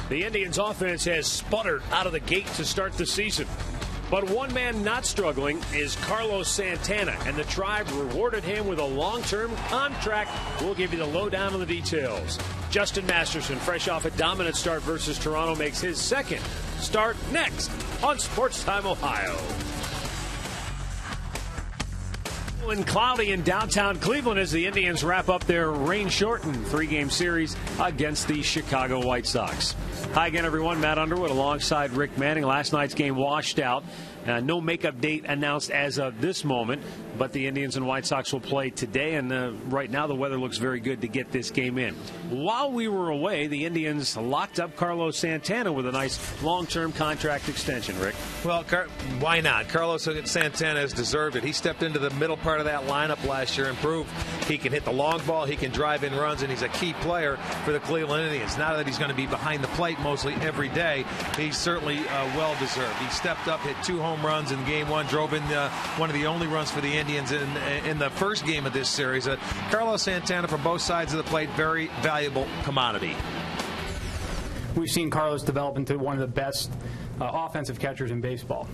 The Indians' offense has sputtered out of the gate to start the season. But one man not struggling is Carlos Santana, and the Tribe rewarded him with a long-term contract. We'll give you the lowdown on the details. Justin Masterson, fresh off a dominant start versus Toronto, makes his second start next on Sports Time Ohio. And cloudy in downtown Cleveland as the Indians wrap up their rain-shortened three-game series against the Chicago White Sox. Hi again, everyone. Matt Underwood alongside Rick Manning. Last night's game washed out. No makeup date announced as of this moment, but the Indians and White Sox will play today, and right now the weather looks very good to get this game in. While we were away, the Indians locked up Carlos Santana with a nice long-term contract extension, Rick. Well, why not? Carlos Santana has deserved it. He stepped into the middle part of that lineup last year and proved he can hit the long ball, he can drive in runs, and he's a key player for the Cleveland Indians. Now that he's going to be behind the plate mostly every day, he's certainly well-deserved. He stepped up, hit 2 home runs in game 1, drove in one of the only runs for the Indians in the first game of this series. Carlos Santana from both sides of the plate, very valuable commodity. We've seen Carlos develop into one of the best offensive catchers in baseball.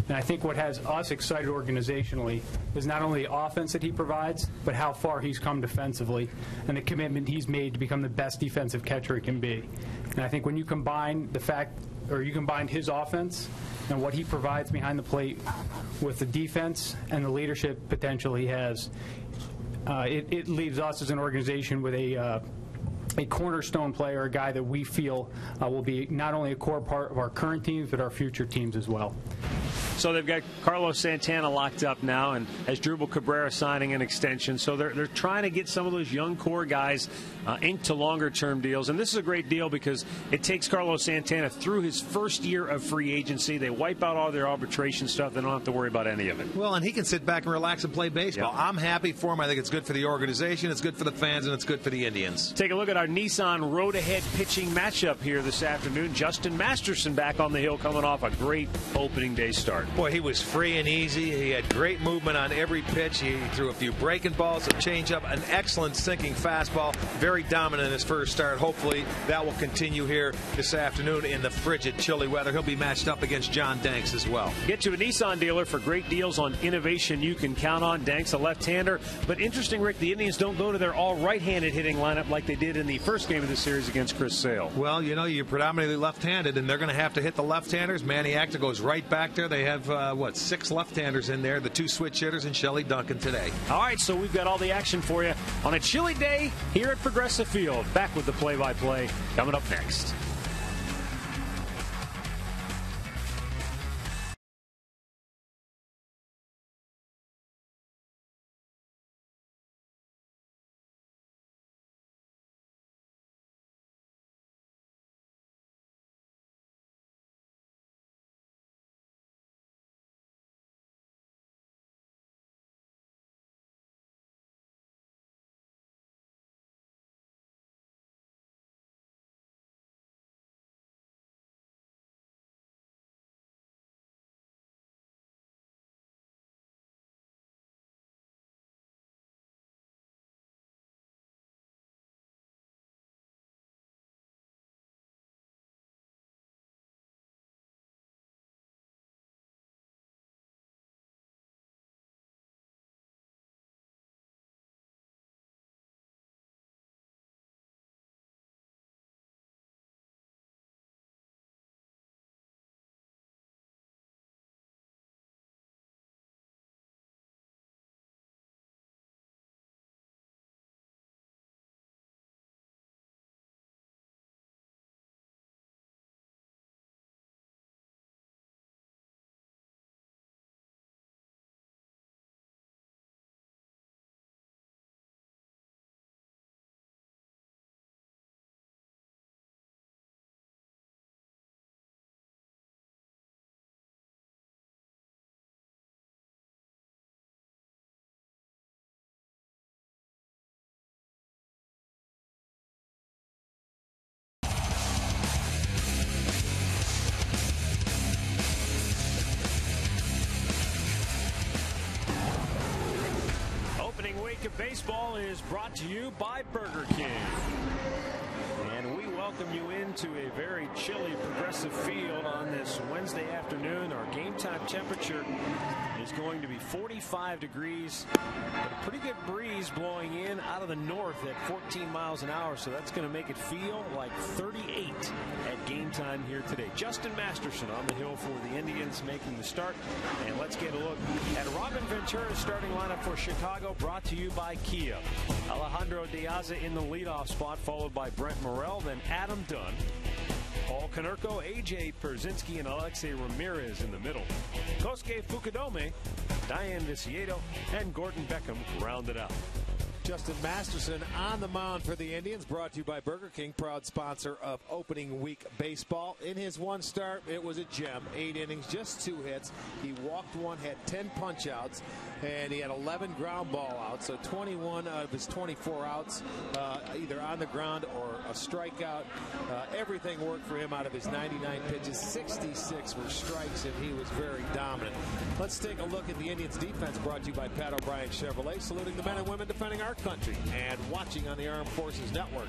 And I think what has us excited organizationally is not only the offense that he provides, but how far he's come defensively and the commitment he's made to become the best defensive catcher he can be. And I think when you combine his offense and what he provides behind the plate with the defense and the leadership potential he has, it leaves us as an organization with a cornerstone player, a guy that we feel will be not only a core part of our current teams, but our future teams as well. So they've got Carlos Santana locked up now, and Asdrubal Cabrera signing an extension. So they're trying to get some of those young core guys inked to longer-term deals. And this is a great deal because it takes Carlos Santana through his first year of free agency. They wipe out all their arbitration stuff. They don't have to worry about any of it. Well, and he can sit back and relax and play baseball. Yep. I'm happy for him. I think it's good for the organization, it's good for the fans, and it's good for the Indians. Take a look at our Nissan road-ahead pitching matchup here this afternoon. Justin Masterson back on the hill coming off a great opening day start. Boy, he was free and easy. He had great movement on every pitch. He threw a few breaking balls, a changeup, an excellent sinking fastball. Very dominant in his first start. Hopefully that will continue here this afternoon in the frigid, chilly weather. He'll be matched up against John Danks as well. Get to a Nissan dealer for great deals on innovation you can count on. Danks, a left-hander. But interesting, Rick, the Indians don't go to their all right-handed hitting lineup like they did in the first game of the series against Chris Sale. Well, you know, you're predominantly left-handed, and they're going to have to hit the left-handers. Manny Acta goes right back there. They have 6 left-handers in there, the 2 switch hitters and Shelley Duncan today. All right, so we've got all the action for you on a chilly day here at Progressive Field. Back with the play-by-play coming up next. opening week of baseball is brought to you by Burger King. And we welcome you into a very chilly Progressive field on this Wednesday afternoon. Our game time temperature is going to be 45 degrees. But a pretty good breeze blowing in out of the north at 14 miles an hour. So that's going to make it feel like 38 at game time here today. Justin Masterson on the hill for the Indians making the start. And let's get a look at Robin Ventura's starting lineup for Chicago, brought to you by Kia. Alejandro Diaz in the leadoff spot, followed by Brent Morel, then Adam Dunn, Paul Konerko, A.J. Perzinski, and Alexei Ramirez in the middle. Kosuke Fukudome, Diane Viciedo, and Gordon Beckham rounded out. Justin Masterson on the mound for the Indians, brought to you by Burger King, proud sponsor of opening week baseball. In his one start, it was a gem. 8 innings, just 2 hits. He walked 1, had 10 punch outs, and he had 11 ground ball outs. So 21 of his 24 outs either on the ground or a strikeout. Everything worked for him out of his 99 pitches. 66 were strikes, and he was very dominant. Let's take a look at the Indians defense, brought to you by Pat O'Brien Chevrolet, saluting the men and women defending our country and watching on the Armed Forces Network.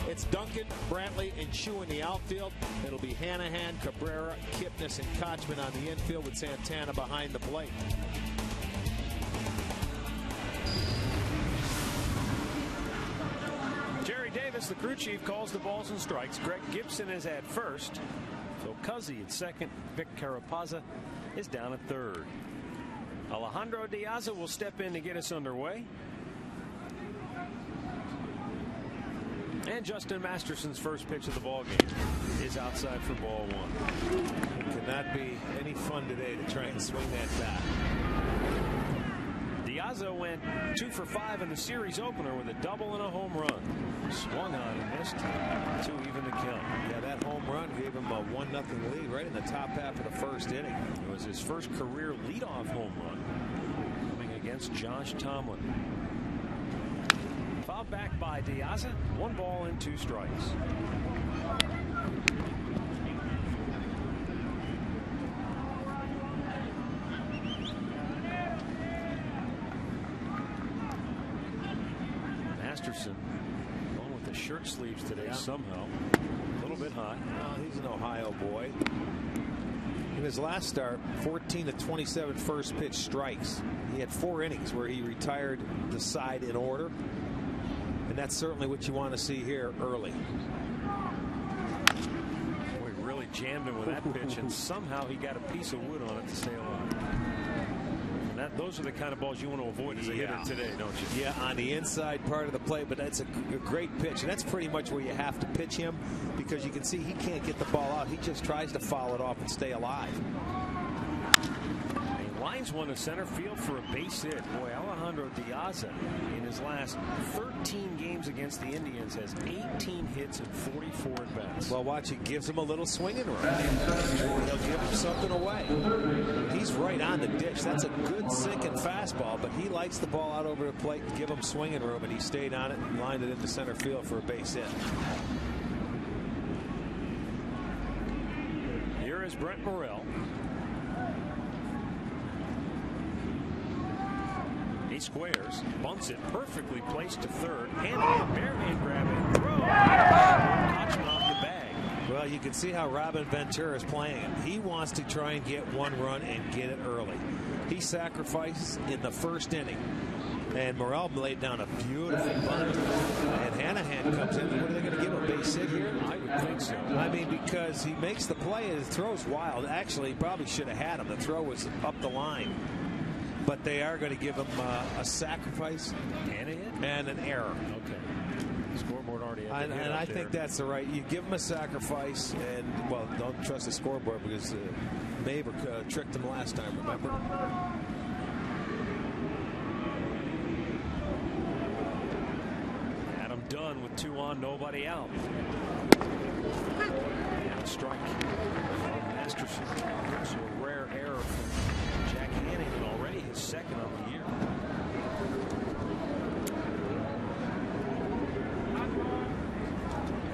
It's Duncan, Brantley, and Chu in the outfield. It'll be Hanahan, Cabrera, Kipnis, and Kochman on the infield with Santana behind the plate. Jerry Davis, the crew chief, calls the balls and strikes. Greg Gibson is at first. Phil Cuzzi at second. Vic Carapazza is down at third. Alejandro Diaz will step in to get us underway. And Justin Masterson's first pitch of the ball game is outside for ball 1. It could not be any fun today to try and swing that bat. Diaz went 2 for 5 in the series opener with a double and a home run. Swung on and missed to even the count. Yeah, that home run gave him a 1-0 lead right in the top half of the first inning. It was his first career leadoff home run coming against Josh Tomlin. Fouled back by Diaz. 1 ball and 2 strikes. Masterson going with the shirt sleeves today somehow. A little bit high. He's an Ohio boy. In his last start, 14 of 27 first pitch strikes. He had 4 innings where he retired the side in order. And that's certainly what you want to see here early. Boy, really jammed him with that pitch, and somehow he got a piece of wood on it to stay alive. And those are the kind of balls you want to avoid as a hitter today, don't you? Yeah, on the inside part of the plate, but that's a great pitch. And that's pretty much where you have to pitch him, because you can see he can't get the ball out. He just tries to foul it off and stay alive. Lines one to center field for a base hit. Boy, Alejandro Diaz in his last 13 games against the Indians has 18 hits and 44 at-bats. Well, watch, he gives him a little swinging room. He'll give him something away. He's right on the ditch. That's a good sinking fastball, but he likes the ball out over the plate and give him swinging room, and he stayed on it and lined it into center field for a base hit. Here is Brent Morel. He squares, bunts it, perfectly placed to third. Hanahan, barehand grab and throw. Kochman off the bag. Well, you can see how Robin Ventura is playing it. He wants to try and get 1 run and get it early. He sacrificed in the first inning. And Morel laid down a beautiful bunt. And Hanahan comes in. What are they going to give him? A base hit here? I would think so. I mean, because he makes the play and his throw's wild. Actually, he probably should have had him. The throw was up the line. But they are going to give him a sacrifice and an error. Okay. The scoreboard already had and I think that's the right. You give him a sacrifice, and, well, don't trust the scoreboard because Maver tricked him last time, remember? Adam Dunn with 2 on, nobody out. And a strike from Masterson. So a rare error from Jack Hanahan, already his second of the year.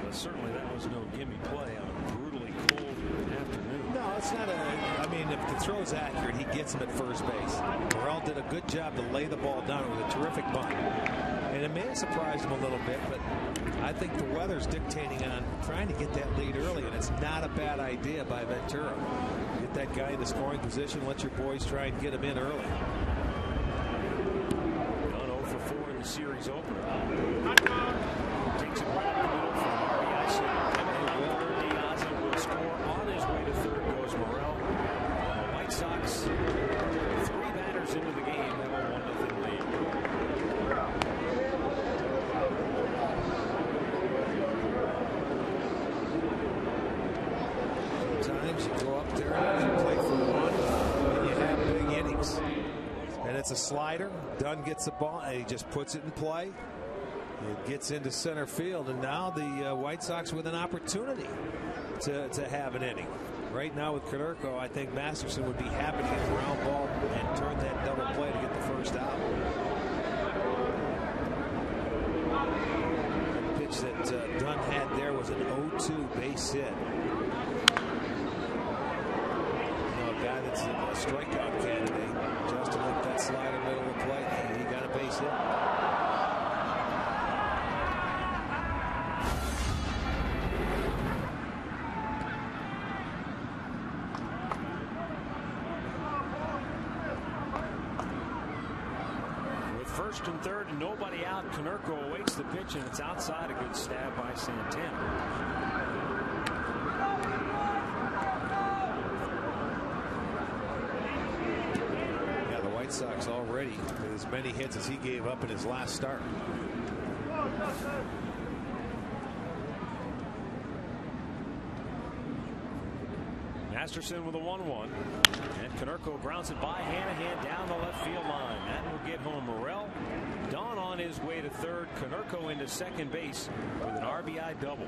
But certainly that was no gimme play on a brutally cold afternoon. No, it's not a. I mean, if the throw's accurate, he gets him at first base. Morel did a good job to lay the ball down. It was a terrific bunt. And it may have surprised him a little bit, but I think the weather's dictating on trying to get that lead early, and it's not a bad idea by Ventura. Get that guy in the scoring position, let your boys try and get him in early. Done 0 for 4 in the series opener. Takes it right up the middle for an RBI single. Diaz will score. On his way to third goes Morel. The White Sox, 3 batters into the game, have a 1-0 lead. Sometimes you go up there and you play for one, and you have big innings. And it's a slider. Dunn gets the ball, and he just puts it in play. It gets into center field, and now the White Sox with an opportunity to have an inning. Right now with Konerko, I think Masterson would be happy to get the round ball and turn that double play to get the first out. The pitch that Dunn had there was an 0-2 base hit. A guy that's a strikeout candidate. Justin up that slider middle of the plate, and he got a base hit. First and third and nobody out. Konerko awaits the pitch, and it's outside. A good stab by Santana. Yeah, the White Sox already with as many hits as he gave up in his last start. Masterson with a 1-1. And Konerko grounds it by Hanahan down the left field line. That will get home Morel. Dunn on his way to third. Konerko into second base with an RBI double.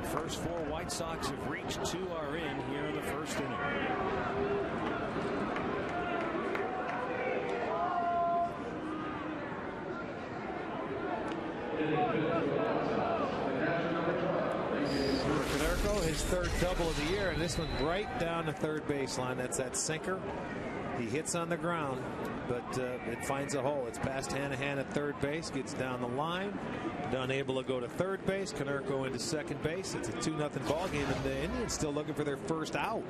The first 4 White Sox have reached. 2 are in here in the first inning. His third double of the year, and this one right down the third baseline. That's that sinker. He hits on the ground, but it finds a hole. It's past Hanahan at third base, gets down the line. Dunn able to go to third base. Konerko into second base. It's a 2-0 ball game, and the Indians still looking for their first out.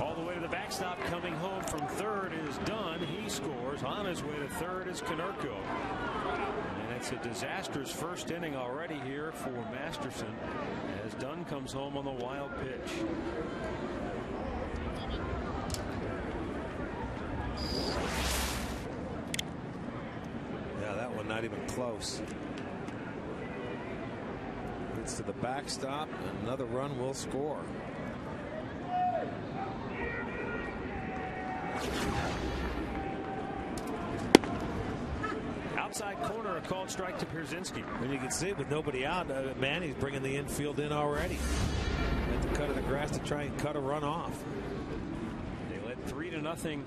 All the way to the backstop, coming home from third is Dunn. He scores. On his way to third is Konerko. It's a disastrous first inning already here for Masterson as Dunn comes home on the wild pitch. Yeah, that one not even close. Gets to the backstop. Another run will score. Outside corner, a called strike to Pierzynski. And you can see it with nobody out. Manny's bringing the infield in already. At the cut of the grass to try and cut a run off. They led 3-0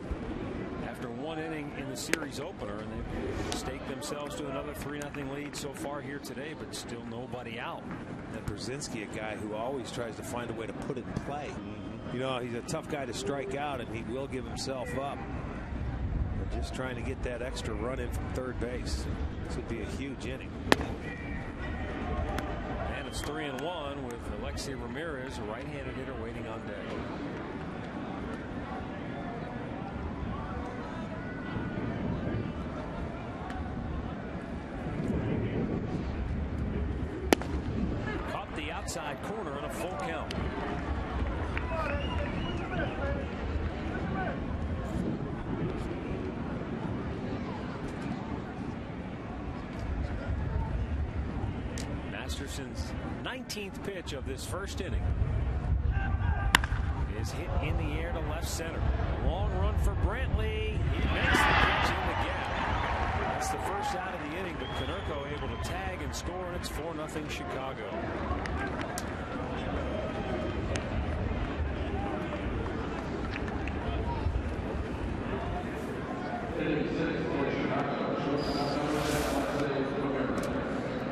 after 1 inning in the series opener, and they've staked themselves to another 3-0 lead so far here today, but still nobody out. And Pierzynski, a guy who always tries to find a way to put it in play. You know, he's a tough guy to strike out, and he will give himself up. Just trying to get that extra run in from third base. This would be a huge inning. And it's 3-1 with Alexi Ramirez, a right-handed hitter, waiting on deck. Caught the outside corner on a full count. Masterson's 19th pitch of this first inning is hit in the air to left center. Long run for Brantley. He makes the catch in the gap. That's the first out of the inning, but Konerko able to tag and score, and it's 4-0 Chicago.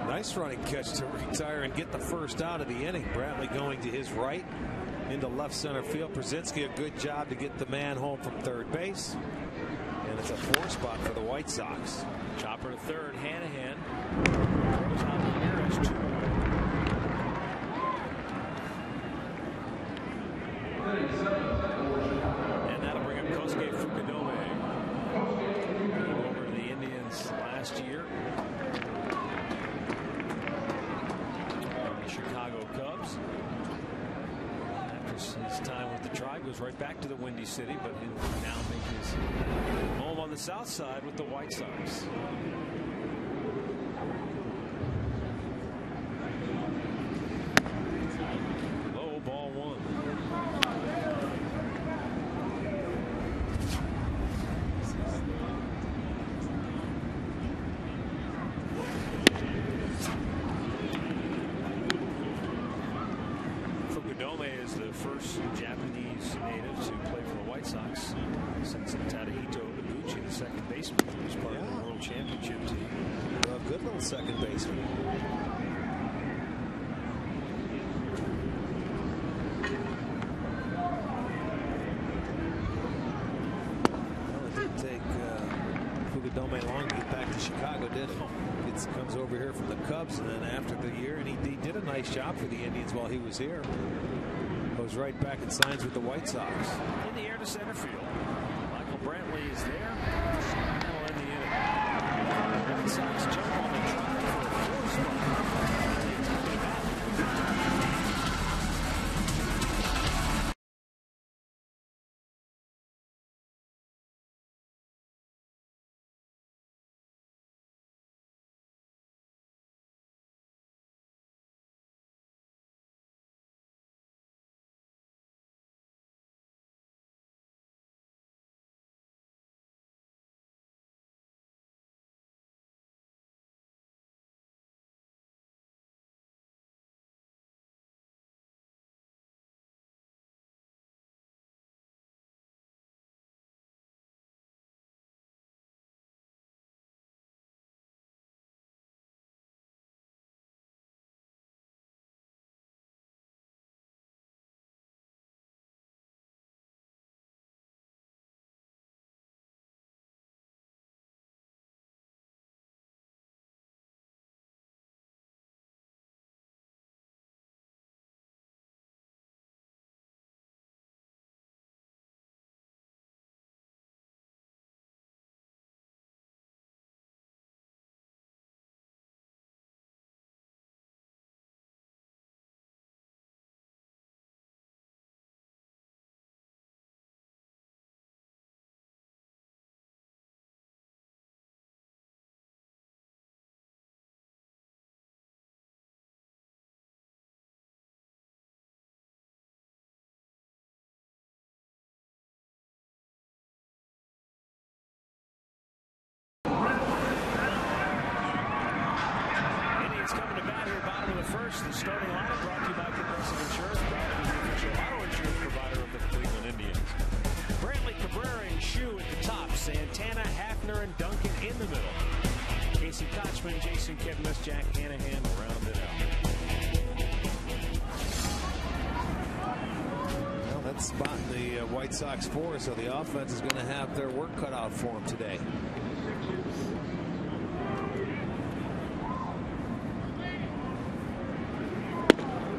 Nice running catch to retire and get the first out of the inning. Brantley going to his right. into left center field. Brzezinski, a good job to get the man home from third base. And it's a 4 spot for the White Sox. Chopper to third. Hanahan throws out the nearest 2. And that'll bring up Kosuke Fukudome. Over the Indians last year. The Chicago Cubs. After his time with the Tribe, goes right back to the Windy City, but he'll now make his home on the south side with the White Sox. Low, ball 1. Fukudome is the first Japanese native to play for the White Sox since Tadahito Iguchi, the second baseman, who was part of the World Championship team. A good little second baseman. Well, it didn't take Fukudome long to get back to Chicago, did it? He comes over here from the Cubs, and then after the year, and he did a nice job for the Indians while he was here. Goes right back and signs with the White Sox. In the air to center field. Michael Brantley is there. That'll end the inning. The White Sox jump on the try for a 4 spot. First, the starting lineup brought to you by Progressive Insurance, proud to be the official auto insurance provider of the Cleveland Indians. Brantley, Cabrera, and Shu at the top. Santana, Hafner, and Duncan in the middle. Casey Kochman, Jason Kipnis, Jack Hanahan round it out. Well, that's spotting the White Sox 4, so the offense is going to have their work cut out for them today.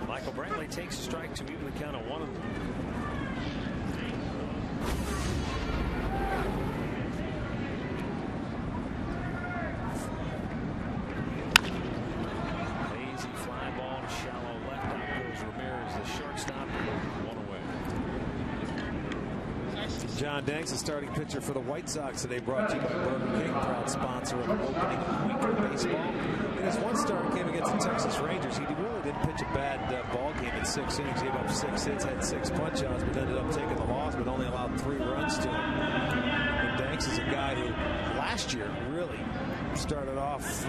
Michael Brantley takes a strike to even the count of 1. Lazy fly ball, shallow left. Out goes Ramirez, the shortstop. 1 away. John Danks, the starting pitcher for the White Sox today, brought to you by Burger King, proud sponsor of opening week of baseball. And his one start came against the Texas Rangers. He really didn't pitch a bad ball game in 6 innings. Gave up 6 hits, had 6 punch-outs, but ended up taking the loss, but only allowed 3 runs to him. And Danks is a guy who last year really started off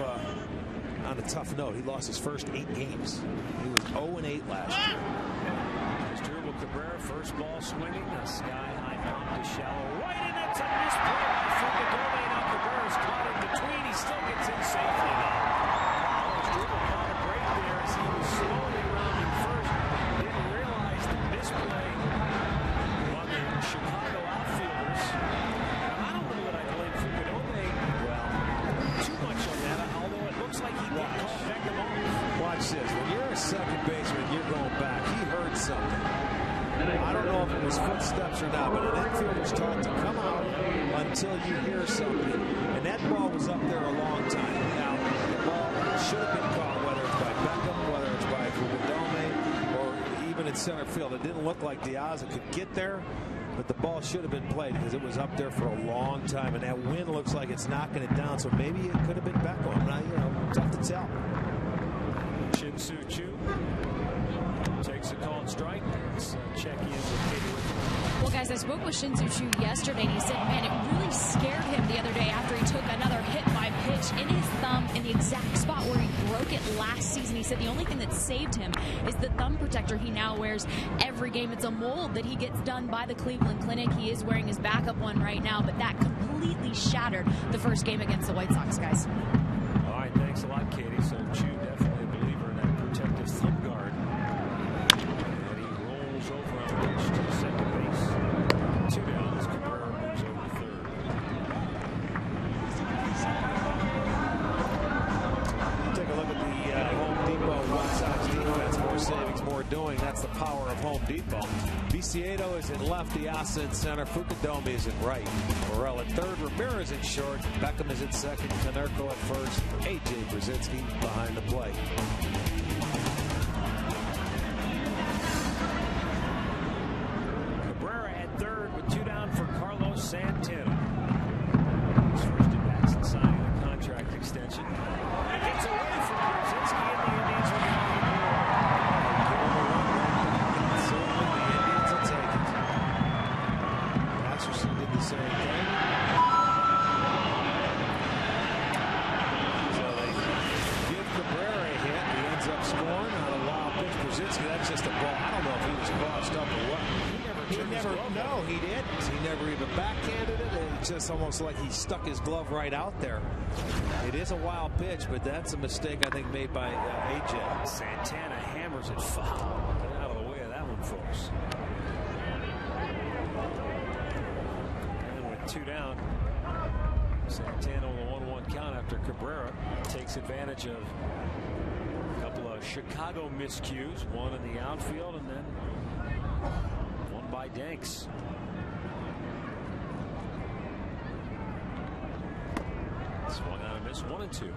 on a tough note. He lost his first 8 games. He was 0-8 last year. Asdrubal Cabrera, first ball swinging, a sky-high pump to shallow right, and that's a misplay by Fukudome. Now Cabrera's caught in between. He still gets in safely now. Asdrubal caught a break there as he was slowly rounding first. Didn't realize the misplay something. I don't know if it was footsteps or not, but an infielder's taught to come out until you hear something. And that ball was up there a long time. Now, the ball should have been caught, whether it's by Beckham, whether it's by Fukudome, or even in center field. It didn't look like Diaz could get there, but the ball should have been played because it was up there for a long time. And that wind looks like it's knocking it down, so maybe it could have been Beckham. Now, you know, tough to tell. Shin-Soo Choo takes a called strike. Let's check in with Katie Whitman. Well, guys, I spoke with Shin-Soo Choo yesterday, and he said, man, it really scared him the other day after he took another hit by pitch in his thumb in the exact spot where he broke it last season. He said the only thing that saved him is the thumb protector he now wears every game. It's a mold that he gets done by the Cleveland Clinic. He is wearing his backup one right now, but that completely shattered the first game against the White Sox, guys. All right, thanks a lot, Katie. So Choo definitely a believer in that protective thumb guard. And he rolls over on the pitch to second base. 2 down as Cabrera moves over to third. Take a look at the Home Depot White Sox defense. More savings, more doing. That's the power of Home Depot. Viciedo is in left, Diaz in center, Fukudome is in right. Morel at third, Ramirez in short, Beckham is at second, Canerco at first, A.J. Brzezinski behind the plate. Cabrera at third with 2 down for Carlos Santana. His first at bats in signing a contract extension. He gets away from Brzezinski, and the Indians will be on the board. Certainly the Indians will take it. Masterson did the same thing. So they give Cabrera a hit. He ends up scoring on a wild pitch. Brzezinski, that's just a ball. I don't know if he was crossed up or what. No, he didn't. He never even backhanded it. It's just almost like he stuck his glove right out there. It is a wild pitch, but that's a mistake I think made by AJ. Santana hammers it foul. Get out of the way of that one, folks. And with 2 down, Santana with a 1-1 count after Cabrera takes advantage of a couple of Chicago miscues, one in the outfield and then one by Danks. Swung on a miss, 1-2.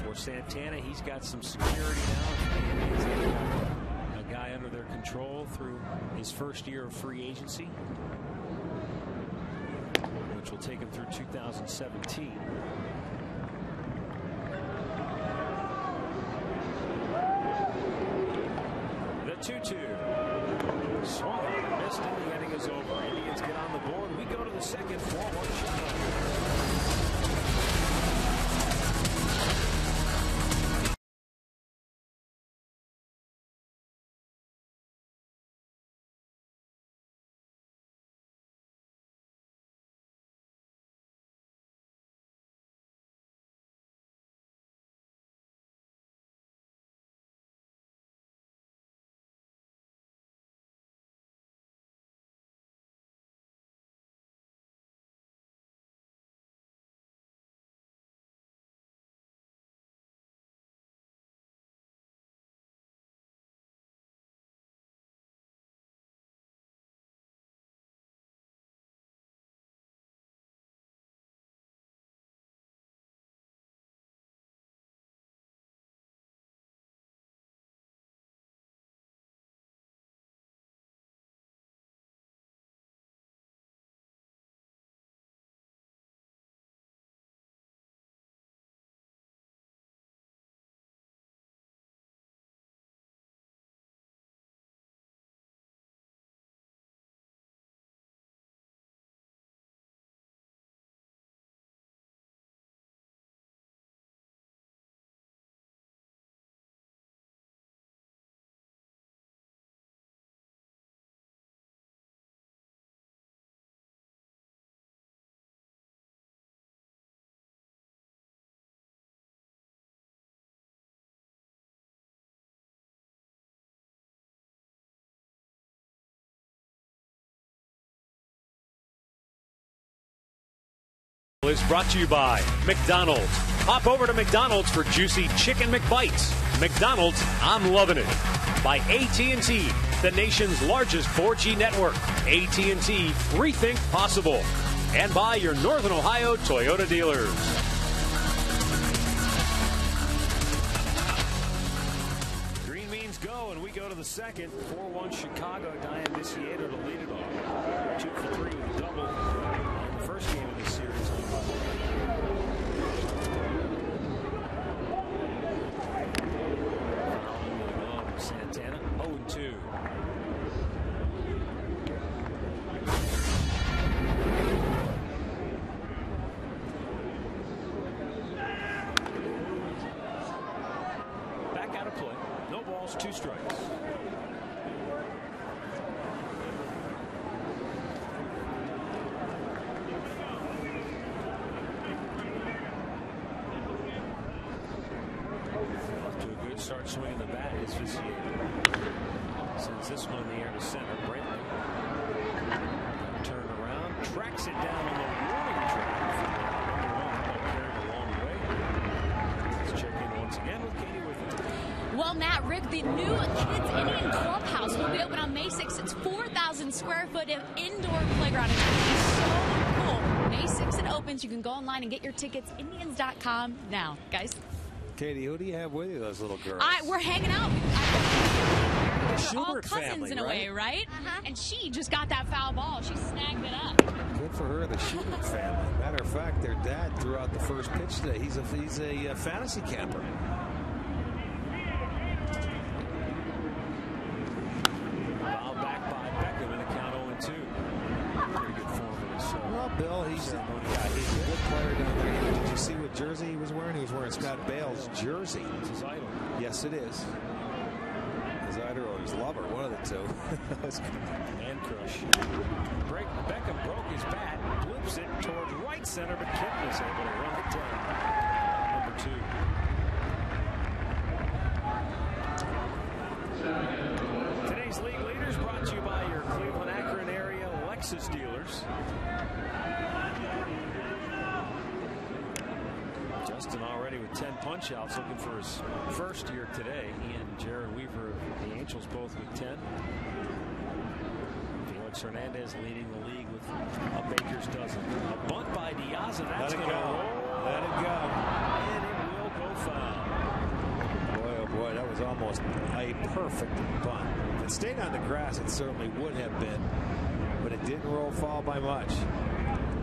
For Santana, he's got some security now. He's got a guy under their control through his first year of free agency, which will take him through 2017. The 2-2. Swung on and missed, and the inning is over. Indians get on the board. We go to the second, 4-1 Chicago. Is brought to you by McDonald's. Hop over to McDonald's for juicy chicken McBites. McDonald's, I'm loving it. By AT&T, the nation's largest 4G network. AT&T, rethink possible. And by your Northern Ohio Toyota dealers. Green means go, and we go to the second. 4-1 Chicago. Diane Misiero to lead it off. 2 for 3 with a double in the first game of this series. Santana 0-2. Back out of play. No balls, 2 strikes. Start swinging the bat is Misiero. Sends this one in the air to center. Brantley. Turn around. Tracks it down on the warning track. Carried a long way. Let's check in once again with Katie with it. Well, Matt, Rick, the new Kids Indian Clubhouse will be open on May 6th. It's 4,000 square foot of indoor playground. It's going to be so cool. May 6th it opens. You can go online and get your tickets. Indians.com now, guys. Katie, who do you have with you, those little girls? We're hanging out. We're all cousins family, in a way, right? And she just got that foul ball. She snagged it up. Good for her, the Schubert family. Matter of fact, their dad threw out the first pitch today. He's a fantasy camper. Foul back by Beckham in the count 0-2. Pretty good form for this. Well, Bill, he's a good player down there. Did you see what jersey he was wearing? He was wearing Scott Bale's jersey. It's his idol. Yes, it is. His idol or his lover, one of the two. Man crush. Beckham broke his bat, blips it toward right center, but Kitten is able to run it down. Number 2. Today's league leaders brought to you by your Cleveland Akron area Lexus dealers. Justin already with 10 punch-outs, looking for his first year today. He and Jared Weaver of the Angels both with 10. Felix Hernandez leading the league with a baker's dozen. A bunt by Diaz, and that's going to roll. Let it go. And it will go foul. Boy, oh boy, that was almost a perfect bunt. If it stayed on the grass, it certainly would have been, but it didn't roll foul by much.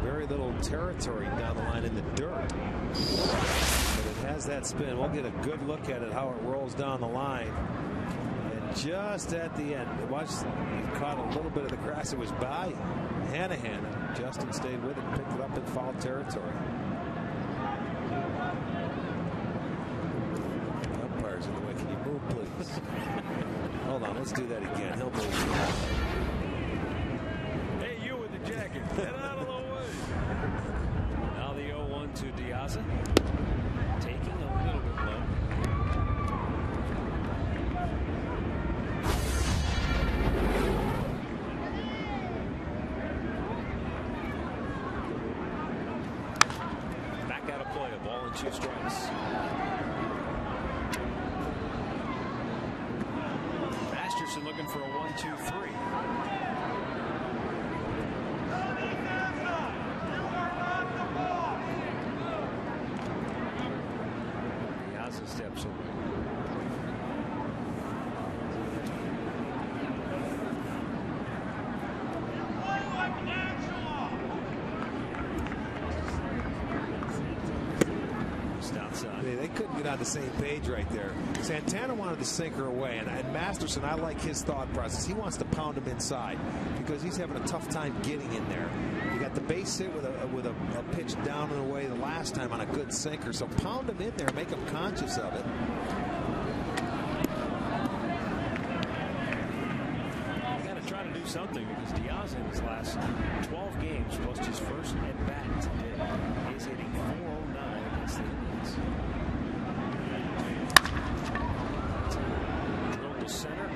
Very little territory down the line in the dirt. But it has that spin. We'll get a good look at it, how it rolls down the line. And just at the end, watch, he caught a little bit of the grass. It was by Hanahan. Justin stayed with it, picked it up in foul territory. Umpires in the way. Can you move, please? Hold on, let's do that again. He'll move. Hey, you with the jacket. Get out of the way. Now the 0-1 to Diaz. Taking a little bit low. Back out of play. A ball and 2 strikes. Masterson looking for a 1-2-3. Steps away. Just outside. They couldn't get on the same page right there. Santana wanted to sink her away, and Masterson, I like his thought process. He wants to pound him inside because he's having a tough time getting in there. You got the base hit with a pitch down and away the last time on a good sinker, so pound him in there, make him conscious of it. You got to try to do something because Diaz in his last 12 games plus his first at bat today is hitting .409 against the Indians. Drilled to center.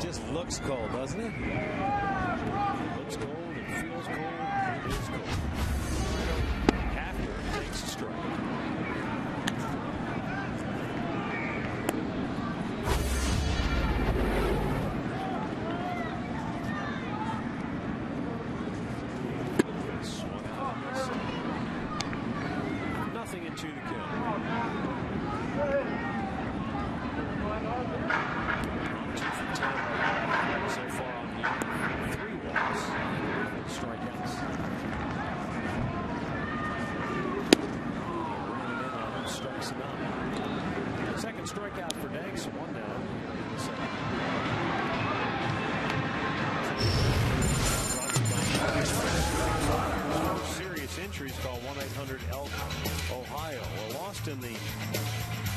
just looks cold, doesn't it? Looks cold, it feels cold, it is cold. Hafner takes a strike. Swung out on this. Nothing into the count. So far on the 3 walks, strikeouts. Ran it in on him, strikes him out. Second strikeout for Danks, 1 down in the second. Serious injuries, call 1-800-ELK-OHIO. Well, lost in the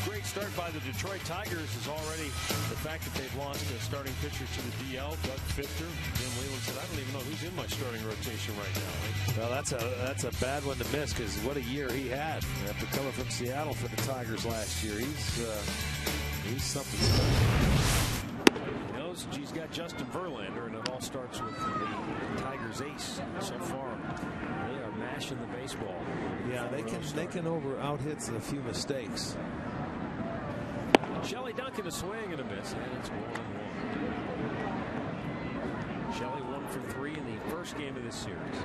great start by the Detroit Tigers is already the fact that they've lost a starting pitcher to the DL. Doug Fichter, Jim Leland said, I don't even know who's in my starting rotation right now. Well, that's a bad one to miss, because what a year he had after coming from Seattle for the Tigers last year. He's something special. He knows he's got Justin Verlander, and it all starts with the Tigers ace. So far, they are mashing the baseball. Yeah, they can out hits a few mistakes. Shelley Duncan, a swing and a miss, and it's 1-1. Shelley 1 for 3 in the first game of this series.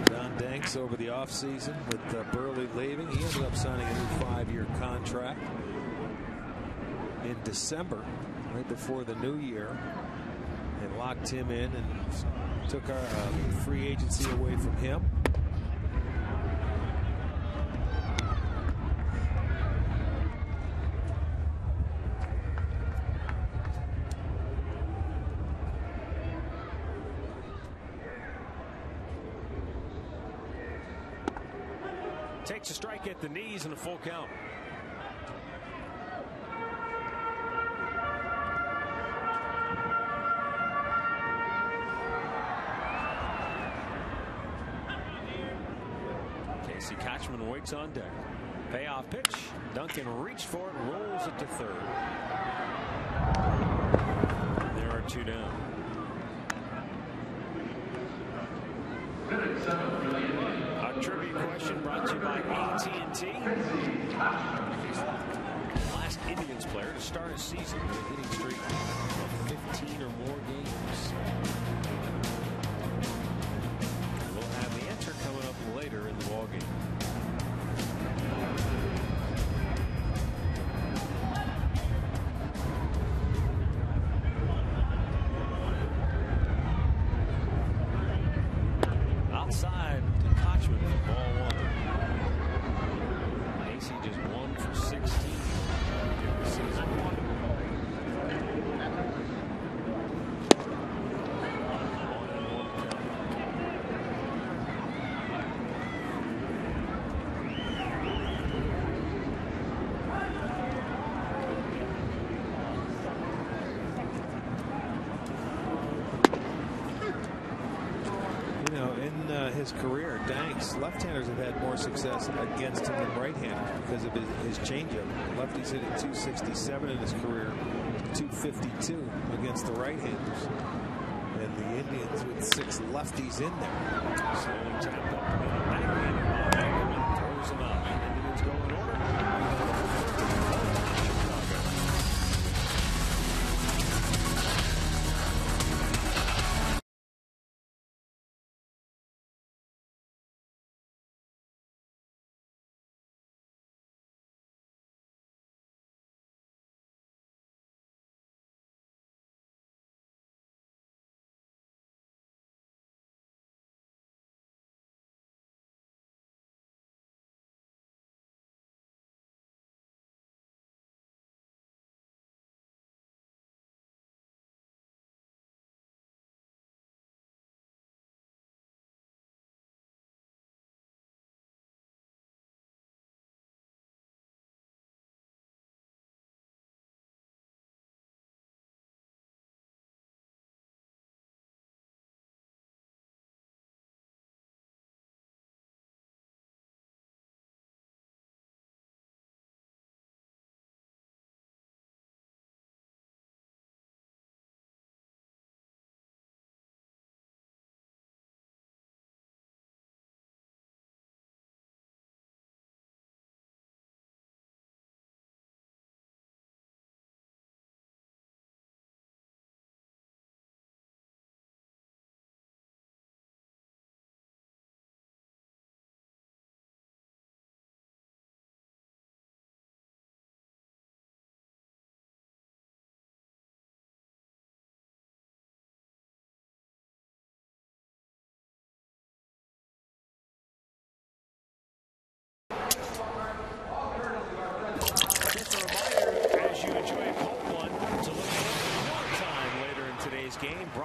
Don Danks over the offseason with Burley leaving. He ended up signing a new 5-year contract in December, right before the new year, and locked him in and took our free agency away from him. Takes a strike at the knees and a full count. Casey Kotchman waits on deck. Payoff pitch. Duncan reached for it, rolls it to third. There are 2 down. Our trivia question brought to you by AT Last Indians player to start a season with a hitting streak of 15 or more games. We'll have the answer coming up later in the ballgame. Outside to Kotchman for ball 1. AC just 1 for 16 in the season. His career, Danks, left-handers have had more success against him than right-handers because of his changeup. Lefties hitting .267 in his career, .252 against the right-handers. And the Indians with 6 lefties in there. Slowly tapped up. Throws him out. Indians go in order.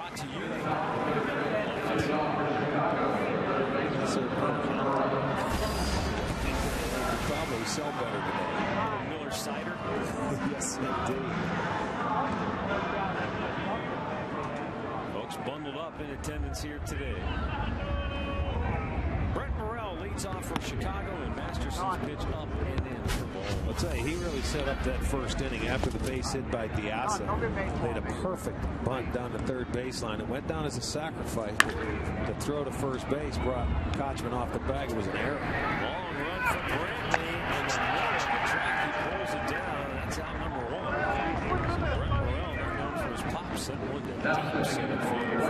brought to you. Probably sell better today. Miller cider. Yes, indeed. Folks bundled up in attendance here today. Brent Morrell leads off for Chicago, and Masterson's pitch up and in for ball. I'll tell you, he really set up that first inning after the base hit by Diasa. Made a perfect bunt down the third baseline. It went down as a sacrifice. The throw to first base brought Kochman off the bag. It was an error. Long run for Brantley, and the middle of the track, he pulls it down. That's out number one. Brent Morrell, they're known for his pop, sent one to deep center field.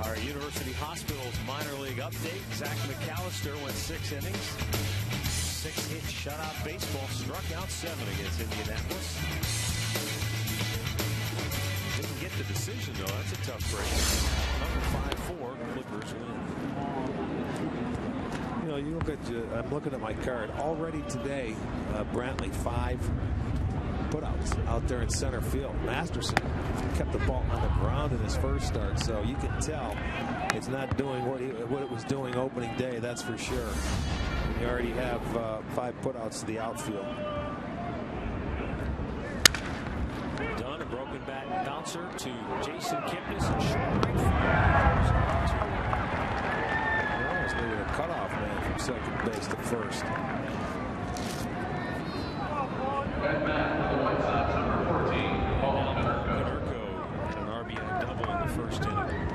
Our University Hospitals minor league update. Zach McAllister went 6 innings. 6-hit shutout baseball. Struck out 7 against Indianapolis. Didn't get the decision, though. That's a tough break. Number 5-4, Clippers win. You know, you look at, I'm looking at my card. Already today, Brantley 5 putouts out there in center field. Masterson kept the ball on the ground in his first start, so you can tell it's not doing what it was doing opening day, that's for sure. And you already have 5 putouts to the outfield. Done, a broken bat bouncer to Jason Kipnis and short right field. Almost needed a cutoff man from second base to first. First inning.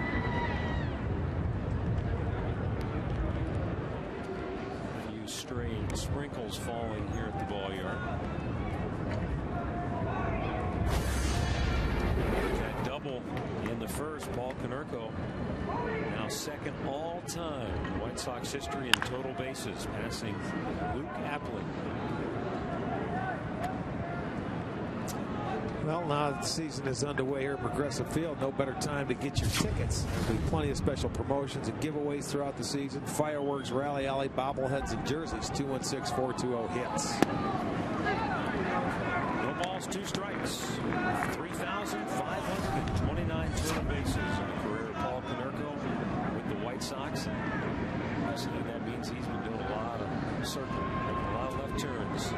A few stray sprinkles falling here at the ball yard. That double in the first. Paul Konerko now second all time in White Sox history in total bases, passing Luke Appling. Well, now the season is underway here at Progressive Field. No better time to get your tickets. There'll be plenty of special promotions and giveaways throughout the season. Fireworks, rally alley, bobbleheads, and jerseys. 216-420-HITS. No balls, 2 strikes. 3,529 total bases in the career of Paul Konerko with the White Sox. Obviously, that means he's been doing a lot of circling, making a lot of left turns.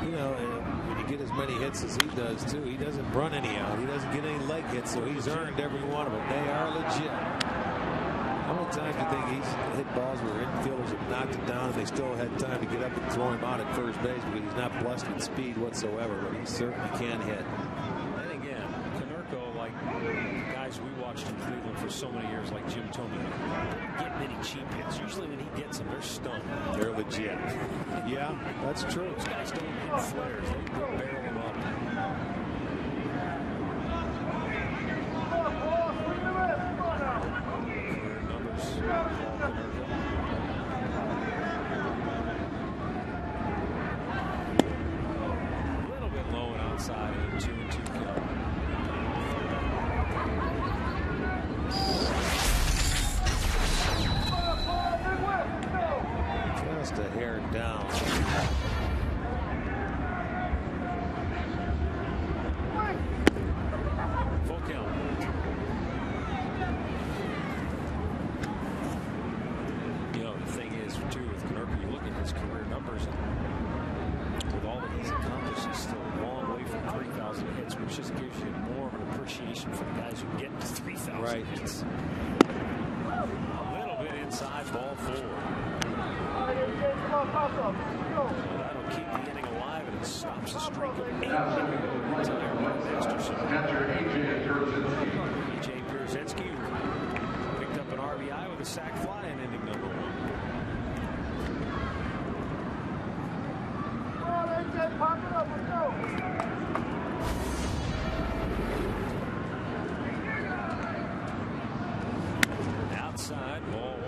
You know, when you get as many hits as he does, too, he doesn't run any out. He doesn't get any leg hits, so he's earned every one of them. They are legit. How many times do you think he's hit balls where infielders have knocked him down and they still had time to get up and throw him out at first base because he's not blessed with speed whatsoever, but he certainly can hit. And again, Konerko, like guys we watched in Cleveland for so many years, like Jim Thome, don't get many cheap hits. Usually when he gets them, they're stunned. They're legit. Yeah, that's true. Those guys don't hit flares. They barrel them up. Career numbers, Paul Konerko. A little bit low and outside in 2-2 count. Just a hair down. Full count. You know, the thing is, too, with Konerko, you look at his career numbers, and with all that he's accomplished, he's still a long way from 3,000 hits, which just gives you more of an appreciation for the guys who get to 3,000 hits. A little bit inside, ball 4. That'll keep the inning alive, and it stops the streak of 8 retired by Masterson. A.J. Pierzynski picked up an RBI with a sac fly in inning number 1. Outside, ball 1.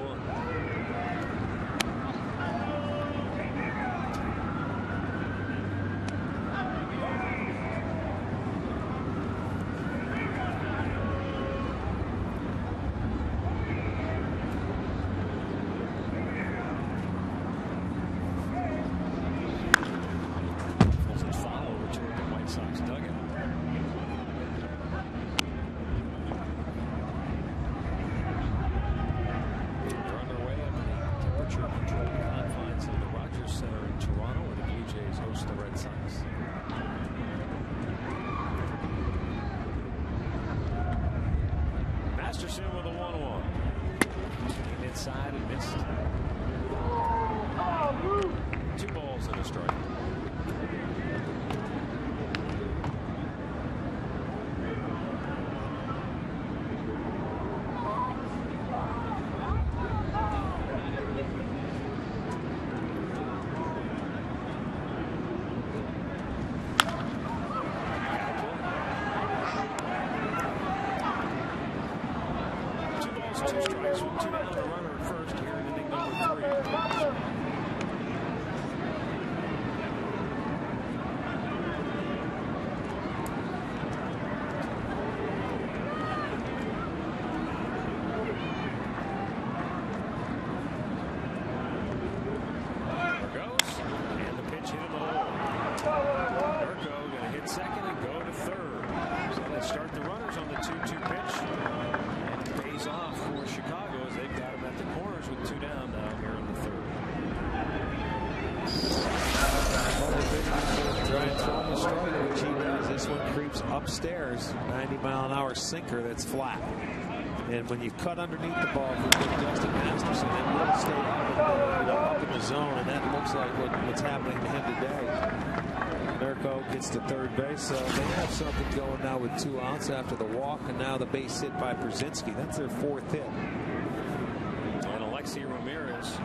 Masterson with a 1-1. Came inside and missed. 2 balls and a strike. Upstairs, 90-mile-an-hour sinker that's flat. And when you cut underneath the ball for Justin Masterson, it will stay up in the zone, and that looks like what's happening to him today. Nurko gets to third base, so they have something going now with 2 outs after the walk, and now the base hit by Brzezinski. That's their 4th hit. And Alexi Ramirez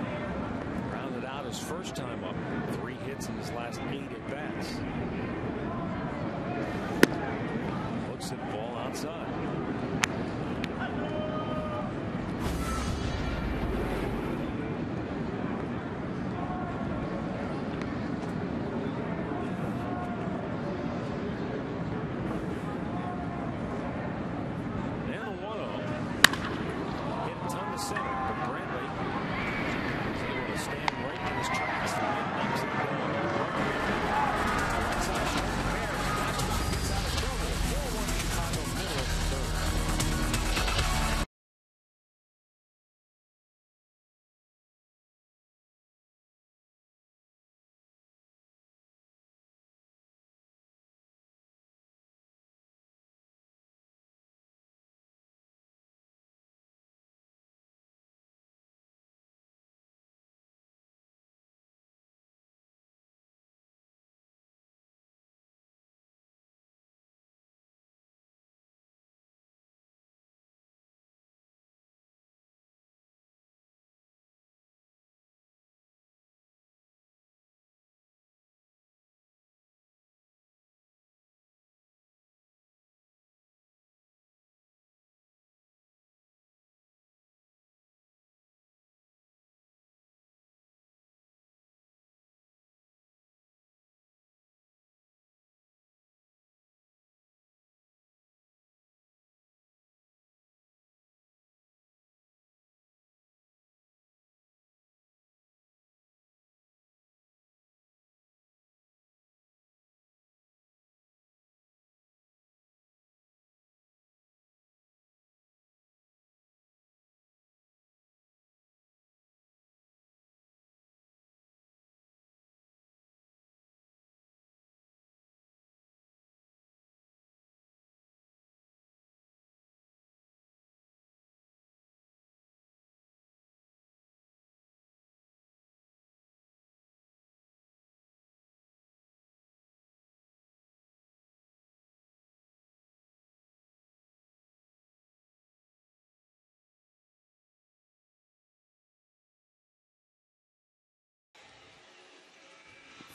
rounded out his first time up. 3 hits in his last 8 at-bats. Looks at the ball outside.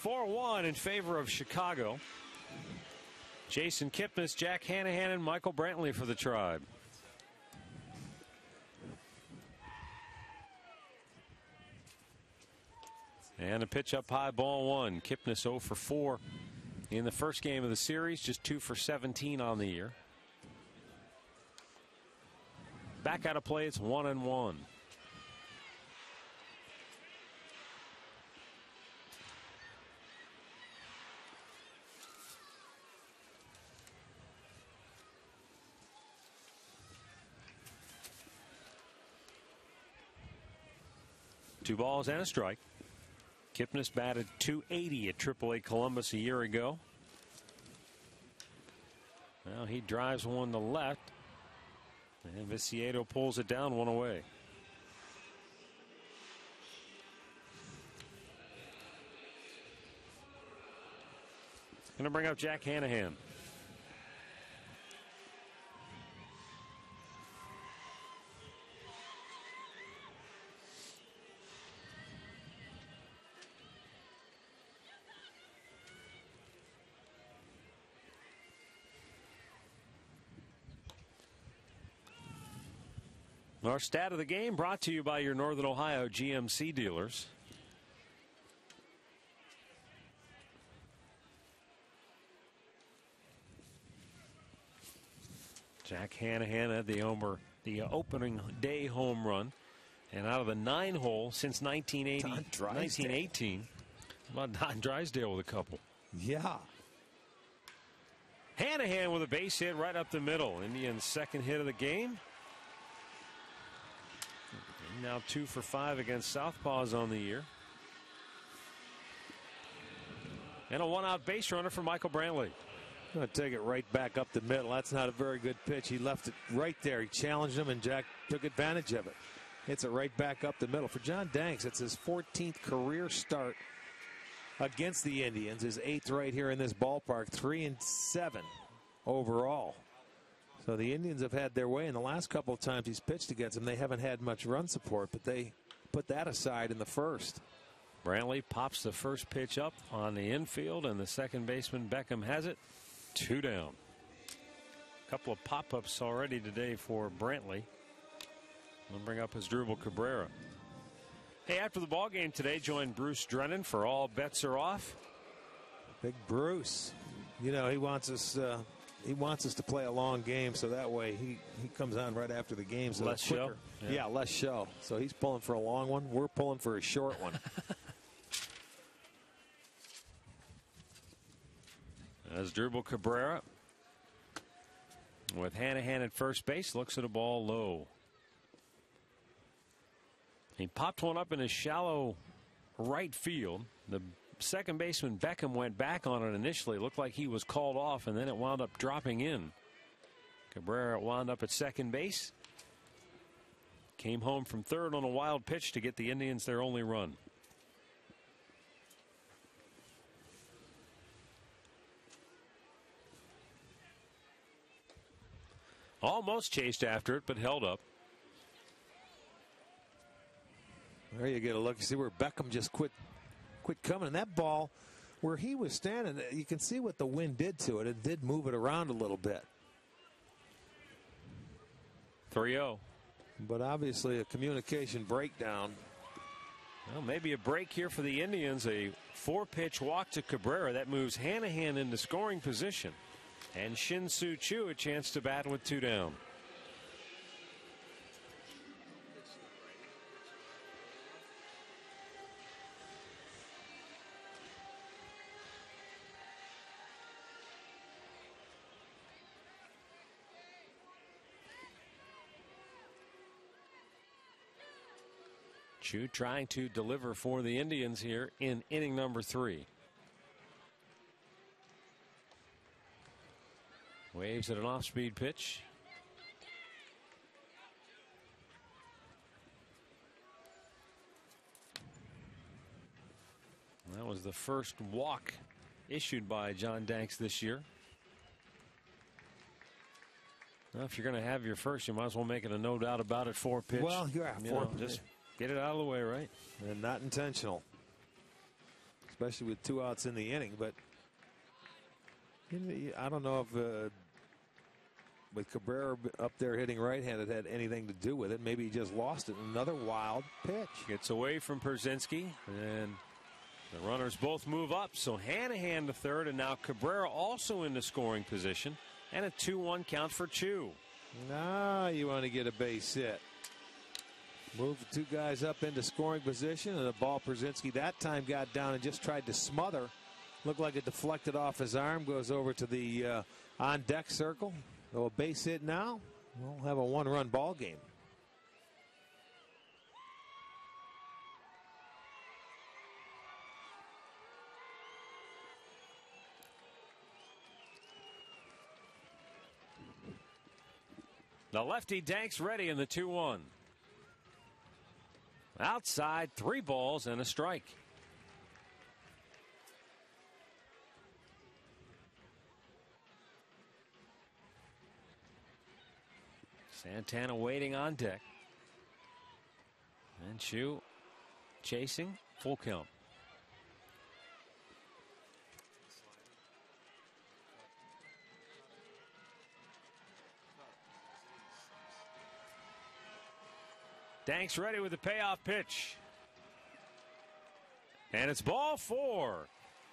(4-1) in favor of Chicago. Jason Kipnis, Jack Hanahan, and Michael Brantley for the Tribe. And a pitch up high, ball 1. Kipnis 0 for 4 in the first game of the series, just 2 for 17 on the year. Back out of play, it's 1-1. Two balls and a strike. Kipnis batted .280 at AAA Columbus a year ago. Well, he drives one to left. And Viciedo pulls it down, one away. Going to bring up Jack Hanahan. Our stat of the game brought to you by your Northern Ohio GMC dealers. Jack Hanahan had the opening day home run. And out of the 9-hole since 1918. How about Don Drysdale with a couple? Yeah. Hanahan with a base hit right up the middle. Indians' second hit of the game. Now 2 for 5 against Southpaws on the year. And a one-out base runner for Michael Brantley. Going to take it right back up the middle. That's not a very good pitch. He left it right there. He challenged him, and Jack took advantage of it. Hits it right back up the middle. For John Danks, it's his 14th career start against the Indians. His 8th right here in this ballpark. 3-7 overall. So the Indians have had their way, and the last couple of times he's pitched against them, they haven't had much run support, but they put that aside in the first. Brantley pops the first pitch up on the infield, and the second baseman Beckham has it. 2 down. A couple of pop-ups already today for Brantley. We'll bring up his Asdrubal Cabrera. Hey, after the ball game today, joined Bruce Drennan for All Bets Are Off. Big Bruce. You know, he wants us to play a long game, so that way he comes on right after the game. So less show. Yeah, less show. So he's pulling for a long one. We're pulling for a short one. Asdrubal Cabrera with Hanahan at first base, looks at a ball low. He popped one up in his shallow right field. The second baseman Beckham went back on it initially. It looked like he was called off, and then it wound up dropping in. Cabrera wound up at second base. Came home from third on a wild pitch to get the Indians their only run. Almost chased after it, but held up. There you get a look. You see where Beckham just quit coming. And that ball, where he was standing, you can see what the wind did to it. It did move it around a little bit. 3-0. But obviously a communication breakdown. Well, maybe a break here for the Indians. A 4-pitch walk to Cabrera. That moves Hanahan into scoring position. And Shin-Soo Choo a chance to bat with 2 down. Choo trying to deliver for the Indians here in inning number 3. Waves at an off-speed pitch. That was the first walk issued by John Danks this year. Well, if you're going to have your first, you might as well make it a no doubt about it 4-pitch. Well, yeah, just get it out of the way, right? And not intentional, especially with 2 outs in the inning. But I don't know if with Cabrera up there hitting right-handed had anything to do with it. Maybe he just lost it. Another wild pitch. Gets away from Pierzynski, and the runners both move up. So Hanahan to third, and now Cabrera also into scoring position, and a 2-1 count for Choo. Now you want to get a base hit. Move the 2 guys up into scoring position, and the ball Pierzynski that time got down and just tried to smother. Looked like it deflected off his arm, goes over to the on-deck circle. So a base hit now. We'll have a 1-run ball game. The lefty Danks ready in the 2-1. Outside, 3 balls and a strike. Santana waiting on deck. And Chu chasing, full count. Danks ready with the payoff pitch. And it's ball 4.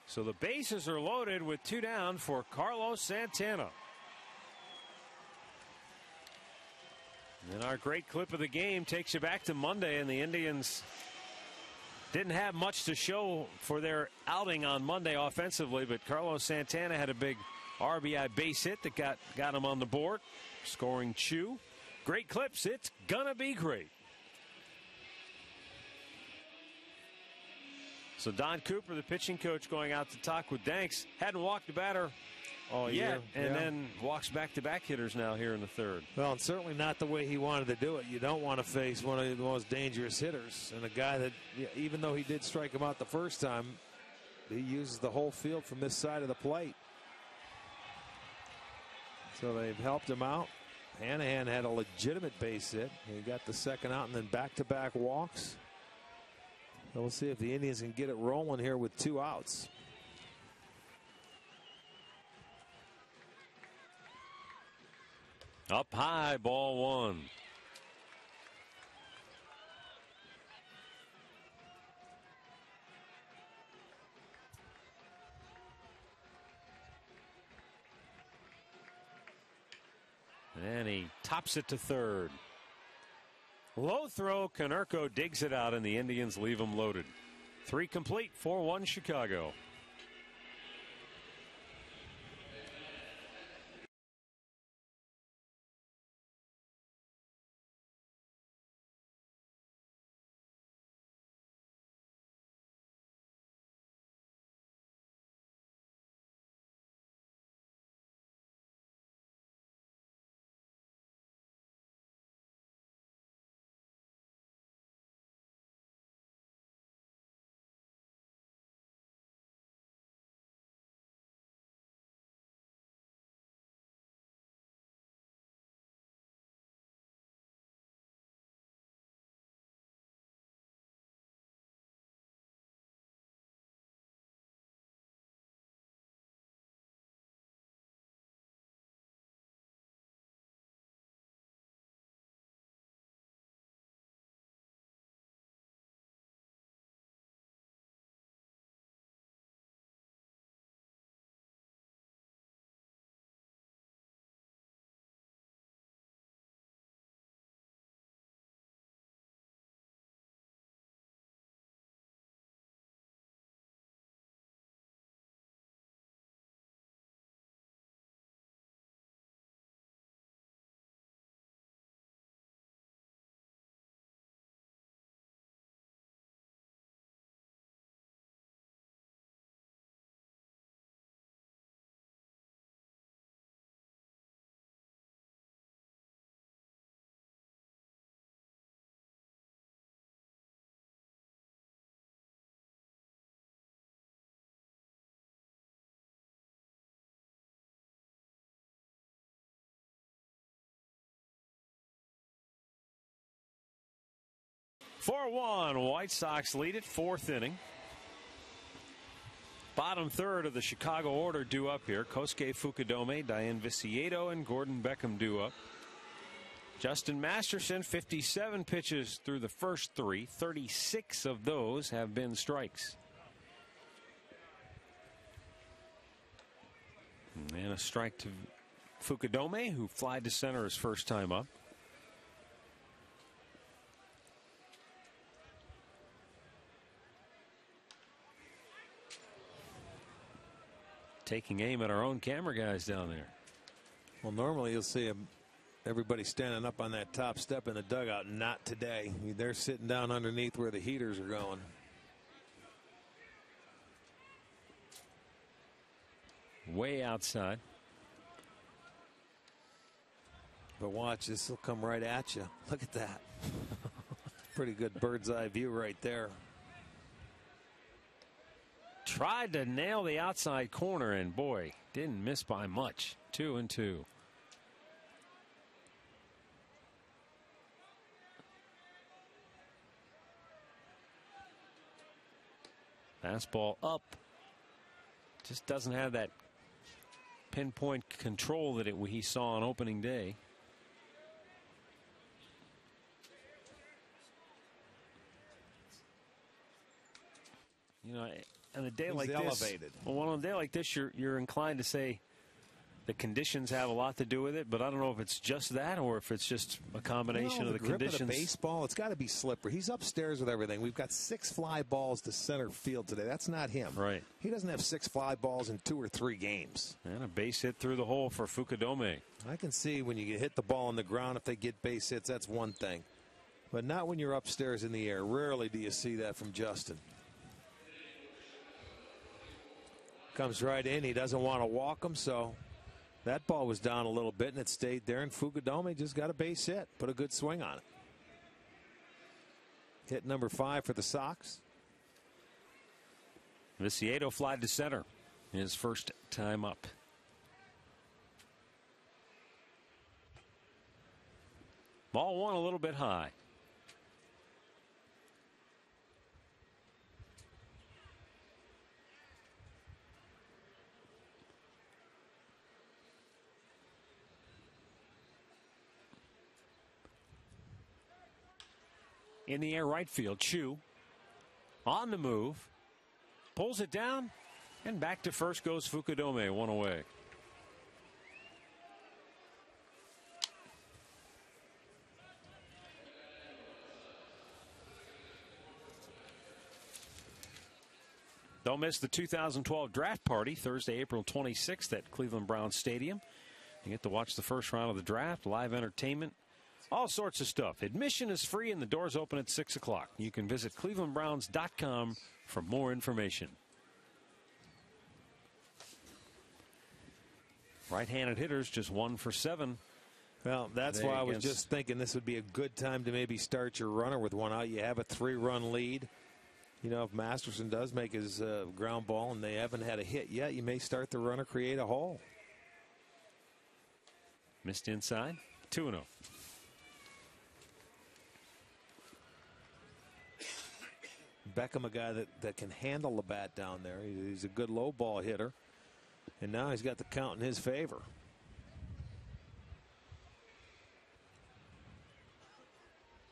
So the bases are loaded with 2 down for Carlos Santana. And our great clip of the game takes you back to Monday, and the Indians didn't have much to show for their outing on Monday offensively, but Carlos Santana had a big RBI base hit that got him on the board, scoring Chu. Great clips. It's gonna be great. So Don Cooper, the pitching coach, going out to talk with Danks. Hadn't walked the batter all yet, and then walks back-to-back hitters now here in the 3rd. Well, and certainly not the way he wanted to do it. You don't want to face one of the most dangerous hitters, and a guy that, even though he did strike him out the first time, he uses the whole field from this side of the plate. So they've helped him out. Hanahan had a legitimate base hit. He got the second out, and then back-to-back walks. So we'll see if the Indians can get it rolling here with 2 outs. Up high, ball 1. And he tops it to 3rd. Low throw, Konerko digs it out, and the Indians leave him loaded. 3 complete, 4-1 Chicago. "4-1, White Sox lead it, 4th inning. Bottom 3rd of the Chicago order due up here. Kosuke Fukudome, Diane Viciedo, and Gordon Beckham due up. Justin Masterson, 57 pitches through the first 3. 36 of those have been strikes. And a strike to Fukudome, who flied to center his first time up. Taking aim at our own camera guys down there. Well, normally you'll see everybody standing up on that top step in the dugout. Not today. They're sitting down underneath where the heaters are going. Way outside. But watch, this will come right at you. Look at that. Pretty good bird's eye view right there. Tried to nail the outside corner, and boy, didn't miss by much. 2-2. Fastball up. Just doesn't have that pinpoint control that he saw on opening day. You know, on a day like this, elevated. well, on a day like this, you're inclined to say the conditions have a lot to do with it, but I don't know if it's just that or if it's just a combination of the grip conditions. Of the baseball, it's got to be slippery. He's upstairs with everything. We've got 6 fly balls to center field today. That's not him. Right. He doesn't have 6 fly balls in 2 or 3 games. And a base hit through the hole for Fukudome. I can see when you hit the ball on the ground, if they get base hits, that's one thing. But not when you're upstairs in the air. Rarely do you see that from Justin. Comes right in. He doesn't want to walk him, so that ball was down a little bit, and it stayed there, and Fukudome just got a base hit. Put a good swing on it. Hit number 5 for the Sox. Viciedo flied to center. His first time up. Ball one a little bit high. In the air right field, Chu on the move, pulls it down, and back to first goes Fukudome, 1 away. Don't miss the 2012 draft party Thursday, April 26th at Cleveland Browns Stadium. You get to watch the first round of the draft, live entertainment, all sorts of stuff. Admission is free and the doors open at 6 o'clock. You can visit clevelandbrowns.com for more information. Right-handed hitters just 1 for 7. Well, that's why I was just thinking this would be a good time to maybe start your runner with 1 out. You have a 3-run lead. You know, if Masterson does make his ground ball and they haven't had a hit yet, you may start the runner, create a hole. Missed inside. 2-0. Beckham, a guy that can handle the bat down there. He's a good low ball hitter. And now he's got the count in his favor.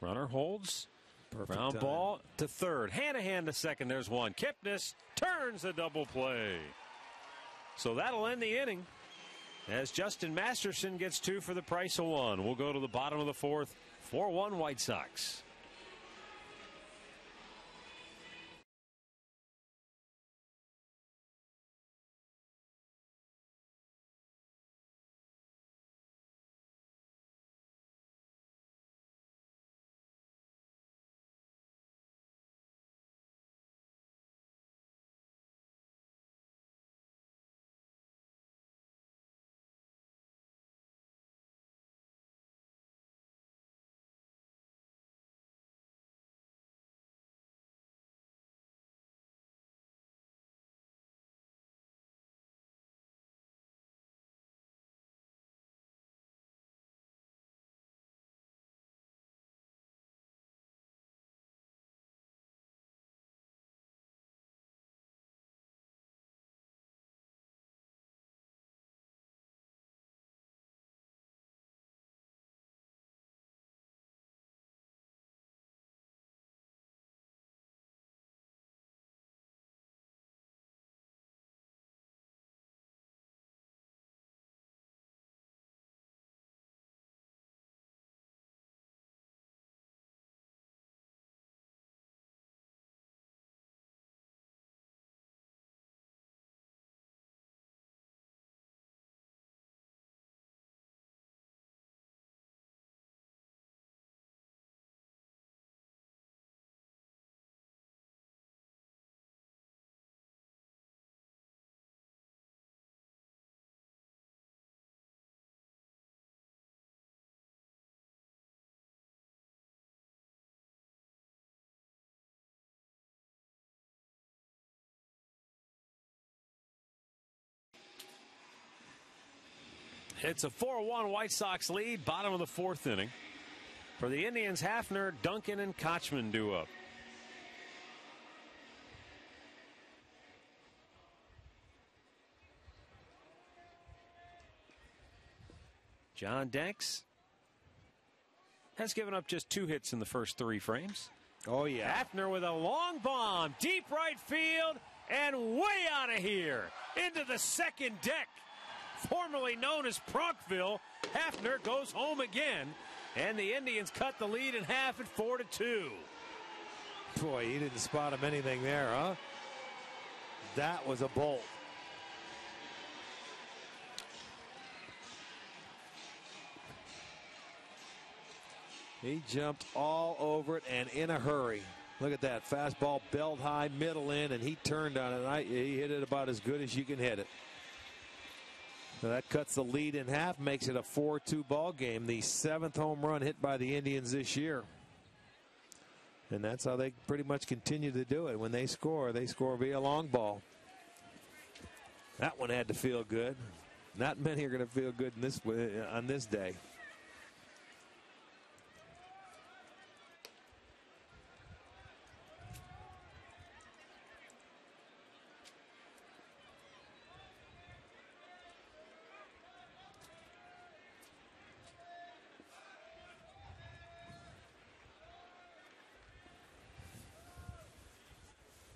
Runner holds. Perfect Ground time. ball to third. Hanahan to second. There's one. Kipnis turns a double play. So that'll end the inning as Justin Masterson gets 2 for the price of 1. We'll go to the bottom of the 4th. 4-1 White Sox. It's a 4-1 White Sox lead, bottom of the fourth inning. For the Indians, Hafner, Duncan, and Kochman due up. John Danks has given up just 2 hits in the first 3 frames. Oh, yeah. Hafner with a long bomb, deep right field, and way out of here into the second deck. Formerly known as Pronkville, Hafner goes home again, and the Indians cut the lead in half at 4-2. Boy, you didn't spot him anything there, huh? That was a bolt. He jumped all over it and in a hurry. Look at that. Fastball belt high, middle in, and he turned on it. He hit it about as good as you can hit it. So that cuts the lead in half, makes it a 4-2 ball game. The 7th home run hit by the Indians this year. And that's how they pretty much continue to do it. When they score via long ball. That one had to feel good. Not many are going to feel good on this day.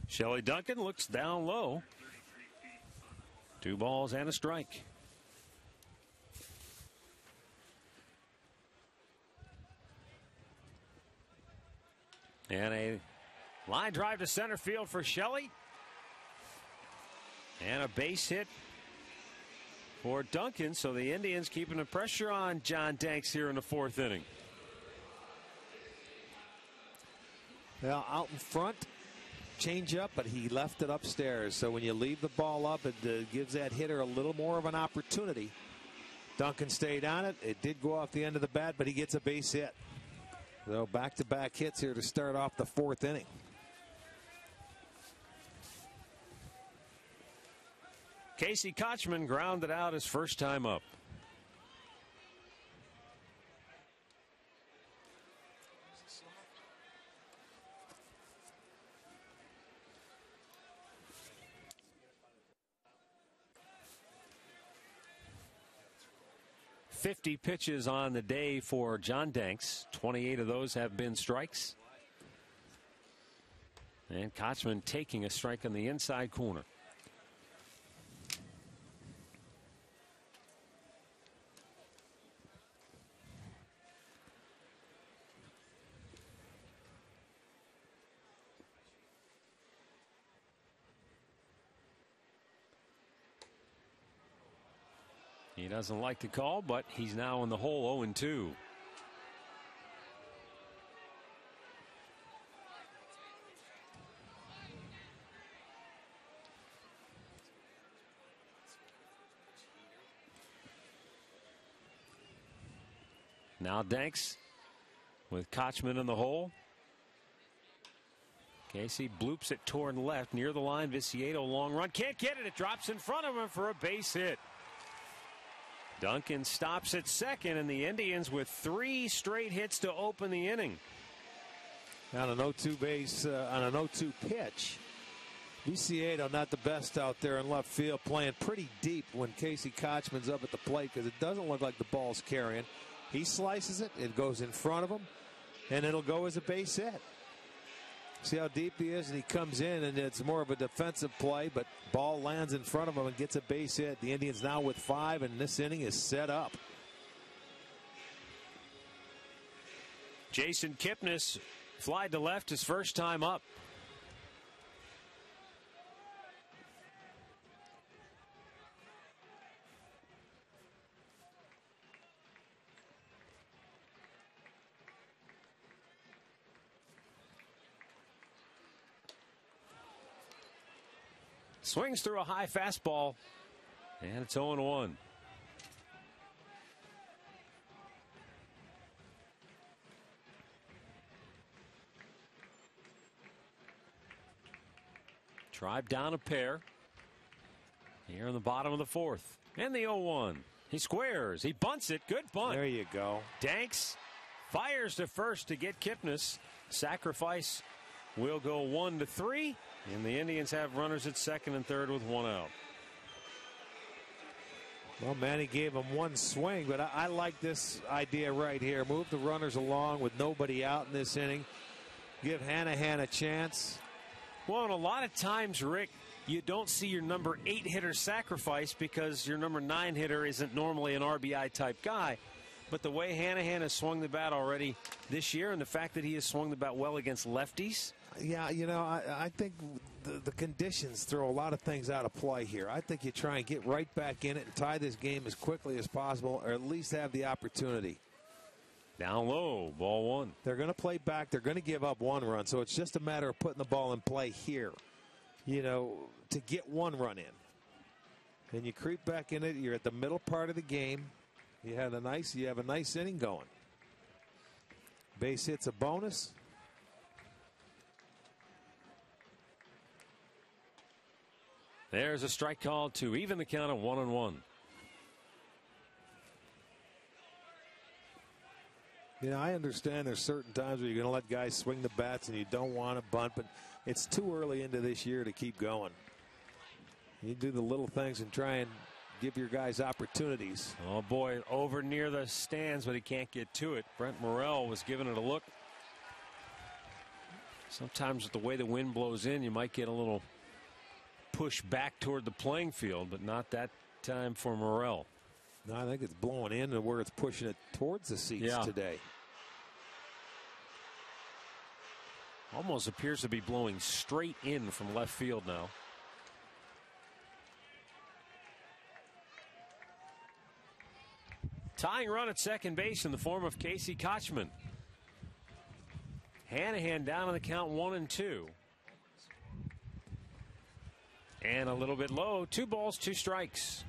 Shelly Duncan looks down low. 2 balls and a strike. And a line drive to center field for Shelly. And a base hit for Duncan. So the Indians keeping the pressure on John Danks here in the 4th inning. Well, out in front. Change up, but he left it upstairs. So when you leave the ball up, it gives that hitter a little more of an opportunity. Duncan stayed on it. It did go off the end of the bat, but he gets a base hit. So back-to-back hits here to start off the 4th inning. Casey Kochman grounded out his first time up. .50 pitches on the day for John Danks. 28 of those have been strikes. And Kochman taking a strike on the inside corner. He doesn't like the call, but he's now in the hole 0-2. Now Danks with Kochman in the hole. Casey bloops it toward left near the line. Viciedo long run. Can't get it. It drops in front of him for a base hit. Duncan stops at second, and the Indians with 3 straight hits to open the inning. On an 0-2 base, on an 0-2 pitch. Viciedo not the best out there in left field, playing pretty deep when Casey Kochman's up at the plate because it doesn't look like the ball's carrying. He slices it, it goes in front of him, and it'll go as a base hit. See how deep he is, and he comes in, and it's more of a defensive play, but ball lands in front of him and gets a base hit. The Indians now with 5, and this inning is set up. Jason Kipnis flied to left his first time up. Swings through a high fastball, and it's 0-1. Tribe down a pair here in the bottom of the 4th. And the 0-1. He squares. He bunts it. Good bunt. There you go. Danks fires to first to get Kipnis. Sacrifice will go 1-3. And the Indians have runners at second and third with one out. Well, Manny gave him one swing, but I like this idea right here. Move the runners along with nobody out in this inning. Give Hanahan a chance. Well, and a lot of times, Rick, you don't see your number 8 hitter sacrifice because your number 9 hitter isn't normally an RBI type guy. But the way Hanahan has swung the bat already this year, and the fact that he has swung the bat well against lefties. Yeah, you know, I think the conditions throw a lot of things out of play here. I think you try and get right back in it and tie this game as quickly as possible, or at least have the opportunity. Down low, ball one. They're going to play back. They're going to give up one run, so it's just a matter of putting the ball in play here, you know, to get one run in. And you creep back in it. You're at the middle part of the game. You have a nice inning going. Base hit's a bonus. There's a strike call to even the count at 1-1. You know, I understand there's certain times where you're going to let guys swing the bats and you don't want to bunt, but it's too early into this year to keep going. You do the little things and try and give your guys opportunities. Oh, boy, over near the stands, but he can't get to it. Brent Morrell was giving it a look. Sometimes with the way the wind blows in, you might get a little push back toward the playing field, but not that time for Morrell. No, I think it's blowing in to where it's pushing it towards the seats today. Almost appears to be blowing straight in from left field now. Tying run at second base in the form of Casey Kochman. Hanahan down on the count 1-2. And a little bit low. 2 balls, 2 strikes.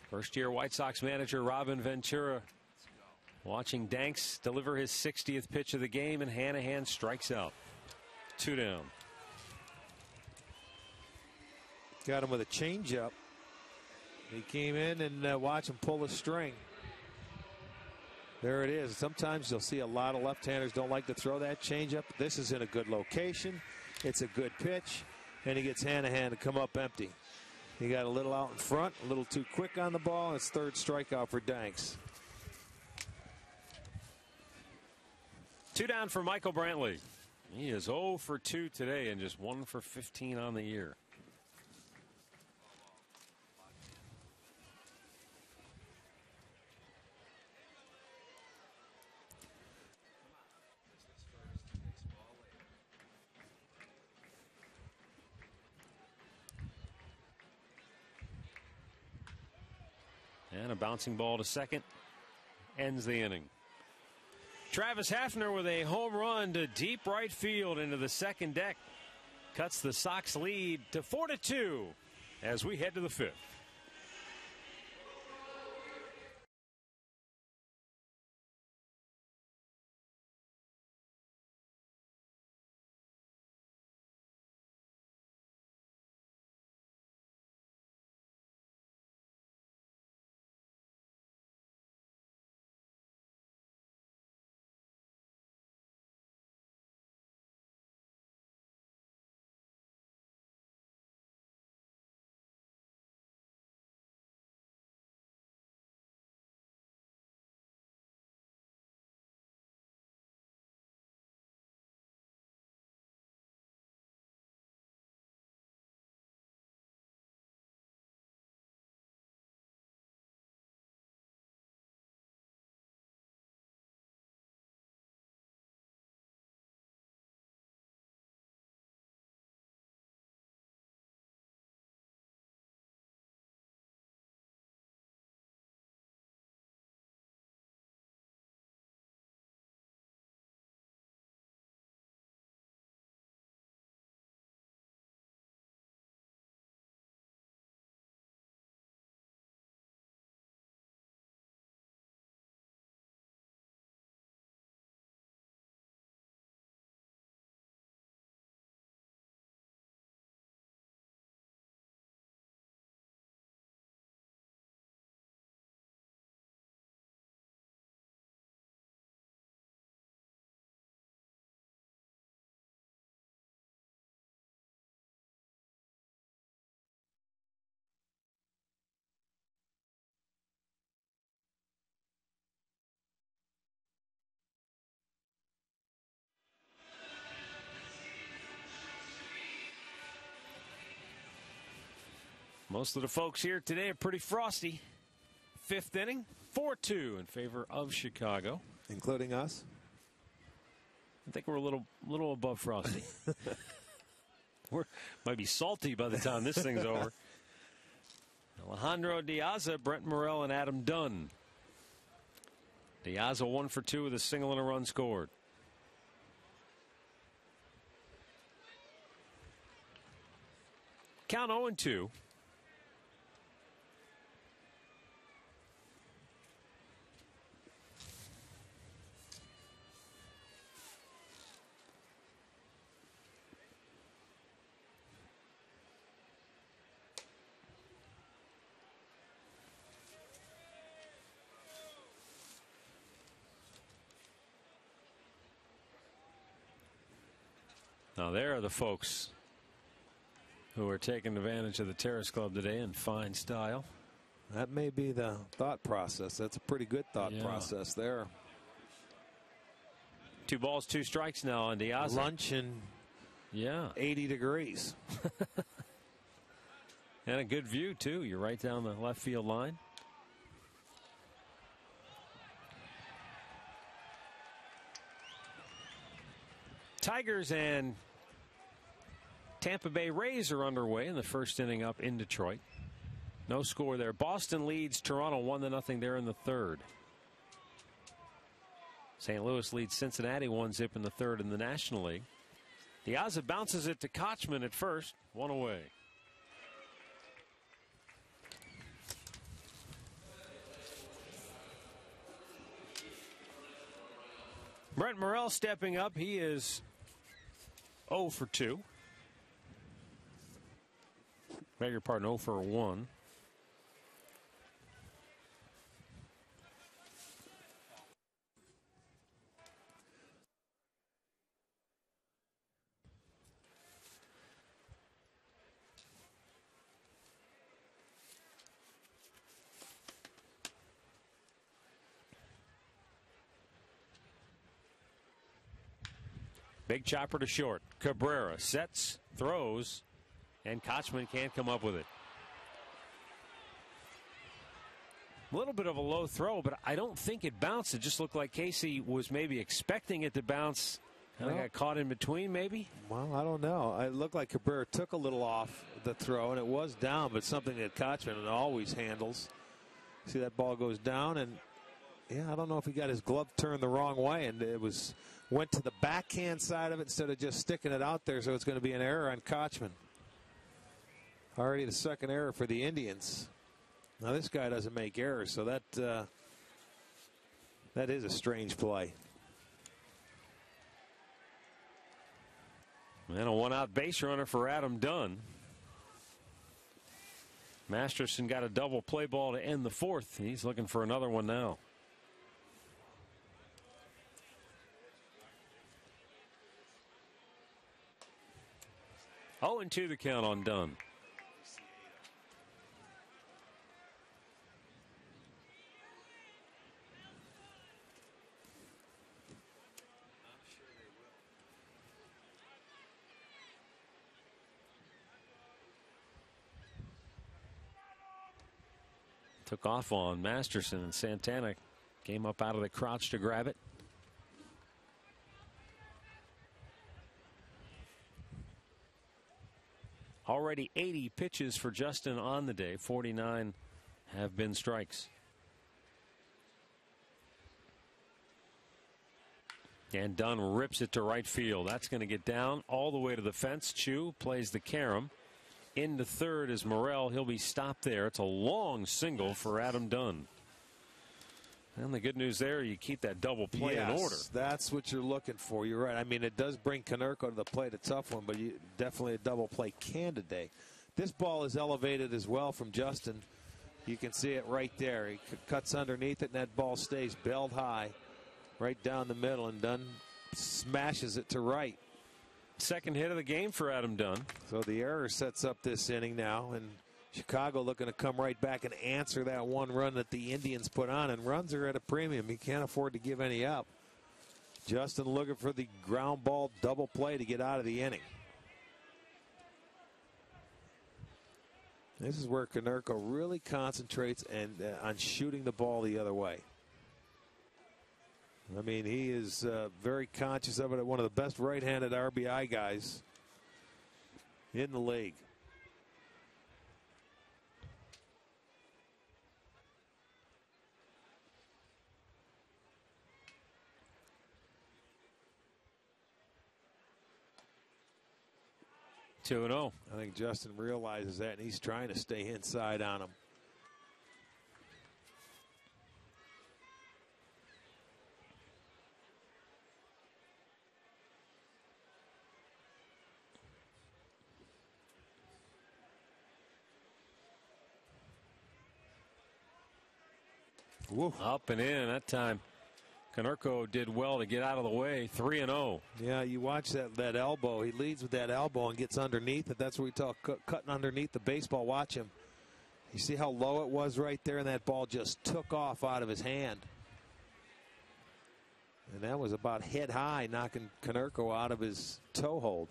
First-year White Sox manager Robin Ventura watching Danks deliver his 60th pitch of the game, and Hanahan strikes out. 2 down. Got him with a changeup. He came in and watch him pull a string. There it is. Sometimes you'll see a lot of left-handers don't like to throw that changeup. This is in a good location. It's a good pitch, and he gets Hanahan to come up empty. He got a little out in front, a little too quick on the ball. It's third strikeout for Danks. 2 down for Michael Brantley. He is 0 for 2 today and just 1 for 15 on the year. And a bouncing ball to second ends the inning. Travis Hafner with a home run to deep right field into the second deck. Cuts the Sox lead to 4-2 as we head to the 5th. Most of the folks here today are pretty frosty. 5th inning, 4-2 in favor of Chicago. Including us? I think we're a little above frosty. Might be salty by the time this thing's over. Alejandro Diaza, Brent Morel, and Adam Dunn. Diaza 1 for 2 with a single and a run scored. Count 0-2. Now there are the folks who are taking advantage of the Terrace Club today in fine style. That may be the thought process. That's a pretty good thought process there. 2 balls, 2 strikes now on Diaz. Lunch and 80 degrees. And a good view, too. You're right down the left field line. Tigers and Tampa Bay Rays are underway in the 1st inning up in Detroit. No score there. Boston leads Toronto 1-0 there in the 3rd. St. Louis leads Cincinnati 1-0 in the 3rd in the National League. Diaz bounces it to Kochman at first. 1 away. Brent Morel stepping up. He is 0 for 2. Beg your pardon, 0 for 1. Big chopper to short. Cabrera sets, throws, and Kochman can't come up with it. A little bit of a low throw, but I don't think it bounced. It just looked like Casey was maybe expecting it to bounce. Kind of got caught in between, maybe? Well, I don't know. It looked like Cabrera took a little off the throw, and it was down, but something that Kochman always handles. See, that ball goes down, and I don't know if he got his glove turned the wrong way, and it went to the backhand side of it instead of just sticking it out there, so it's going to be an error on Kochman. Already the 2nd error for the Indians. Now this guy doesn't make errors, so that is a strange play. And a 1-out base runner for Adam Dunn. Masterson got a double play ball to end the 4th. He's looking for another one now. Oh, and 2 the count on Dunn. Took off on Masterson, and Santana came up out of the crouch to grab it. Already 80 pitches for Justin on the day. 49 have been strikes. And Dunn rips it to right field. That's going to get down all the way to the fence. Chu plays the carom. Into 3rd is Morel. He'll be stopped there. It's a long single for Adam Dunn. And the good news there, you keep that double play in order. That's what you're looking for. You're right. I mean, it does bring Konerko to the plate, a tough one, but definitely a double play candidate. This ball is elevated as well from Justin. You can see it right there. He cuts underneath it, and that ball stays belled high right down the middle, and Dunn smashes it to right. 2nd hit of the game for Adam Dunn. So the error sets up this inning now, and Chicago looking to come right back and answer that 1 run that the Indians put on, and runs are at a premium. You can't afford to give any up. Justin looking for the ground ball double play to get out of the inning. This is where Konerko really concentrates and on shooting the ball the other way. I mean, he is very conscious of it. One of the best right-handed RBI guys in the league. Two and 0. I think Justin realizes that, and he's trying to stay inside on him. Woo. Up and in that time. Konerko did well to get out of the way. 3-0. Yeah, you watch that elbow. He leads with that elbow and gets underneath it. That's what we talk cutting underneath the baseball. Watch him. You see how low it was right there, and that ball just took off out of his hand. And that was about head high, knocking Konerko out of his toe hold.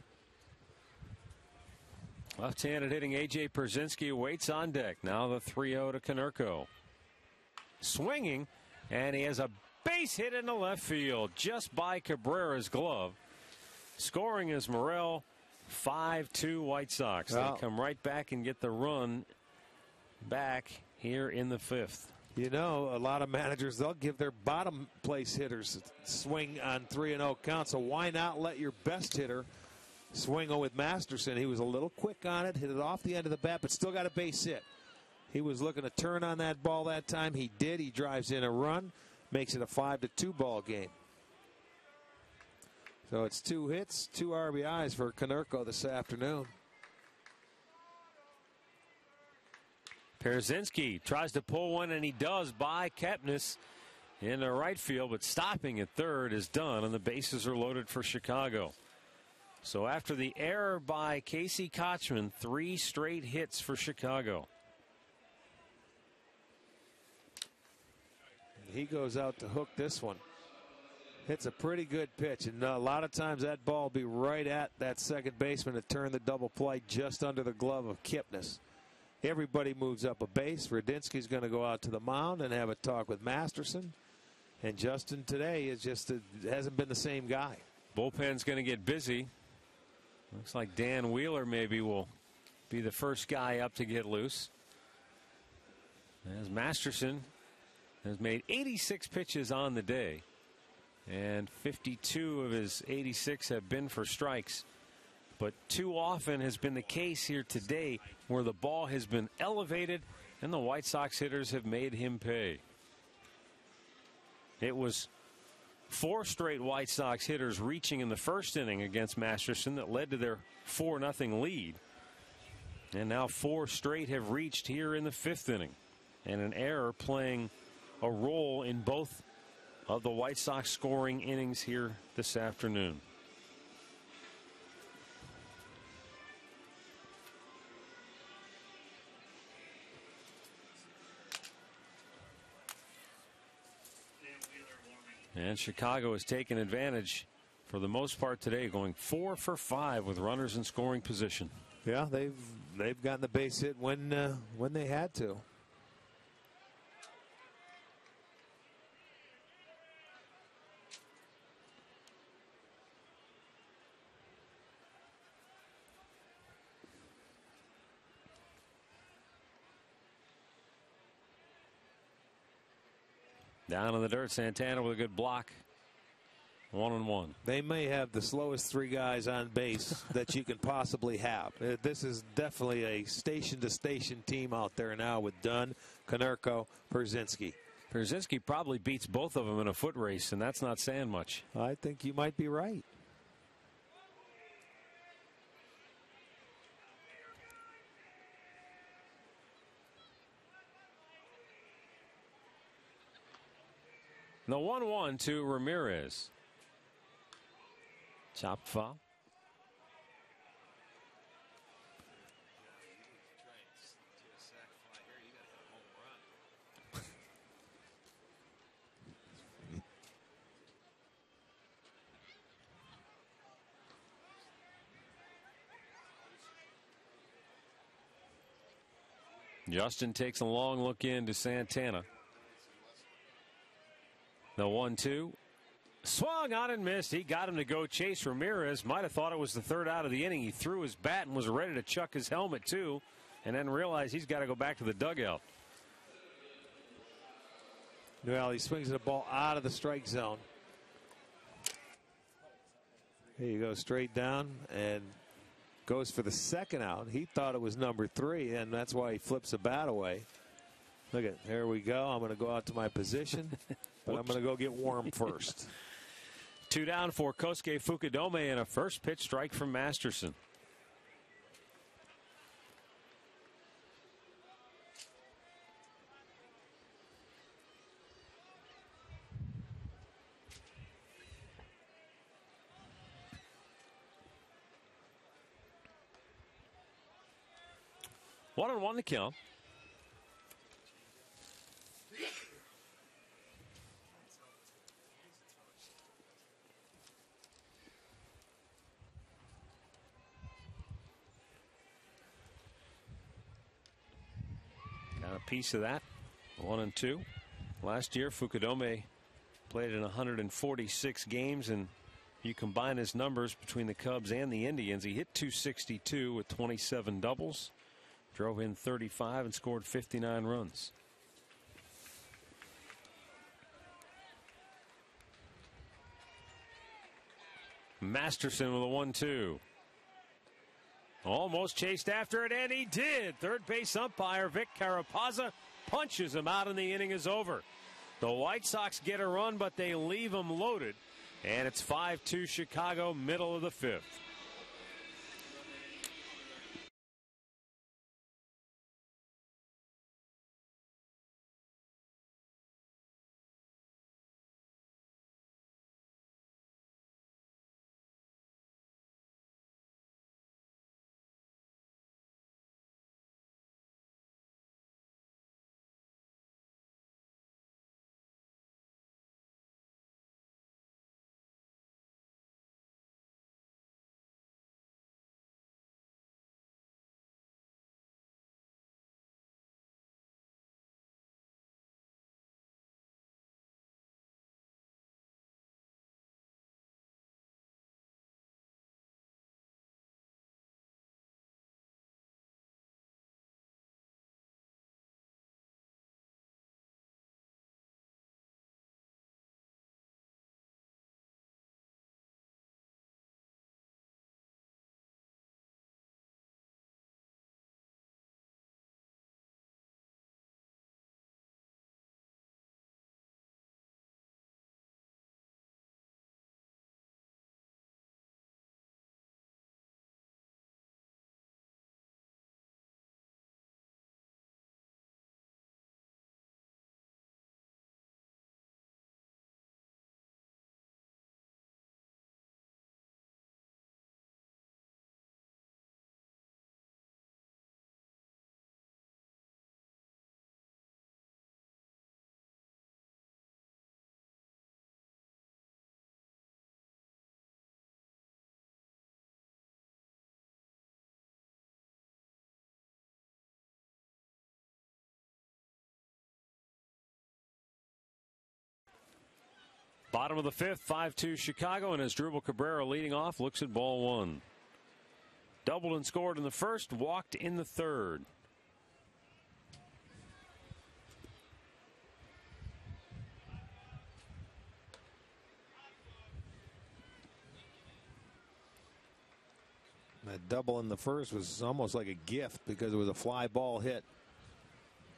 Left-handed hitting A.J. Pierzynski waits on deck. Now the 3-0 to Konerko. Swinging, and he has a base hit into left field just by Cabrera's glove. Scoring is Morel. 5-2 White Sox. Well, they come right back and get the run back here in the fifth. You know, a lot of managers, they'll give their bottom place hitters a swing on 3-0 count, so why not let your best hitter swing with Masterson? He was a little quick on it, hit it off the end of the bat, but still got a base hit. He was looking to turn on that ball that time. He did. He drives in a run, makes it a 5-2 ball game. So it's 2 hits, 2 RBIs for Konerko this afternoon. Pierzynski tries to pull one, and he does by Kepnes in the right field, but stopping at third is done, and the bases are loaded for Chicago. So after the error by Casey Kochman, 3 straight hits for Chicago. He goes out to hook this one. Hits a pretty good pitch, and a lot of times that ball will be right at that second baseman to turn the double play just under the glove of Kipnis. Everybody moves up a base. Radinsky's going to go out to the mound and have a talk with Masterson. And Justin today is just hasn't been the same guy. Bullpen's going to get busy. Looks like Dan Wheeler maybe will be the first guy up to get loose. As Masterson has made 86 pitches on the day, and 52 of his 86 have been for strikes. But too often has been the case here today where the ball has been elevated and the White Sox hitters have made him pay. It was 4 straight White Sox hitters reaching in the first inning against Masterson that led to their 4-0 lead. And now 4 straight have reached here in the 5th inning. And an error playing a role in both of the White Sox scoring innings here this afternoon. And Chicago has taken advantage for the most part today, going 4 for 5 with runners in scoring position. Yeah, they've gotten the base hit when they had to. Down in the dirt, Santana with a good block. 1-1. They may have the slowest 3 guys on base that you can possibly have. This is definitely a station-to-station team out there now with Dunn, Konerko, Pierzynski. Pierzynski probably beats both of them in a foot race, and that's not saying much. I think you might be right. The 1-1 to Ramirez. Chopped foul. Justin takes a long look into Santana. The 1-2. Swung on and missed. He got him to go. Chase Ramirez might have thought it was the third out of the inning. He threw his bat and was ready to chuck his helmet too, and then realized he's got to go back to the dugout. Well, he swings the ball out of the strike zone. Here you go, straight down and goes for the second out. He thought it was number 3, and that's why he flips the bat away. Look at, here we go. I'm going to go out to my position, but I'm going to go get warm first. 2 down for Kosuke Fukudome and a first pitch strike from Masterson. One on one to count. Got a piece of that. 1-2. Last year, Fukudome played in 146 games, and you combine his numbers between the Cubs and the Indians. He hit .262 with 27 doubles, drove in 35, and scored 59 runs. Masterson with a 1-2. Almost chased after it, and he did. Third base umpire Vic Carapazza punches him out, and the inning is over. The White Sox get a run, but they leave him loaded, and it's 5-2 Chicago, middle of the 5th. Bottom of the 5th, 5-2 Chicago, and as Drupal Cabrera leading off, looks at ball 1. Doubled and scored in the first, walked in the third. That double in the first was almost like a gift because it was a fly ball hit.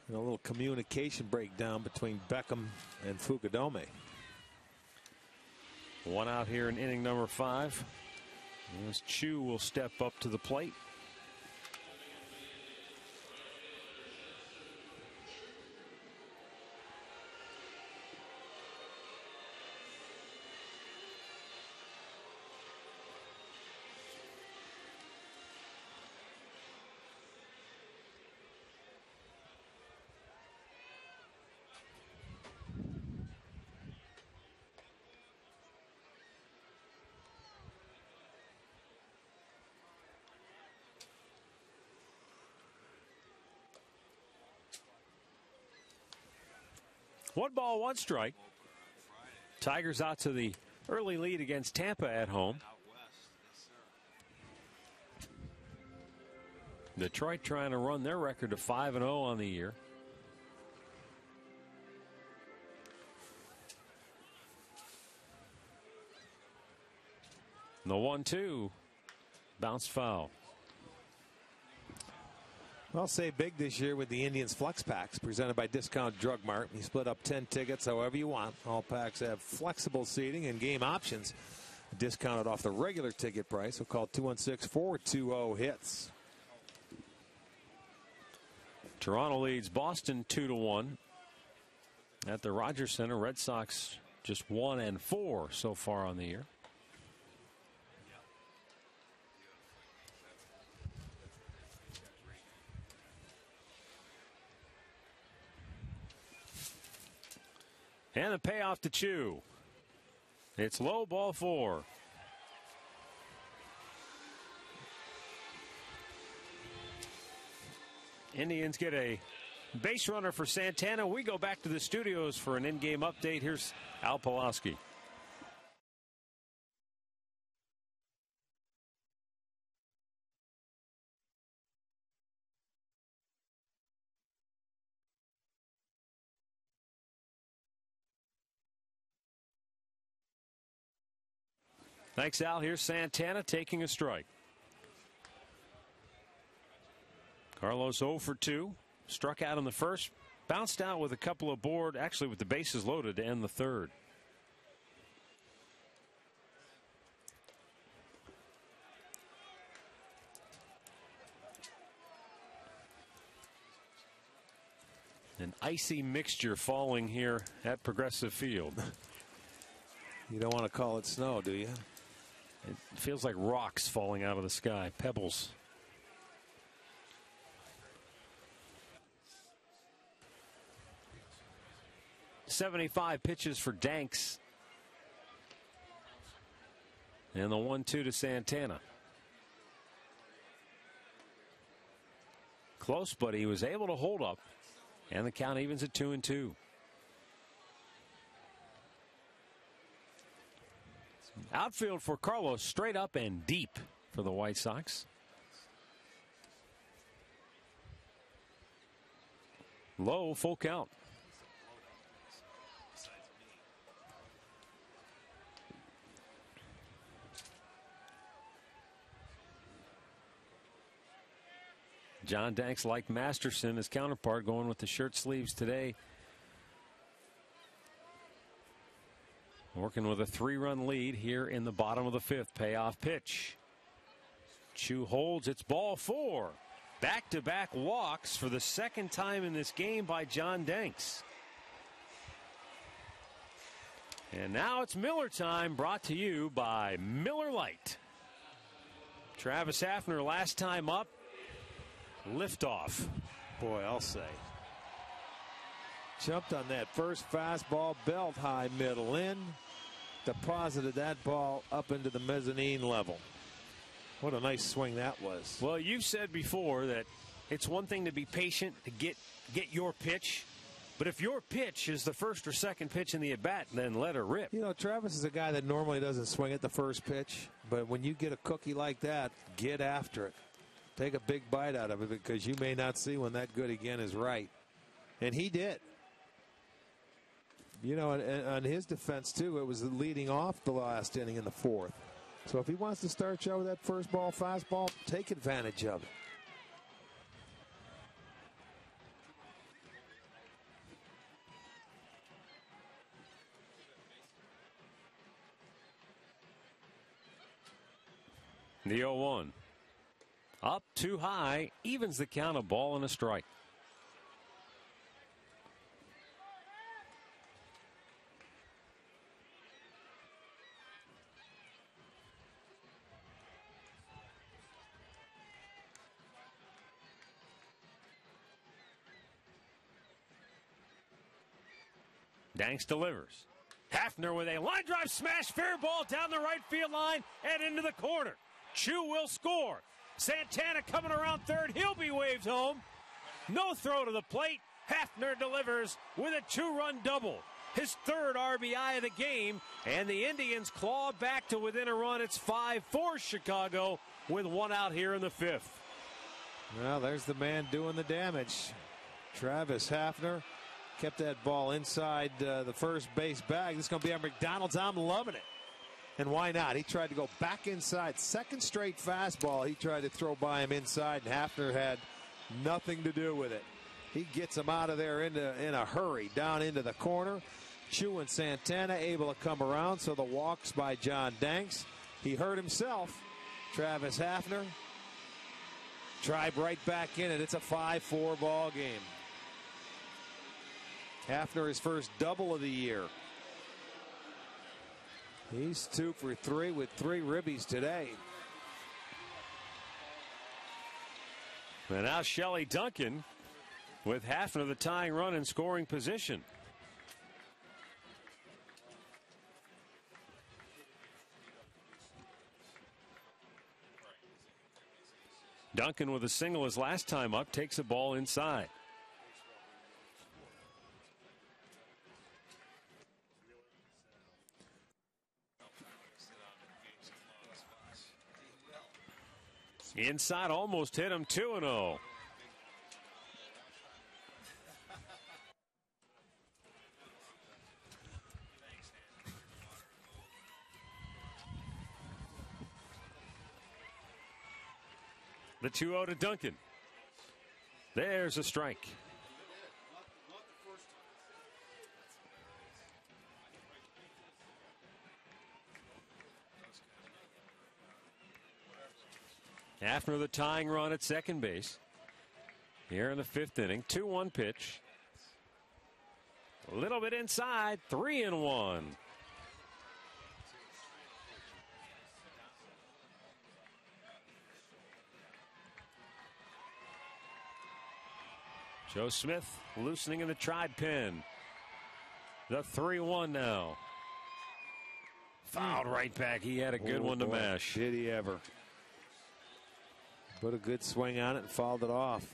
And a little communication breakdown between Beckham and Fukudome. 1 out here in inning number 5. As Chu will step up to the plate. 1 ball, 1 strike. Tigers out to the early lead against Tampa at home. Detroit trying to run their record to 5-0 on the year. The 1-2 bounce foul. I'll say big this year with the Indians Flex Packs presented by Discount Drug Mart. You split up 10 tickets however you want. All packs have flexible seating and game options discounted off the regular ticket price. So call 216-420-HITS. Toronto leads Boston 2-1 at the Rogers Center. Red Sox just 1-4 so far on the year. And the payoff to Chu. It's low, ball 4. Indians get a base runner for Santana. We go back to the studios for an in-game update. Here's Al Pawlowski. Thanks, Al. Here's Santana taking a strike. Carlos 0 for 2. Struck out in the first. Bounced out with a couple aboard, actually with the bases loaded to end the third. An icy mixture falling here at Progressive Field. You don't want to call it snow, do you? It feels like rocks falling out of the sky, pebbles. .75 pitches for Danks. And the 1-2 to Santana. Close, but he was able to hold up. And the count evens at 2-2. Outfield for Carlos, straight up and deep for the White Sox. Low, full count. John Danks, like Masterson, his counterpart, going with the shirt sleeves today. Working with a 3-run lead here in the bottom of the 5th. Payoff pitch. Chu holds. It's ball 4. Back-to-back walks for the second time in this game by John Danks. And now it's Miller time, brought to you by Miller Lite. Travis Hafner last time up. Liftoff. Boy, I'll say. Jumped on that first fastball, belt high, middle in. Deposited that ball up into the mezzanine level. What a nice swing that was. Well, you've said before that it's one thing to be patient to get your pitch. But if your pitch is the first or second pitch in the at-bat, then let her rip. You know, Travis is a guy that normally doesn't swing at the first pitch. But when you get a cookie like that, get after it. Take a big bite out of it, because you may not see when that good again is right. And he did. You know, and on his defense, too, it was leading off the last inning in the 4th. So if he wants to start you out with that first ball fastball, take advantage of it. The 0-1. Up too high, evens the count, a ball and a strike. Danks delivers. Hafner with a line drive smash, fair ball down the right field line and into the corner. Chu will score. Santana coming around third. He'll be waved home. No throw to the plate. Hafner delivers with a 2-run double. His third RBI of the game, and the Indians claw back to within a run. It's 5-4 Chicago with 1 out here in the 5th. Well, there's the man doing the damage. Travis Hafner kept that ball inside the first base bag. This is going to be our McDonald's. I'm loving it. And why not? He tried to go back inside. Second straight fastball he tried to throw by him inside, and Hafner had nothing to do with it. He gets him out of there in a hurry, down into the corner. Chu and Santana able to come around, so the walks by John Danks. He hurt himself. Travis Hafner tried right back in it. It's a 5-4 ball game. Hafner, his first double of the year. He's 2 for 3 with 3 ribbies today. And now Shelley Duncan with Hafner the tying run in scoring position. Duncan with a single his last time up takes a ball inside. Inside, almost hit him. 2-0. The 2-0 to Duncan. There's a strike. Hafner the tying run at second base. Here in the 5th inning. 2-1 pitch. A little bit inside. 3-1. Joe Smith loosening in the tribe pen. The 3-1 now. Fouled right back. He had a good one to mash. Did he ever? Put a good swing on it and fouled it off.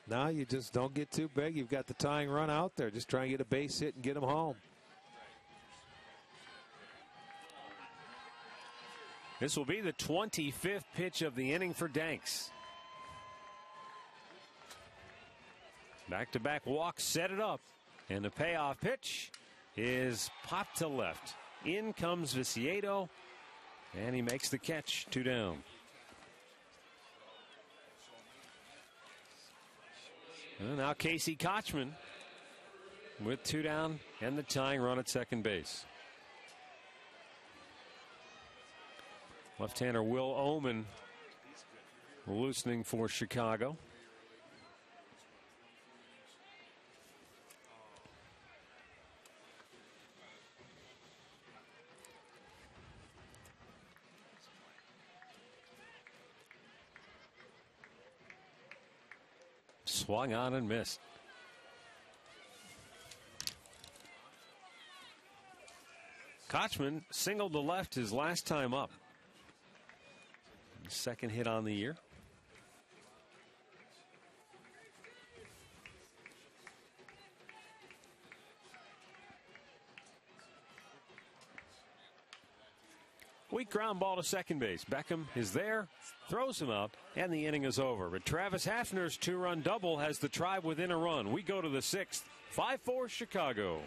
Now you just don't get too big. You've got the tying run out there. Just try and get a base hit and get him home. This will be the 25th pitch of the inning for Danks. Back-to-back walks set it up. And the payoff pitch is popped to left. In comes Viciedo. And he makes the catch. 2 down. And now Casey Kochman with 2 down and the tying run at second base. Left-hander Will Oman loosening for Chicago. Swung on and missed. Kochman singled to left his last time up. Second hit on the year. Weak ground ball to second base. Beckham is there, throws him out, and the inning is over. But Travis Hafner's 2-run double has the Tribe within a run. We go to the 6th. 5-4 Chicago.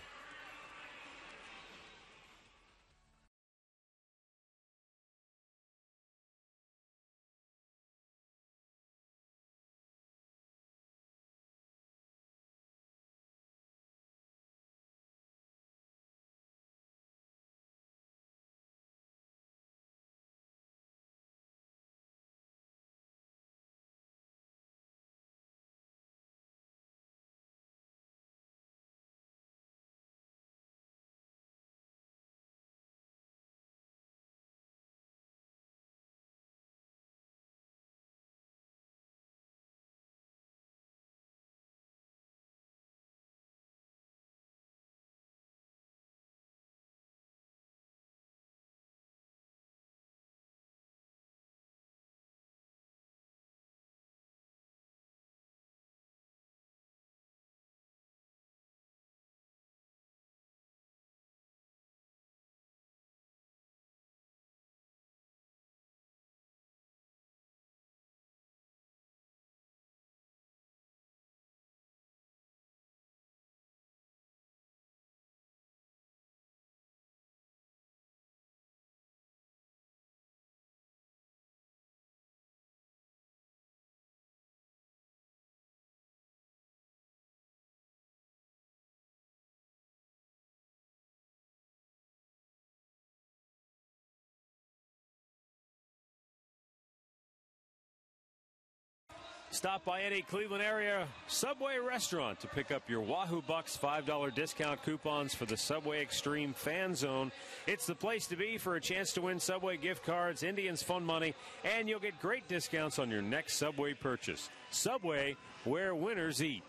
Stop by any Cleveland area Subway restaurant to pick up your Wahoo Bucks $5 discount coupons for the Subway Extreme Fan Zone. It's the place to be for a chance to win Subway gift cards, Indians fun money, and you'll get great discounts on your next Subway purchase. Subway, where winners eat.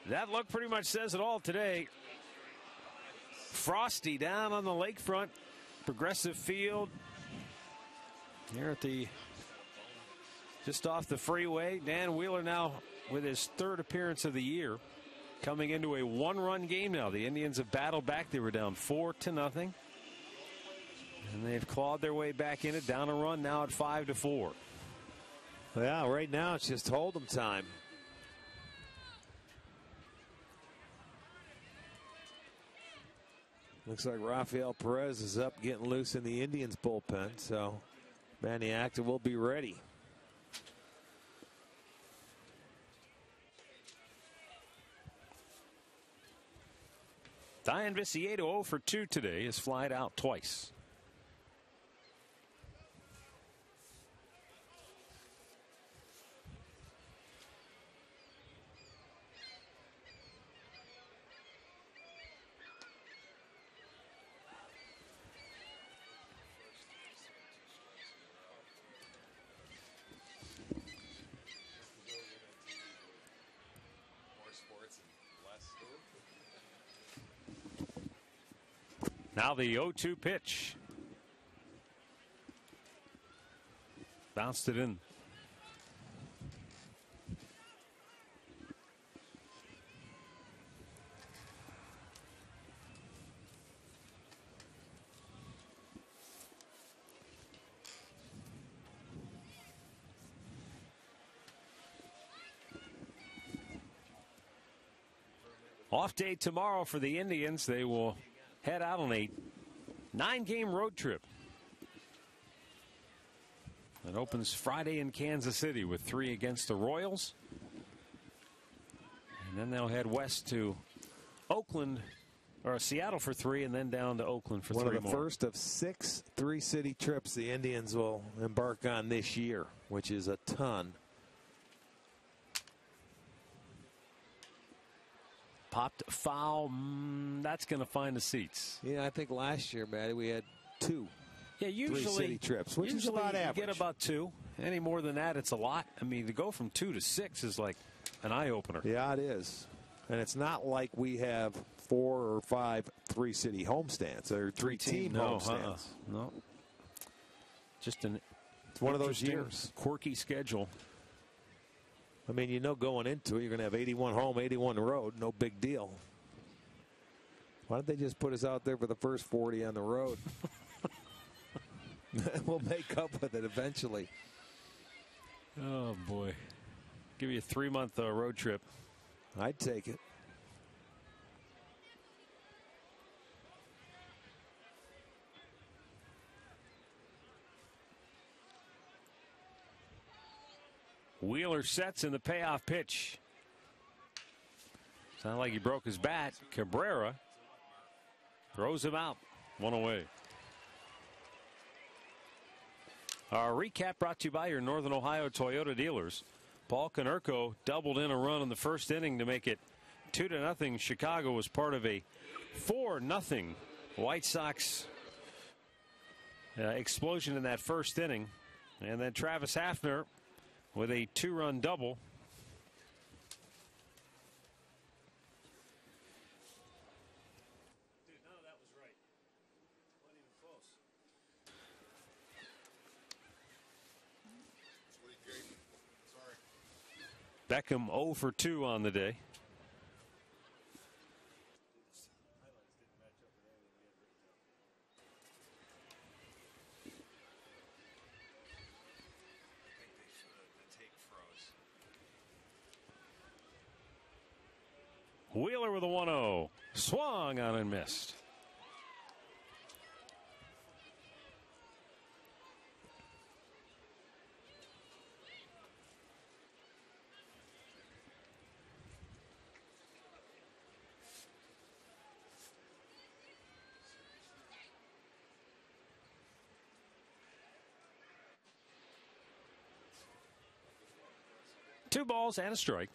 That look pretty much says it all today. Frosty down on the lakefront, Progressive Field. Here at the just off the freeway. Dan Wheeler now with his third appearance of the year, coming into a one-run game now. The Indians have battled back. They were down 4-0, and they've clawed their way back in it, down a run now at 5-4. Yeah, right now it's just hold 'em time. Looks like Rafael Perez is up, getting loose in the Indians bullpen, so Maniacta will be ready. Diane Viciedo 0 for 2 today, is flied out twice. Now the 0-2 pitch. Bounced it in. Off day tomorrow for the Indians. They will head out on a 9-game road trip. It opens Friday in Kansas City with 3 against the Royals. And then they'll head west to Oakland, or Seattle for 3, and then down to Oakland for 3 more. One of the first of 6 3-city trips the Indians will embark on this year, which is a ton. Popped foul. That's going to find the seats. Yeah, I think last year, Matty, we had 2 usually 3-city trips, which is about average. You get about 2. Any more than that, it's a lot. I mean, to go from 2 to 6 is like an eye-opener. Yeah, it is. And it's not like we have 4 or 5 3-city homestands. They're 3-team homestands. No. Just it's one of those years. Quirky schedule. I mean, you know going into it, you're going to have 81 home, 81 road. No big deal. Why don't they just put us out there for the first 40 on the road? We'll make up with it eventually. Oh, boy. Give you a 3-month road trip. I'd take it. Wheeler sets in the payoff pitch. Sounded like he broke his bat. Cabrera throws him out. 1 away. Our recap brought to you by your Northern Ohio Toyota dealers. Paul Konerko doubled in a run in the first inning to make it 2-0. Chicago was part of a 4-0 White Sox explosion in that first inning. And then Travis Hafner with a 2-run double. Dude, none of that was right. Wasn't even close. Sorry. Beckham 0 for 2 on the day. Wheeler with a 1-0. Swung on and missed. 2 balls and a strike.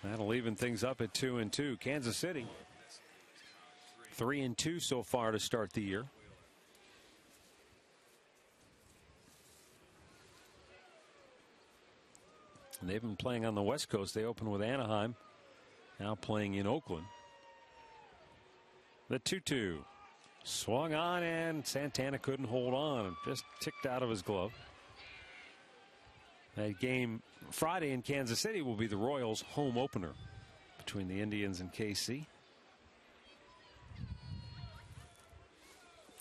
That'll even things up at 2-2. Kansas City 3-2 so far to start the year. And they've been playing on the West Coast. They opened with Anaheim, now playing in Oakland. The 2-2 swung on, and Santana couldn't hold on. Just ticked out of his glove. That game Friday in Kansas City will be the Royals' home opener between the Indians and KC.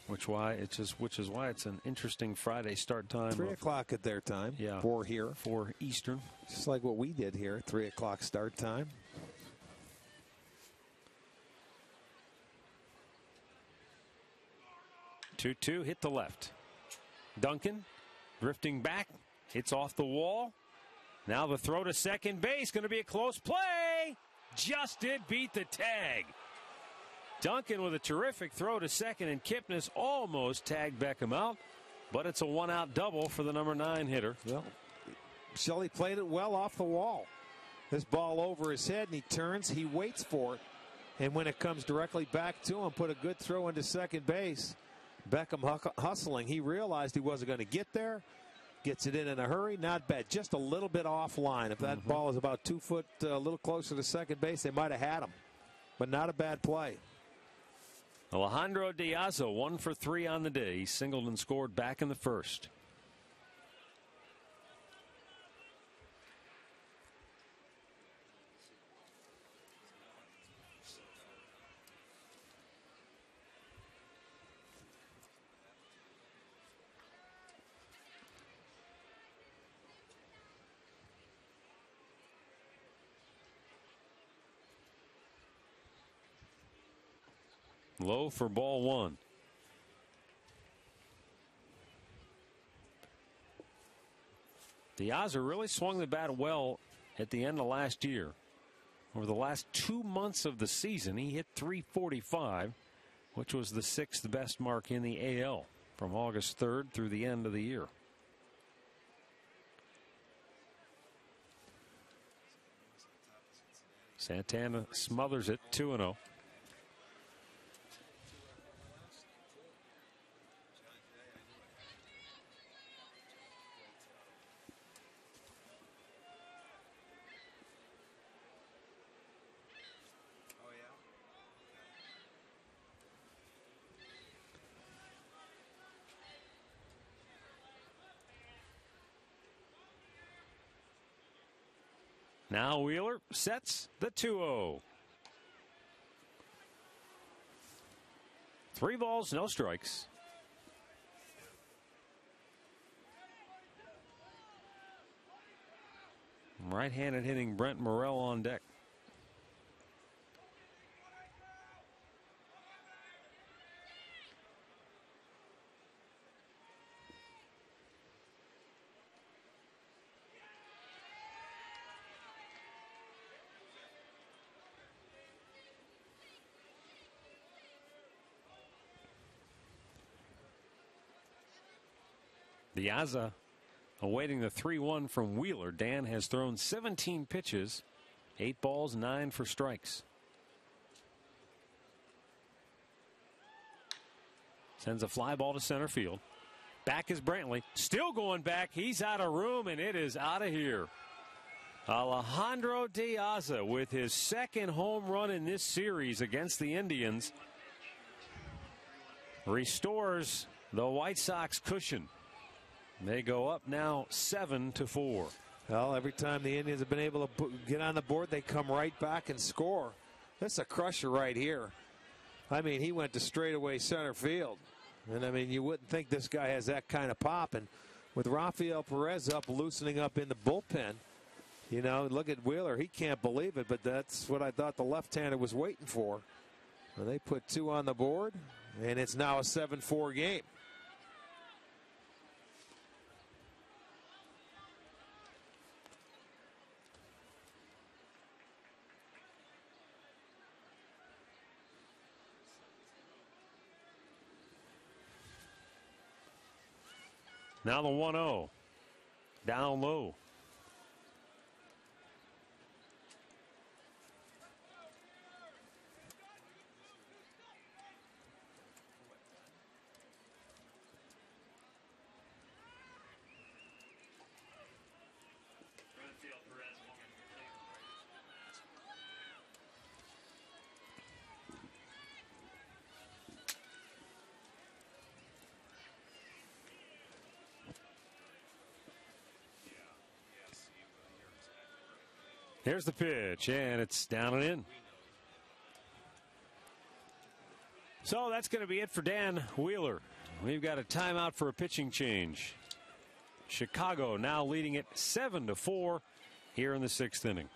Which is why it's an interesting Friday start time. 3 o'clock at their time. Yeah. 4 here. 4 Eastern. Just like what we did here. 3 o'clock start time. Two hit the left. Duncan drifting back. Hits off the wall. Now the throw to second base. Going to be a close play. Just did beat the tag. Duncan with a terrific throw to second, and Kipnis almost tagged Beckham out. But it's a 1-out double for the number 9 hitter. Well, Shelley played it well off the wall. This ball over his head, and he turns. He waits for it. And when it comes directly back to him, put a good throw into second base. Beckham hustling. He realized he wasn't going to get there. Gets it in a hurry. Not bad. Just a little bit offline. If that ball is about 2 foot, a little closer to second base, they might have had him. But not a bad play. Alejandro Diaz, 1 for 3 on the day. He singled and scored back in the first. Low for ball 1. Diaz really swung the bat well at the end of last year. Over the last 2 months of the season, he hit .345, which was the 6th best mark in the AL from August 3rd through the end of the year. Santana smothers it, 2-0. Now Wheeler sets the 2-0. 3 balls, no strikes. Right-handed hitting Brent Morrell on deck. Diaz awaiting the 3-1 from Wheeler. Dan has thrown 17 pitches, 8 balls, 9 for strikes. Sends a fly ball to center field. Back is Brantley. Still going back. He's out of room, and it is out of here. Alejandro Diaz with his 2nd home run in this series against the Indians restores the White Sox cushion. They go up now 7-4. Well, every time the Indians have been able to get on the board, they come right back and score. That's a crusher right here. I mean, he went to straightaway center field. And, I mean, you wouldn't think this guy has that kind of pop. And with Rafael Perez up, loosening up in the bullpen, you know, look at Wheeler. He can't believe it, but that's what I thought the left-hander was waiting for. Well, they put 2 on the board, and it's now a 7-4 game. Now the 1-0. Down low. Here's the pitch, and it's down and in. So that's going to be it for Dan Wheeler. We've got a timeout for a pitching change. Chicago now leading it 7-4 here in the 6th inning.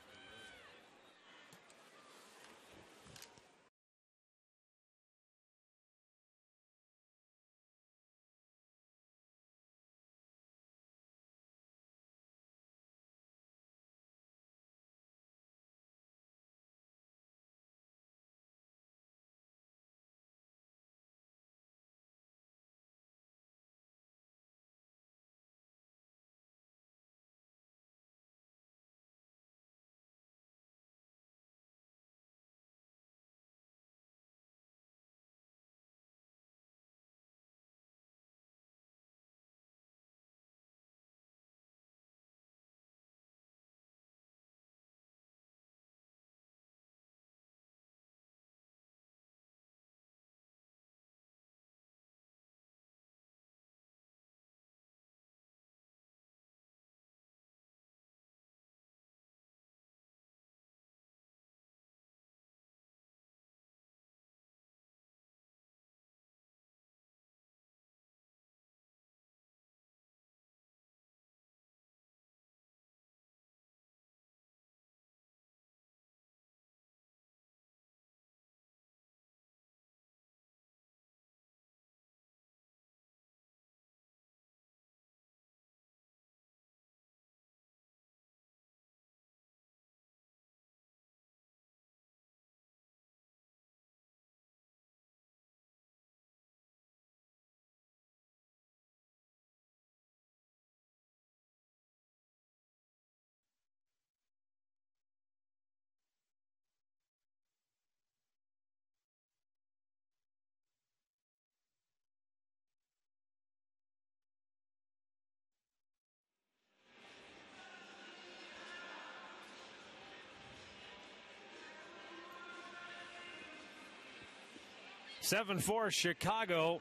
Seven four Chicago.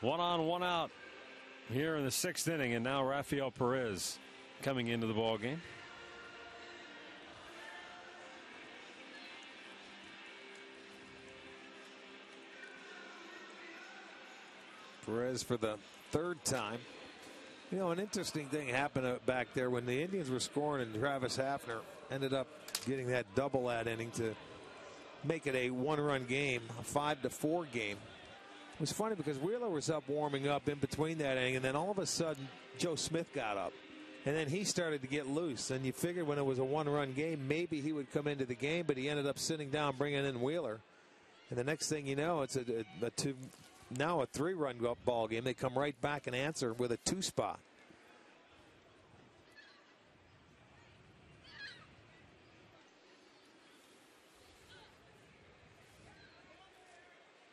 1 on, 1 out here in the 6th inning, and now Rafael Perez coming into the ball game. Perez for the 3rd time. You know, an interesting thing happened back there when the Indians were scoring, and Travis Hafner ended up getting that double that inning to make it a 1-run game, a 5-4 game. It was funny because Wheeler was up warming up in between that inning, and then all of a sudden Joe Smith got up, and then he started to get loose. And you figured when it was a 1-run game, maybe he would come into the game, but he ended up sitting down, bringing in Wheeler. And the next thing you know, it's now a 3-run ball game. They come right back and answer with a 2 spot.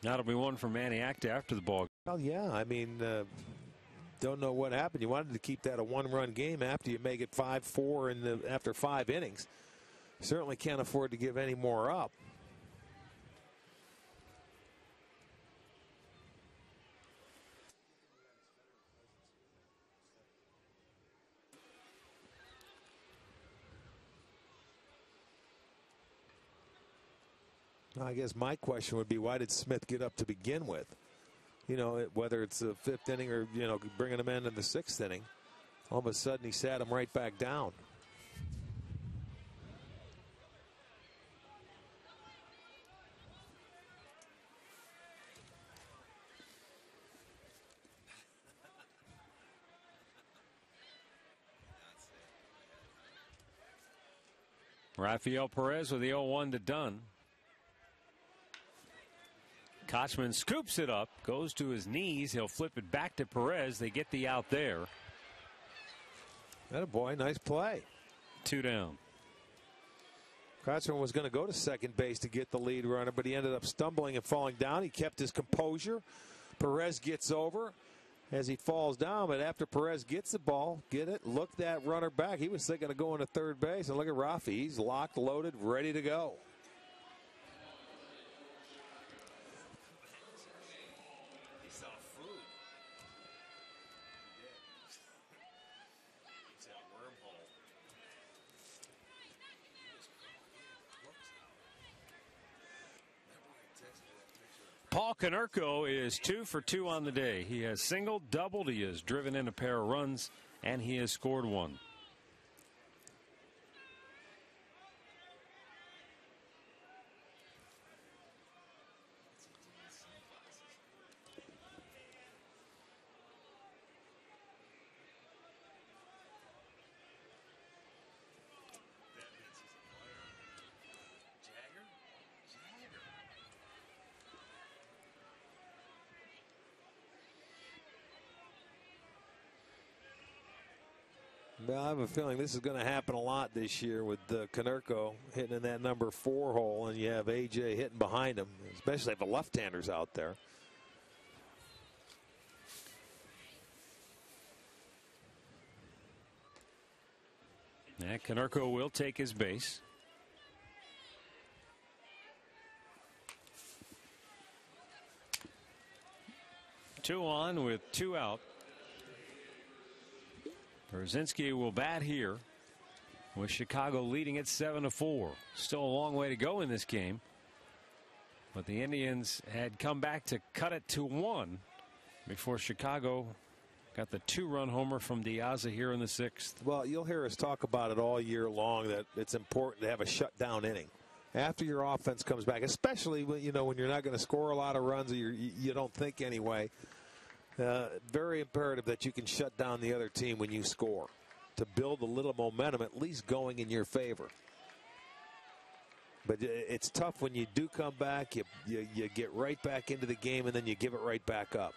That'll be one for Manny Acta after the ball. Well, yeah, I mean, don't know what happened. You wanted to keep that a 1-run game after you make it 5-4 after 5 innings. Certainly can't afford to give any more up. I guess my question would be, why did Smith get up to begin with? You know, whether it's the 5th inning or, you know, bringing him in the 6th inning. All of a sudden he sat him right back down. Rafael Perez with the 0-1 to Dunn. Kochman scoops it up, goes to his knees. He'll flip it back to Perez. They get the out there. Attaboy, nice play. 2 down. Kochman was going to go to second base to get the lead runner, but he ended up stumbling and falling down. He kept his composure. Perez gets over as he falls down, but after Perez gets the ball, look that runner back. He was thinking of going to third base, and look at Rafi. He's locked, loaded, ready to go. He saw food. It's that wormhole. Paul Konerko is 2 for 2 on the day. He has singled, doubled, he has driven in a pair of runs, and he has scored 1. Well, I have a feeling this is going to happen a lot this year with Konerko hitting in that number 4 hole, and you have AJ hitting behind him, especially if the left-handers out there. And Konerko will take his base. Two on with 2 out. Brzezinski will bat here with Chicago leading it 7-4. Still a long way to go in this game, but the Indians had come back to cut it to 1 before Chicago got the 2-run homer from Diaza here in the 6th. Well, you'll hear us talk about it all year long, that it's important to have a shutdown inning after your offense comes back, especially when you're not going to score a lot of runs, or you don't think anyway. Very imperative that you can shut down the other team when you score to build a little momentum, at least going in your favor. But it's tough when you do come back. You get right back into the game, and then you give it right back up.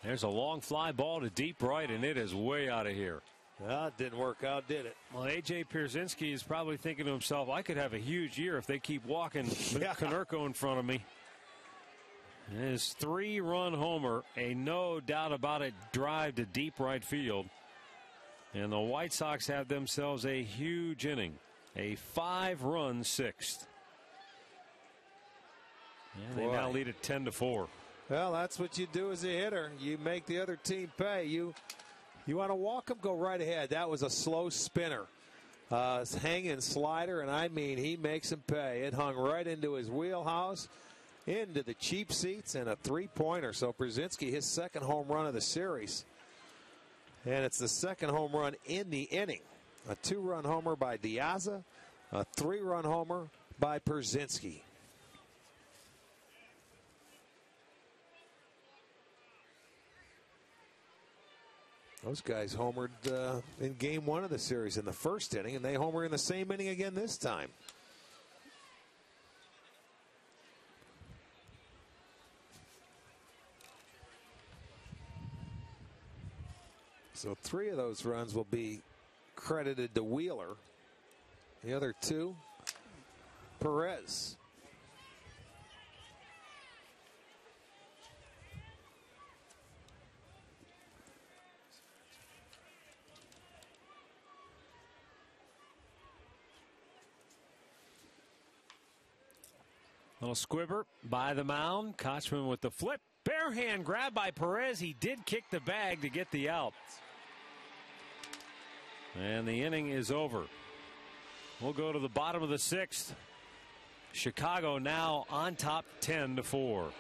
There's a long fly ball to deep right, and it is way out of here. Well, it didn't work out, did it? Well, A.J. Pierzynski is probably thinking to himself, I could have a huge year if they keep walking Konerko in front of me. His 3-run homer, a no doubt about it drive to deep right field. And the White Sox have themselves a huge inning, a 5-run 6th. And they now lead it 10-4. Well, that's what you do as a hitter. You make the other team pay. You want to walk him, go right ahead. That was a slow spinner. Hanging slider, and I mean, he makes him pay. It hung right into his wheelhouse, into the cheap seats, and a 3-pointer. So Brzezinski, his 2nd home run of the series. And it's the 2nd home run in the inning. A 2-run homer by Diaza, a 3-run homer by Brzezinski. Those guys homered in game 1 of the series in the 1st inning, and they homer in the same inning again this time. So 3 of those runs will be credited to Wheeler. The other 2, Perez. Little squibber by the mound. Kochman with the flip. Bare hand grab by Perez. He did kick the bag to get the out. And the inning is over. We'll go to the bottom of the 6th. Chicago now on top 10-4.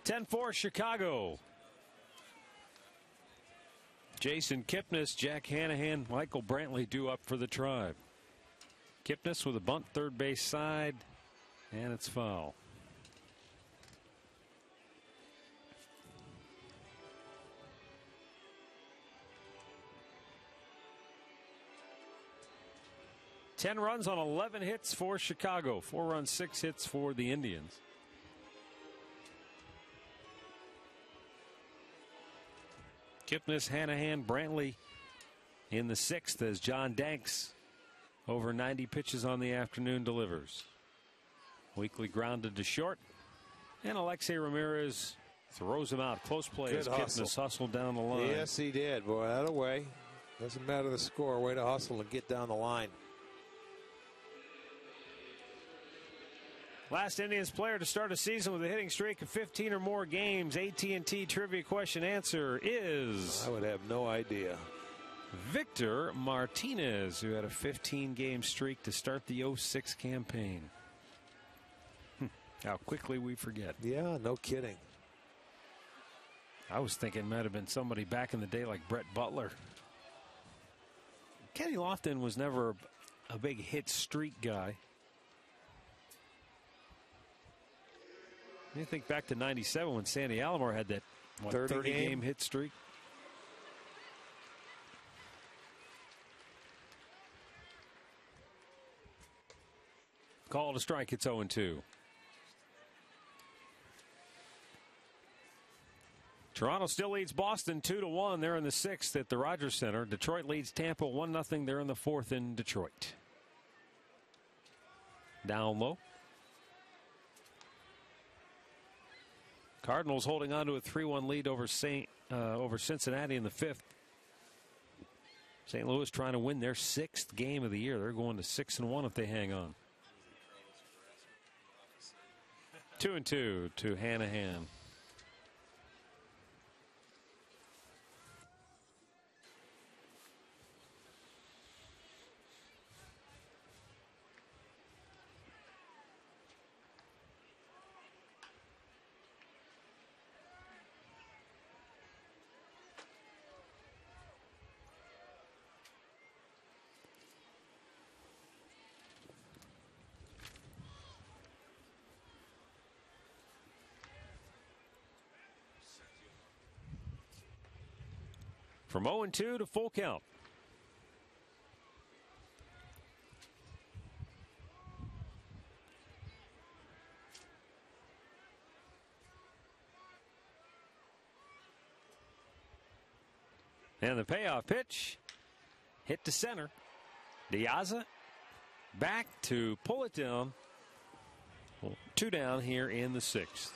10-4 Chicago. Jason Kipnis, Jack Hanahan, Michael Brantley due up for the Tribe. Kipnis with a bunt third base side, and it's foul. Ten runs on 11 hits for Chicago. 4 runs, 6 hits for the Indians. Kipnis, Hanahan, Brantley in the 6th as John Danks, over 90 pitches on the afternoon, delivers. Weekly grounded to short, and Alexei Ramirez throws him out. Close play as Kipnis hustled down the line. Yes, he did. Boy, that way. Doesn't matter the score. Way to hustle and get down the line. Last Indians player to start a season with a hitting streak of 15 or more games. AT&T trivia question answer is... I would have no idea. Victor Martinez, who had a 15-game streak to start the 06 campaign. How quickly we forget. Yeah, no kidding. I was thinking it might have been somebody back in the day like Brett Butler. Kenny Lofton was never a big hit streak guy. You think back to 97 when Sandy Alomar had that 30-game hit streak. Call to strike. It's 0-2. Toronto still leads Boston 2-1. They're in the 6th at the Rogers Center. Detroit leads Tampa 1-0. They're in the 4th in Detroit. Down low. Cardinals holding on to a 3-1 lead over Cincinnati in the 5th. St. Louis trying to win their 6th game of the year. They're going to 6-1 if they hang on. 2-2 to Hanahan. From 0-2 to full count. And the payoff pitch hit to center. Diaza back to pull it down. 2 down here in the 6th.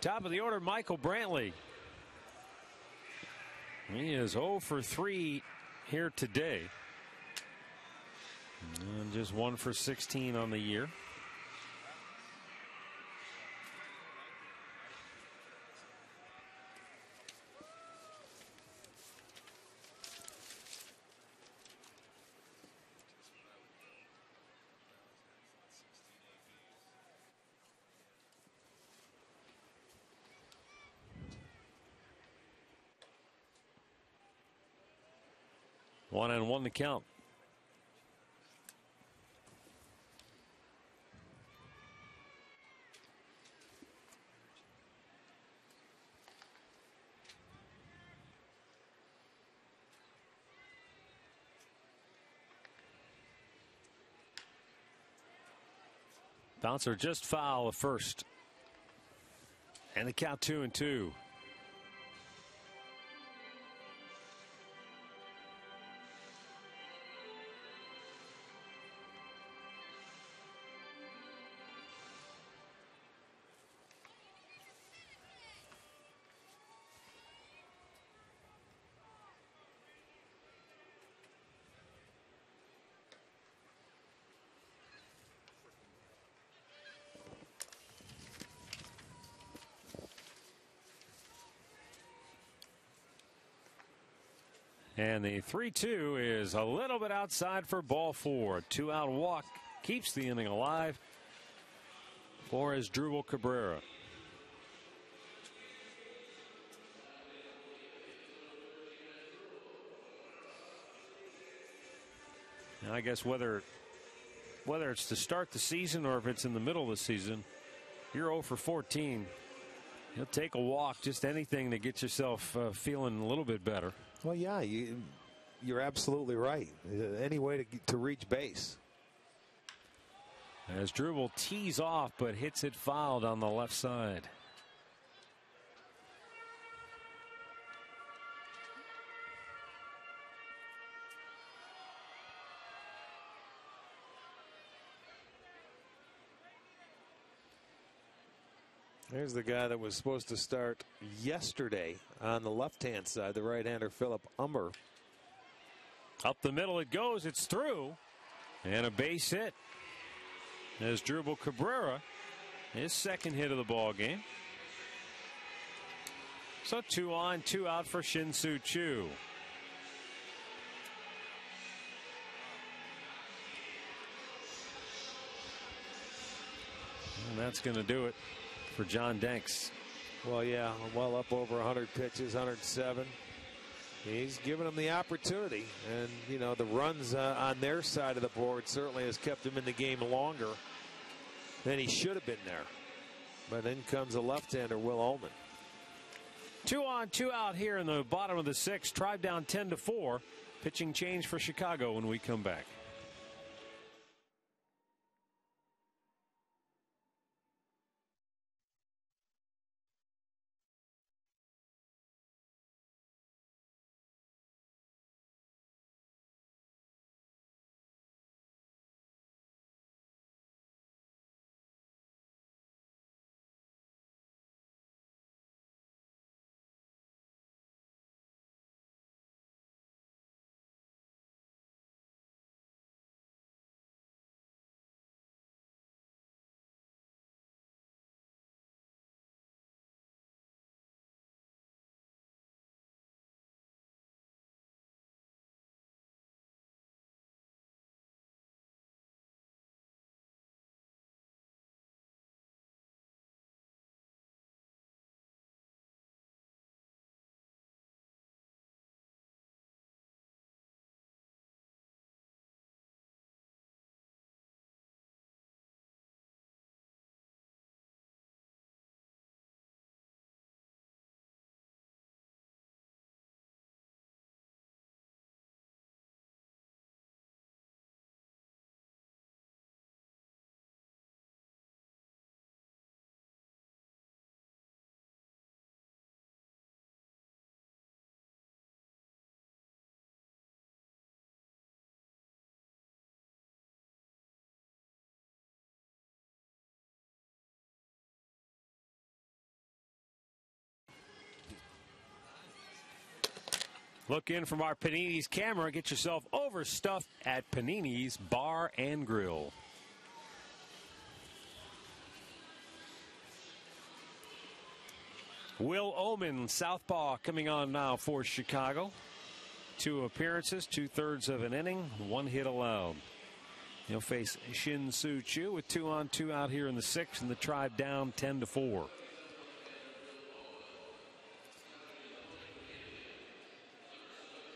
Top of the order, Michael Brantley. He is 0 for 3 here today. And just 1 for 16 on the year. One and one to count. Bouncer just foul at first. And the count 2-2. And the 3-2 is a little bit outside for ball 4. 2-out walk keeps the inning alive for Asdrubal Cabrera. Now, I guess whether it's to start the season or if it's in the middle of the season, you're 0 for 14. You'll take a walk, just anything to get yourself feeling a little bit better. Well, yeah, you're absolutely right. Any way to reach base. Asdrubal tees off, but hits it fouled on the left side. There's the guy that was supposed to start yesterday on the left-hand side, the right-hander Philip Umber. Up the middle it goes. It's through. And a base hit. Asdrubal Cabrera, his second hit of the ball game. So 2 on, 2 out for Shin-Soo Choo. And that's going to do it for John Danks. Well, yeah, well up over 100 pitches, 107. He's given them the opportunity, and you know the runs on their side of the board certainly has kept him in the game longer than he should have been there. But in comes a left-hander, Will Ullman. 2 on, 2 out here in the bottom of the 6th. Tribe down 10-4. Pitching change for Chicago when we come back. Look in from our Panini's camera. Get yourself overstuffed at Panini's Bar and Grill. Will Ullman, southpaw, coming on now for Chicago. 2 appearances, 2/3 of an inning, 1 hit allowed. He'll face Shin-Soo Choo with 2 on, 2 out here in the 6th, and the Tribe down 10-4.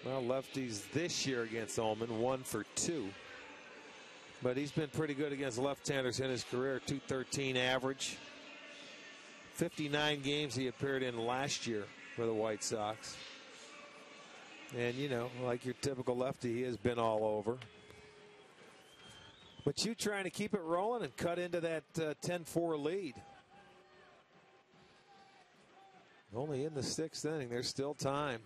Well, lefties this year against Ullman, 1 for 2. But he's been pretty good against left-handers in his career, .213 average. 59 games he appeared in last year for the White Sox. And, you know, like your typical lefty, he has been all over. But you trying to keep it rolling and cut into that 10-4 lead. Only in the 6th inning. There's still time.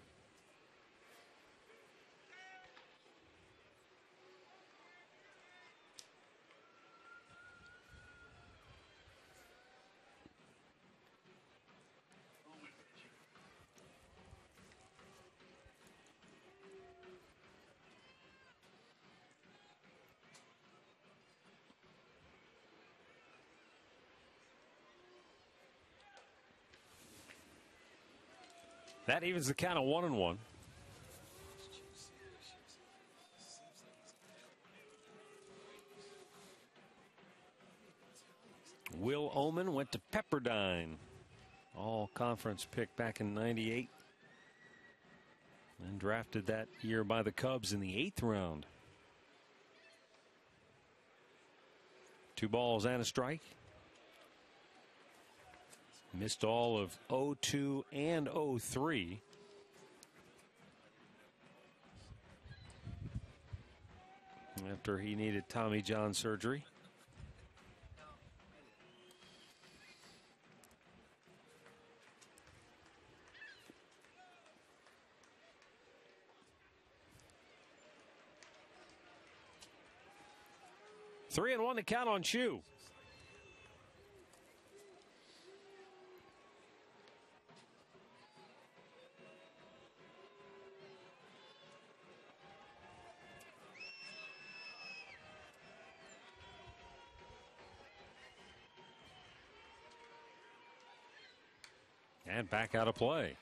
That evens the count of 1-1. Omen went to Pepperdine. All conference pick back in '98. And drafted that year by the Cubs in the 8th round. 2 balls and a strike. Missed all of 0-2 and 0-3. After he needed Tommy John surgery. Three and 1 to count on Chu. And back out of play.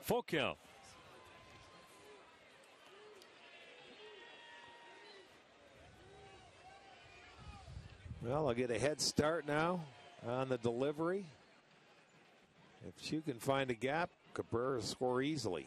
Full count. Well, I'll get a head start now on the delivery. If Chu can find a gap, Cabrera will score easily.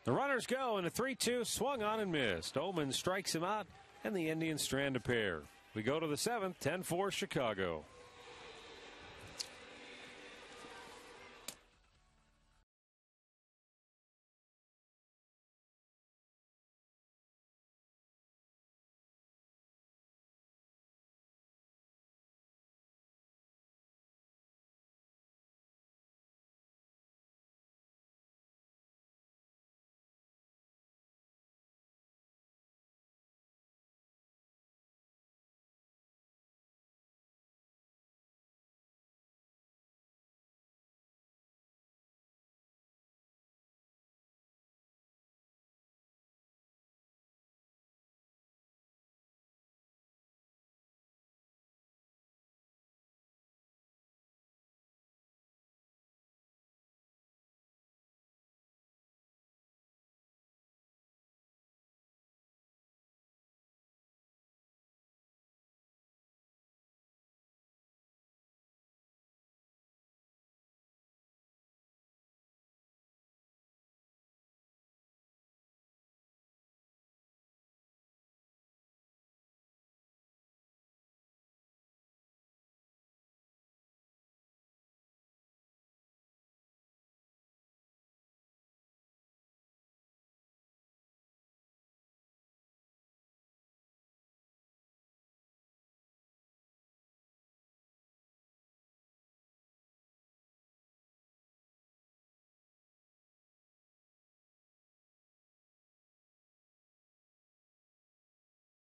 The runners go, and a 3-2 swung on and missed. Omen strikes him out, and the Indians strand a pair. We go to the 7th, 10-4 Chicago.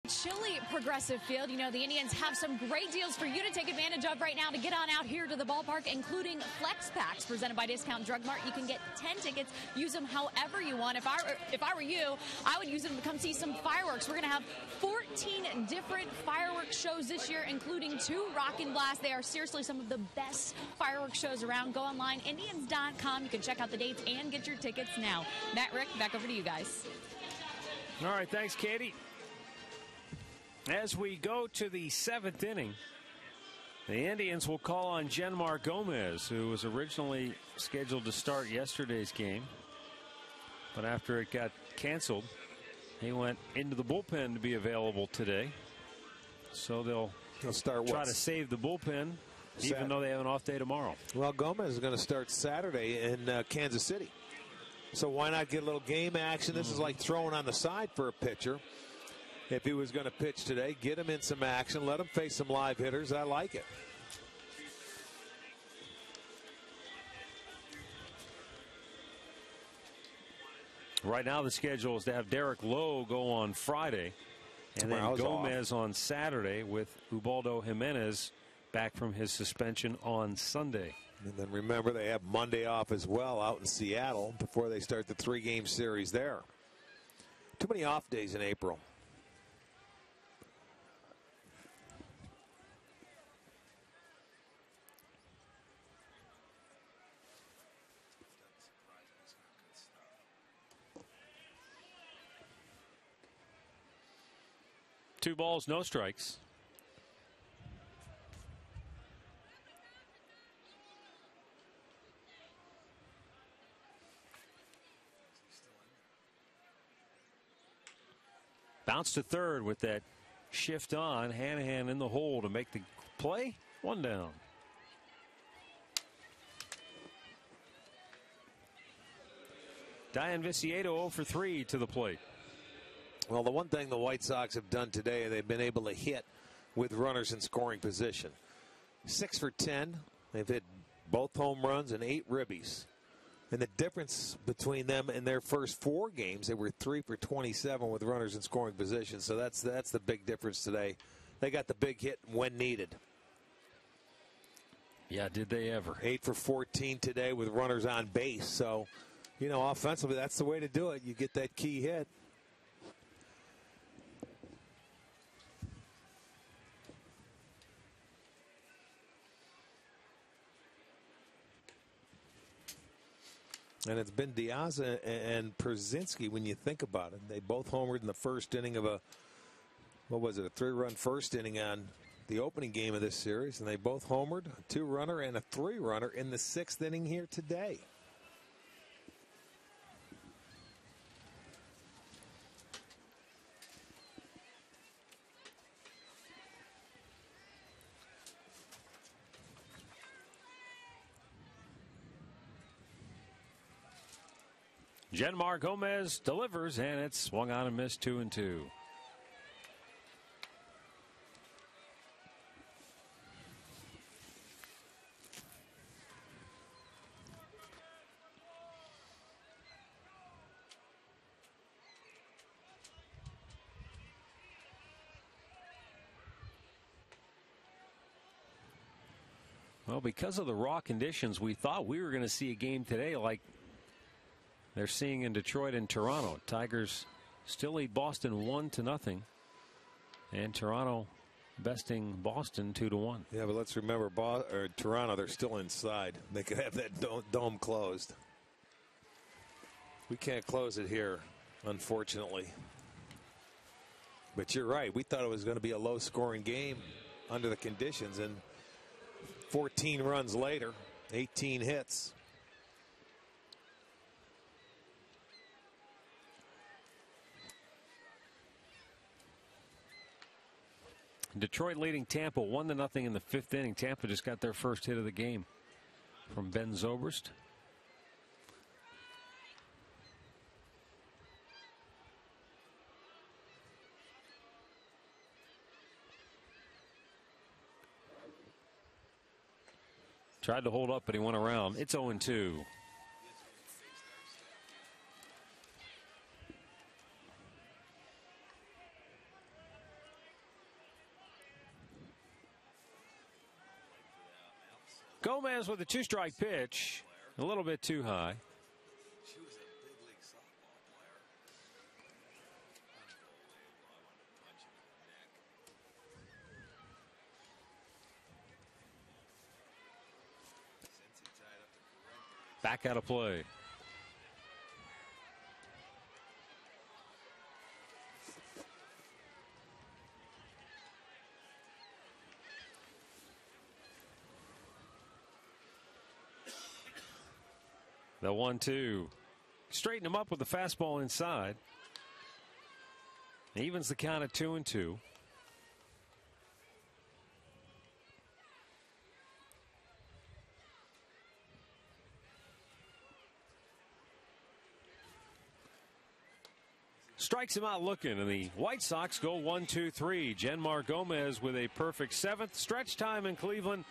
Chilly Progressive Field. You know, the Indians have some great deals for you to take advantage of right now to get on out here to the ballpark, including Flex Packs presented by Discount Drug Mart. You can get 10 tickets, use them however you want. If I were you, I would use them to come see some fireworks. We're going to have 14 different fireworks shows this year, including 2 Rockin' Blast. They are seriously some of the best fireworks shows around. Go online, Indians.com. You can check out the dates and get your tickets now. Matt, Rick, back over to you guys. All right, thanks, Katie. As we go to the 7th inning, the Indians will call on Genmar Gomez, who was originally scheduled to start yesterday's game. But after it got canceled, he went into the bullpen to be available today. So they'll try to save the bullpen, even though they have an off day tomorrow. Well, Gomez is going to start Saturday in Kansas City. So why not get a little game action? This is like throwing on the side for a pitcher. If he was going to pitch today, get him in some action, let him face some live hitters. I like it. Right now the schedule is to have Derek Lowe go on Friday, and then Gomez on Saturday, with Ubaldo Jimenez back from his suspension on Sunday. And then remember, they have Monday off as well out in Seattle before they start the 3-game series there. Too many off days in April. 2 balls, no strikes. Bounce to third with that shift on. Hanahan in the hole to make the play. 1 down. Diane Viciedo 0 for 3 to the plate. Well, the one thing the White Sox have done today, they've been able to hit with runners in scoring position. 6 for 10. They've hit both home runs and 8 ribbies. And the difference between them and their first 4 games, they were 3 for 27 with runners in scoring position. So that's the big difference today. They got the big hit when needed. Yeah, did they ever. 8 for 14 today with runners on base. So, offensively, that's the way to do it. You get that key hit. And it's been Diaz and Przinski when you think about it. They both homered in the first inning of a 3-run first inning on the opening game of this series. And they both homered, a 2-runner and a 3-runner in the 6th inning here today. Genmar Gomez delivers, and it's swung on and missed 2-2. Well, because of the raw conditions, we thought we were going to see a game today like they're seeing in Detroit and Toronto. Tigers still lead Boston 1-0, and Toronto besting Boston 2-1. Yeah, but let's remember, Toronto, they're still inside. They could have that dome closed. We can't close it here, unfortunately. But you're right. We thought it was going to be a low-scoring game under the conditions, and 14 runs later, 18 hits. Detroit leading Tampa 1-0 in the 5th inning. Tampa just got their first hit of the game from Ben Zobrist. Tried to hold up, but he went around. It's 0-2. Gomez with a 2-strike pitch. A little bit too high. She was a big league softball player. Unbelievable. I wanted to punch him in the neck. Since he tied up the correct. Back out of play. The 1-2. Straighten him up with the fastball inside. Evens the count at 2-2. Strikes him out looking, and the White Sox go 1-2-3. Genmar Gomez with a perfect 7th. Stretch time in Cleveland.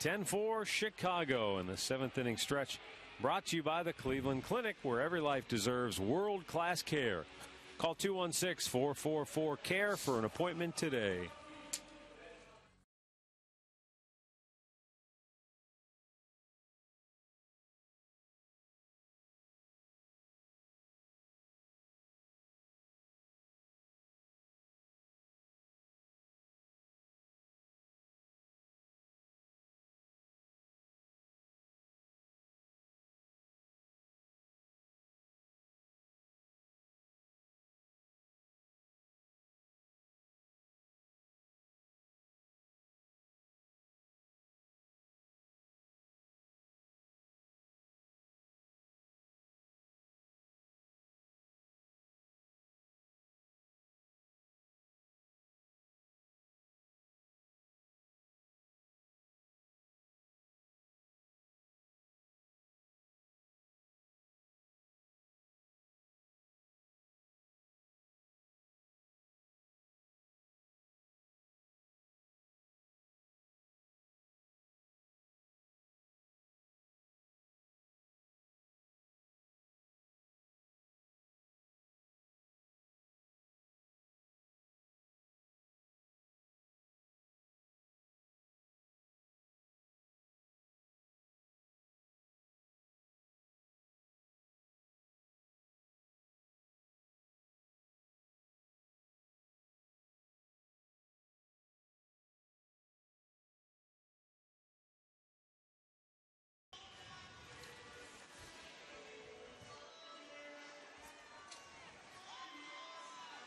10-4 Chicago in the 7th inning stretch. Brought to you by the Cleveland Clinic, where every life deserves world-class care. Call 216-444-CARE for an appointment today.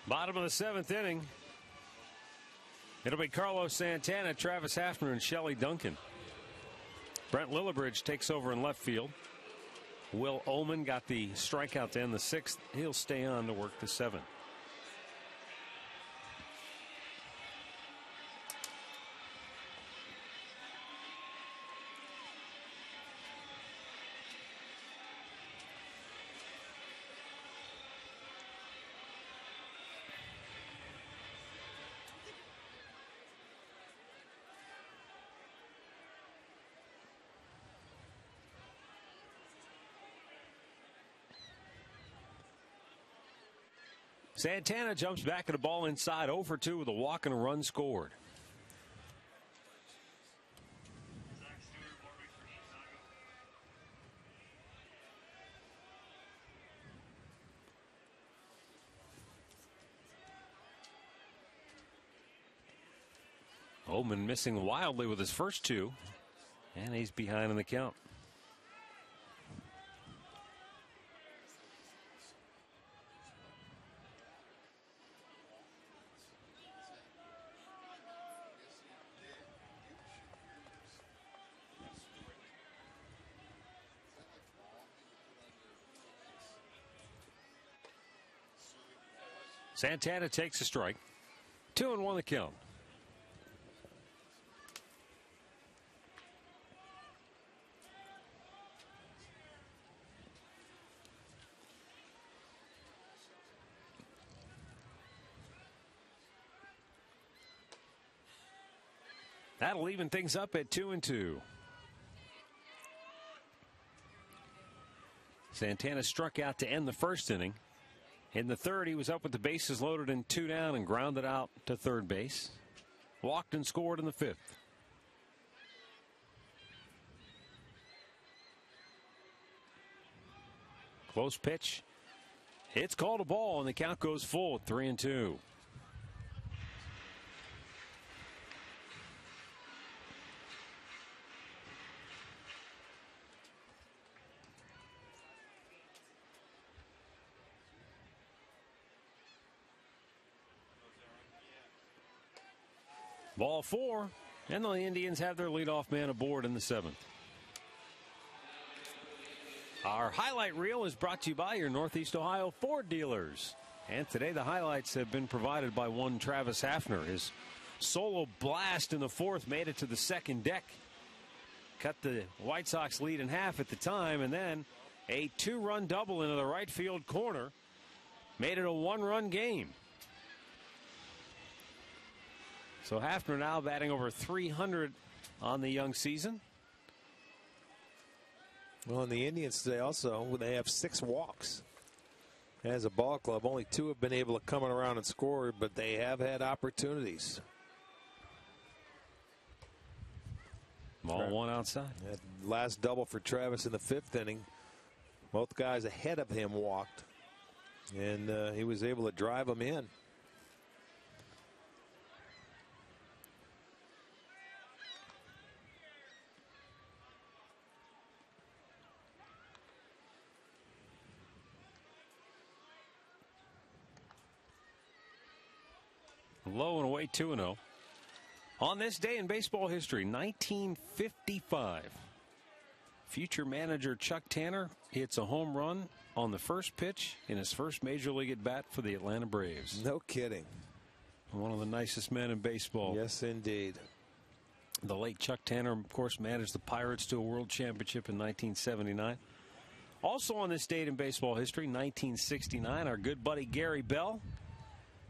Bottom of the 7th inning. It'll be Carlos Santana, Travis Hafner, and Shelley Duncan. Brent Lillibridge takes over in left field. Will Ullman got the strikeout to end the 6th. He'll stay on to work the 7th. Santana jumps back at a ball inside, 0 for 2 with a walk and a run scored. Ullman missing wildly with his first 2, and he's behind in the count. Santana takes a strike. 2-1 the count. That'll even things up at 2-2. Santana struck out to end the first inning. In the 3rd, he was up with the bases loaded and 2 down and grounded out to 3rd base. Walked and scored in the 5th. Close pitch. It's called a ball, and the count goes full at 3-2. Ball 4, and the Indians have their leadoff man aboard in the 7th. Our highlight reel is brought to you by your Northeast Ohio Ford dealers. And today the highlights have been provided by one Travis Hafner. His solo blast in the 4th made it to the 2nd deck. Cut the White Sox lead in half at the time, and then a 2-run double into the right field corner made it a 1-run game. So Hafner now batting over 300 on the young season. Well, and the Indians today also, they have 6 walks. As a ball club, only 2 have been able to come around and score, but they have had opportunities. Ball 1 outside. That last double for Travis in the 5th inning. Both guys ahead of him walked, and he was able to drive them in. Low and away, 2-0. On this day in baseball history, 1955, future manager Chuck Tanner hits a home run on the first pitch in his first major league at bat for the Atlanta Braves. No kidding. One of the nicest men in baseball. Yes, indeed. The late Chuck Tanner, of course, managed the Pirates to a world championship in 1979. Also on this date in baseball history, 1969, our good buddy Gary Bell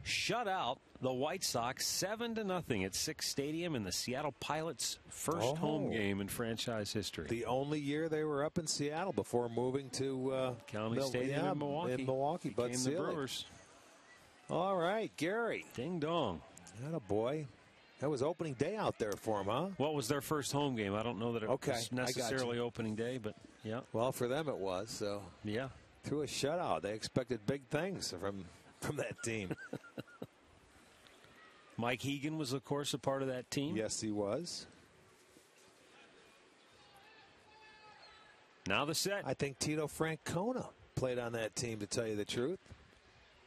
shut out the White Sox 7-0 at Sick's Stadium in the Seattle Pilots' first home game in franchise history. The only year they were up in Seattle before moving to County Stadium in Milwaukee. In Milwaukee, but the Brewers. All right, Gary. Ding dong. Atta boy. That was opening day out there for him, huh? What was their first home game? I don't know that it was necessarily opening day, but yeah. Well, for them it was. So yeah, through a shutout, they expected big things from that team. Mike Hegan was, of course, a part of that team. Yes, he was. Now the set. I think Tito Francona played on that team, to tell you the truth.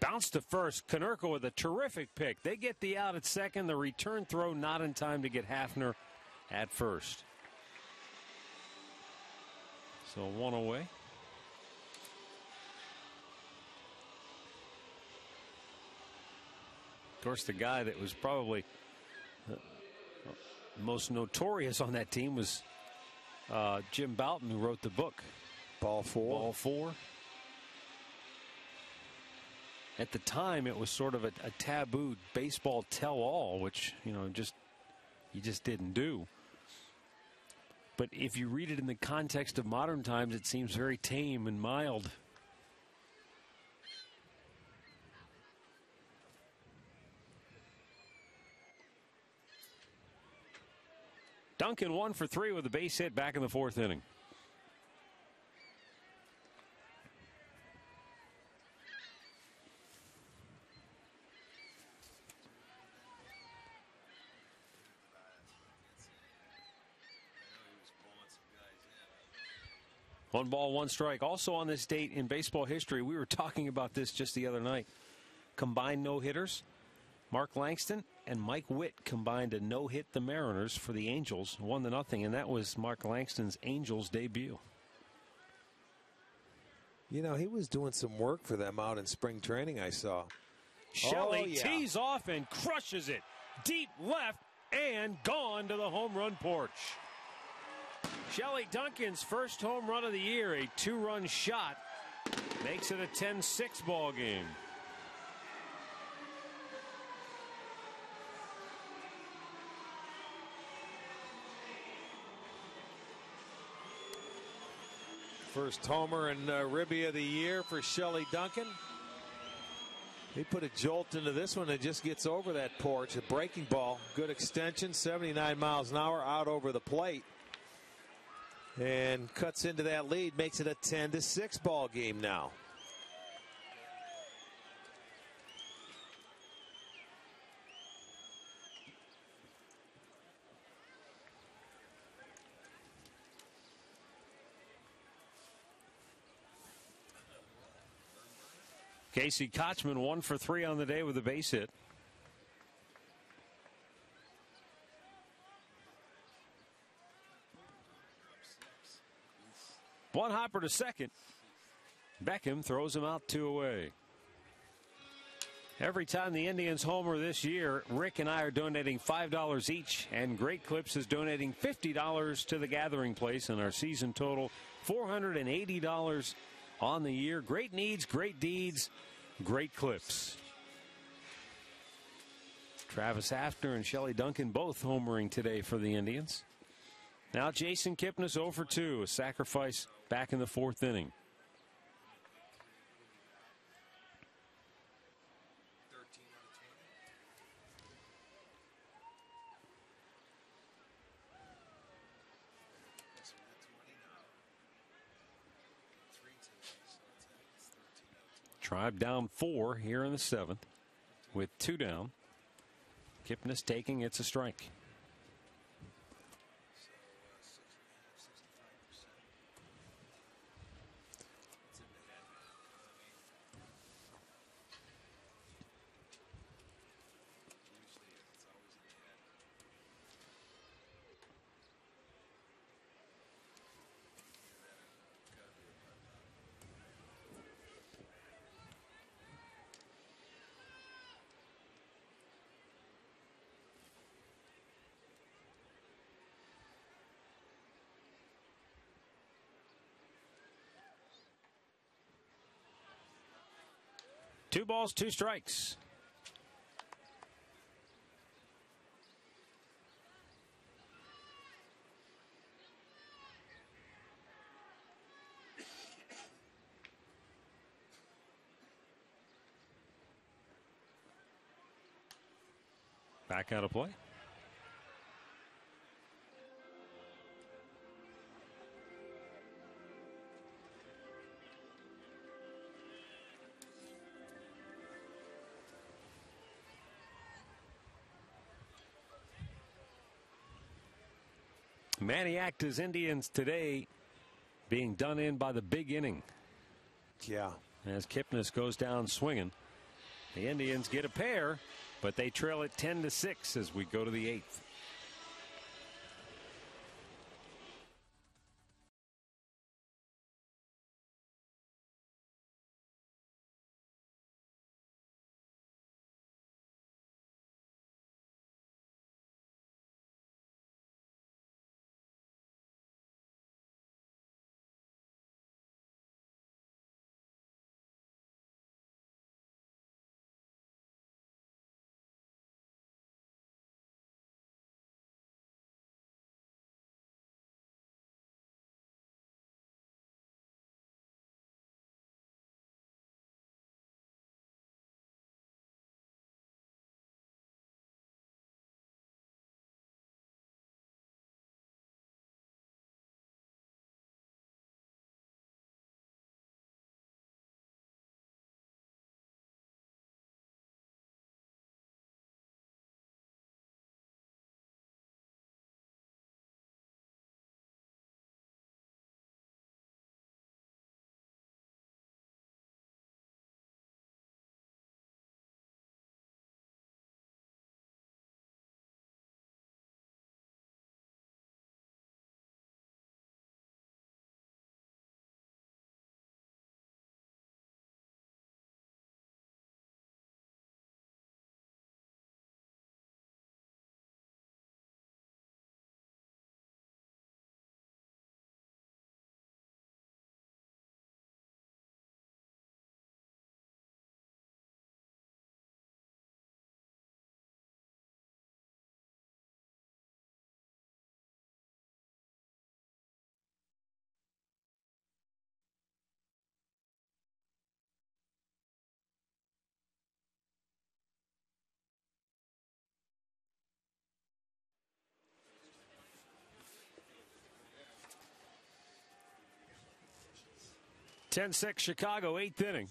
Bounce to first. Konerko with a terrific pick. They get the out at second. The return throw not in time to get Hafner at first. So one away. Of course, the guy that was probably most notorious on that team was Jim Bouton, who wrote the book. Ball 4. Ball 4. At the time, it was sort of a taboo baseball tell-all, which, you just didn't do. But if you read it in the context of modern times, it seems very tame and mild. Duncan 1 for 3 with a base hit back in the 4th inning. One ball, one strike. Also on this date in baseball history, we were talking about this just the other night. Combined no-hitters. Mark Langston and Mike Witt combined to no-hit the Mariners for the Angels, 1-0, and that was Mark Langston's Angels debut. He was doing some work for them out in spring training, I saw. Shelley tees off and crushes it. Deep left and gone to the home run porch. Shelley Duncan's first home run of the year, a 2-run shot, makes it a 10-6 ball game. First homer and ribby of the year for Shelley Duncan. He put a jolt into this one and just gets over that porch. A breaking ball. Good extension. 79 miles an hour out over the plate. And cuts into that lead. Makes it a 10-6 ball game now. Casey Kochman 1 for 3 on the day with a base hit. One hopper to second. Beckham throws him out 2 away. Every time the Indians homer this year, Rick and I are donating $5 each, and Great Clips is donating $50 to the Gathering Place, and our season total $480 on the year. Great needs, great deeds, great clips. Travis Hafner and Shelley Duncan both homering today for the Indians. Now Jason Kipnis 0 for 2, a sacrifice back in the 4th inning. Tribe down 4 here in the 7th with 2 down. Kipnis taking, it's a strike. Two balls, 2 strikes. Back out of play. Maniac's Indians today being done in by the big inning. Yeah. As Kipnis goes down swinging. The Indians get a pair, but they trail it 10-6 as we go to the 8th. (10-6) Chicago, 8th inning.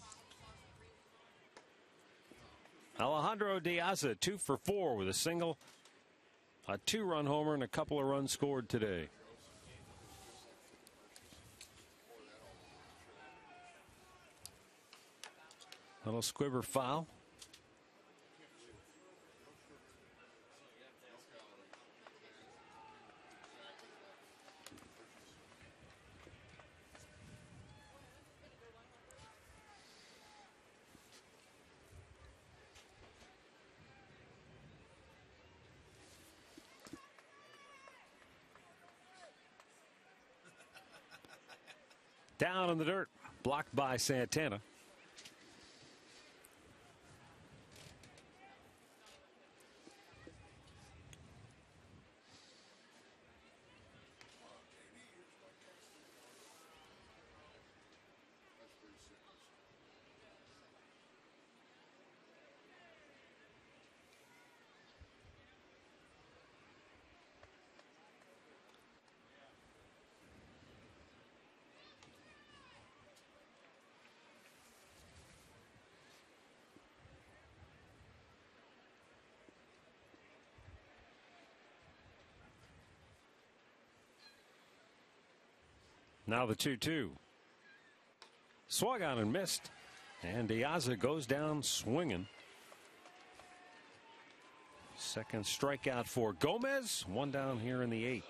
Alejandro Diaz 2 for 4 with a single, a 2-run homer, and a couple of runs scored today. Little squibber foul. Down in the dirt, blocked by Santana. Now the 2-2. Swung on and missed. And Diaz goes down swinging. Second strikeout for Gomez. One down here in the 8th.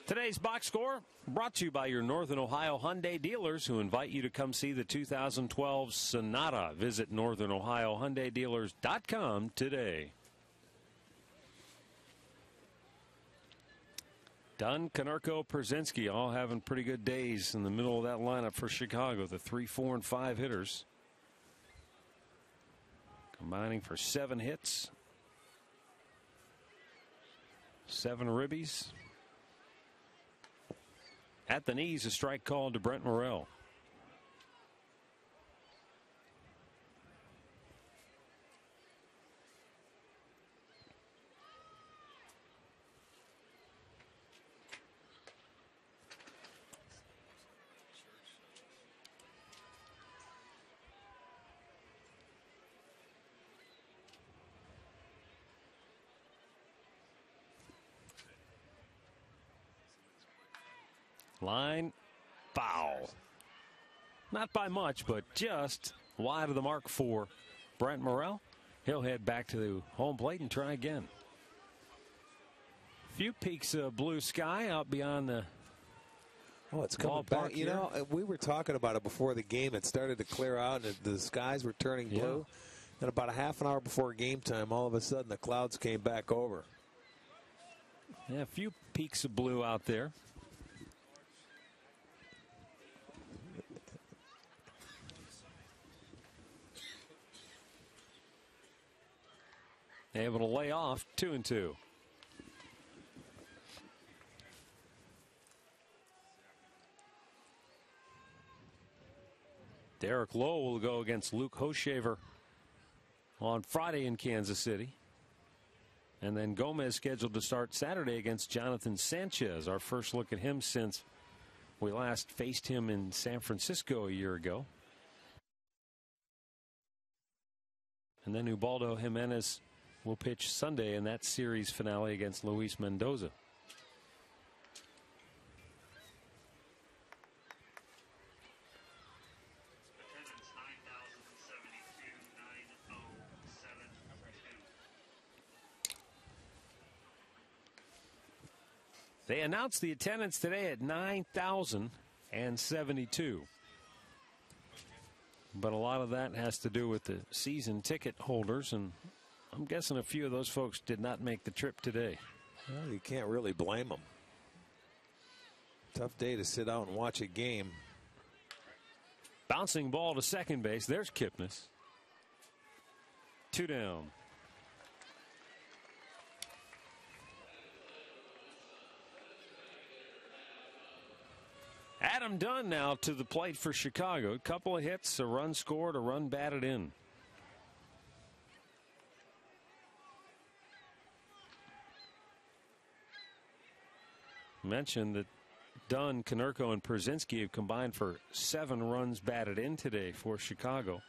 Today's box score brought to you by your Northern Ohio Hyundai dealers, who invite you to come see the 2012 Sonata. Visit NorthernOhioHyundaiDealers.com today. Duncan, Przinski all having pretty good days in the middle of that lineup for Chicago. The 3, 4, and 5 hitters combining for 7 hits, 7 ribbies. At the knees, a strike called to Brent Morrell. Line, foul. Not by much, but just wide of the mark for Brent Morrell. He'll head back to the home plate and try again. Few peaks of blue sky out beyond the it's coming back. You know, we were talking about it before the game. It started to clear out, and the skies were turning blue. Then about a half an hour before game time, all of a sudden the clouds came back over. Yeah, a few peaks of blue out there. Able to lay off 2-2. Derek Lowe will go against Luke Hoshaver on Friday in Kansas City. And then Gomez scheduled to start Saturday against Jonathan Sanchez. Our first look at him since we last faced him in San Francisco a year ago. And then Ubaldo Jimenez will pitch Sunday in that series finale against Luis Mendoza. They announced the attendance today at 9,072. But a lot of that has to do with the season ticket holders, and I'm guessing a few of those folks did not make the trip today. Well, you can't really blame them. Tough day to sit out and watch a game. Bouncing ball to second base. There's Kipnis. 2 down. Adam Dunn now to the plate for Chicago. A couple of hits, a run scored, a run batted in. Mentioned that Dunn, Konerko, and Przynski have combined for 7 runs batted in today for Chicago.